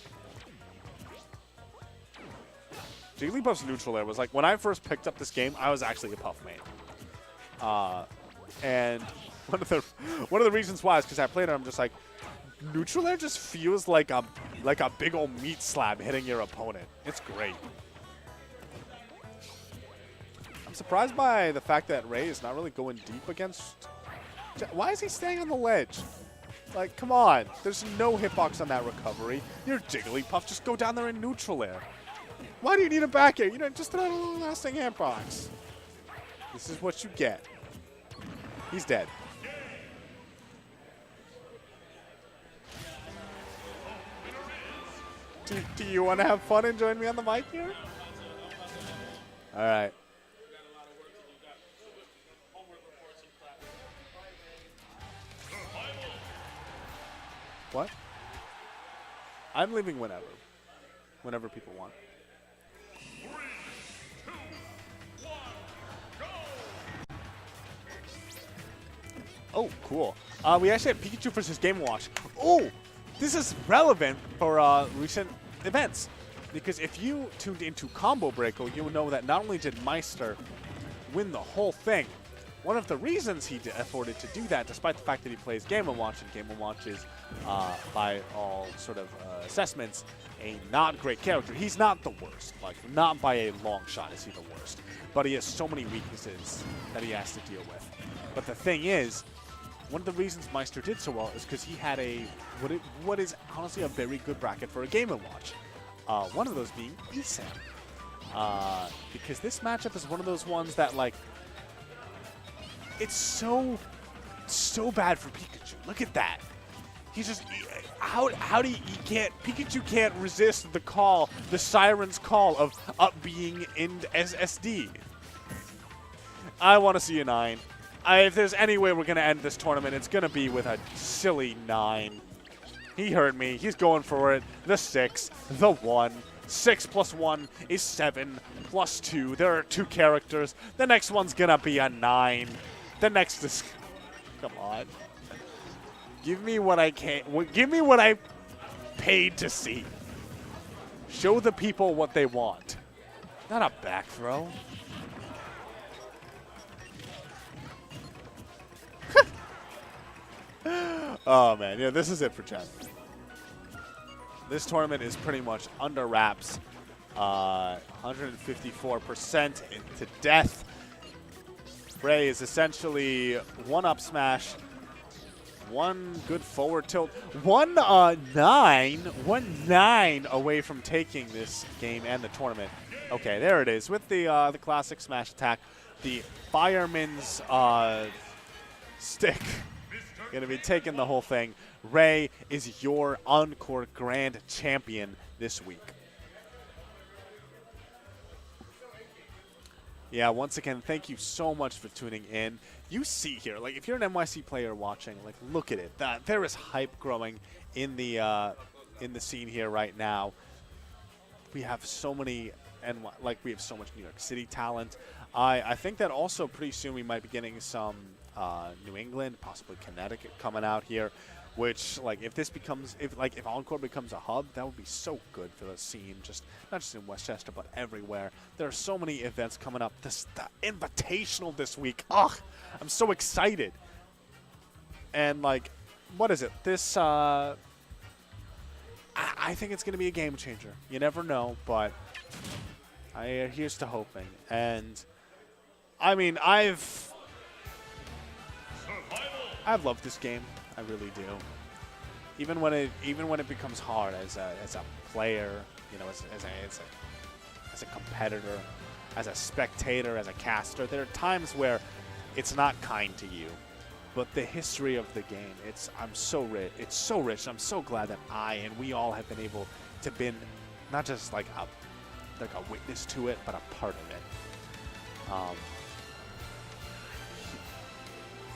Jigglypuff's neutral air was like, when I first picked up this game, I was actually a Puff main. And one of the reasons why is because I played it, I'm just like, neutral air just feels like a big old meat slab hitting your opponent. It's great. I'm surprised by the fact that Ray is not really going deep against. Why is he staying on the ledge? Like, come on. There's no hitbox on that recovery. You're Jigglypuff. Just go down there in neutral air. Why do you need a back air? You know, just another lasting hitbox. This is what you get. He's dead. Do you want to have fun and join me on the mic here? All right. What? I'm leaving whenever. Whenever people want. 3, 2, 1, go! Oh, cool. We actually have Pikachu versus Game & Watch. Oh, this is relevant for recent events. Because if you tuned into Combo Breaker, you would know that not only did Meister win the whole thing, one of the reasons he afforded to do that, despite the fact that he plays Game & Watch, and Game & Watch is, by all sort of assessments, a not great character. He's not the worst. Like, not by a long shot is he the worst. But he has so many weaknesses that he has to deal with. But the thing is, one of the reasons Meister did so well is because he had what is honestly a very good bracket for a Game & Watch. One of those being Esam. Because this matchup is one of those ones that, like, it's so bad for Pikachu. Look at that. He's just, how do you can't, Pikachu can't resist the call, the siren's call of up being in SSD. I want to see a 9. If there's any way we're going to end this tournament, it's going to be with a silly 9. He heard me. He's going for it. The 6, the 1. 6 plus 1 is 7 plus 2. There are 2 characters. The next one's going to be a 9. The next is... Come on. Give me what I can. Give me what I paid to see. Show the people what they want. Not a back throw. Oh, man. Yeah, this is it for Chen. This tournament is pretty much under wraps. 154% into death. Ray is essentially one up smash, one good forward tilt, 1-9 away from taking this game and the tournament. Okay, there it is with the classic smash attack. The fireman's stick going to be taking the whole thing. Ray is your Encore Grand Champion this week. Yeah, once again, thank you so much for tuning in. You see here, like, if you're an NYC player watching, like, look at it. There is hype growing in the scene here right now. We have so many, we have so much New York City talent. I think that also pretty soon we might be getting some New England, possibly Connecticut coming out here. Which, like, if Encore becomes a hub, that would be so good for the scene, not just in Westchester, but everywhere. There are so many events coming up. The Invitational this week. Ugh, I'm so excited. And, like, what is it? This, I think it's going to be a game changer. You never know, but here's to hoping. And, I mean, I've loved this game. I really do. Even when it becomes hard as a player, you know, as a competitor, as a spectator, as a caster, there are times where it's not kind to you. But the history of the game, it's so rich. I'm so glad that we all have been able to been not just like a witness to it, but a part of it.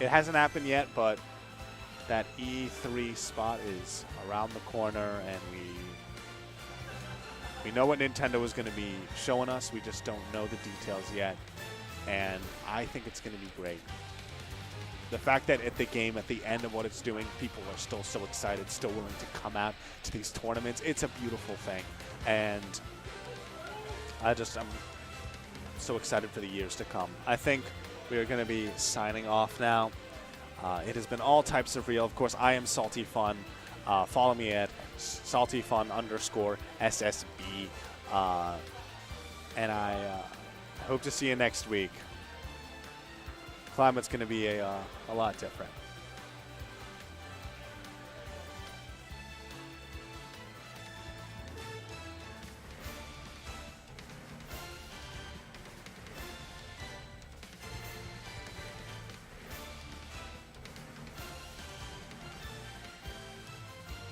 It hasn't happened yet, but that E3 spot is around the corner, and we know what Nintendo is going to be showing us. We just don't know the details yet, and I think it's going to be great. The fact that at the game, at the end of what it's doing, people are still so excited, still willing to come out to these tournaments, it's a beautiful thing. And I'm so excited for the years to come. I think we are going to be signing off now. It has been all types of real. Of course, I am Salty Fun. Follow me at saltyfun_SSB. And I hope to see you next week. Climate's going to be a lot different.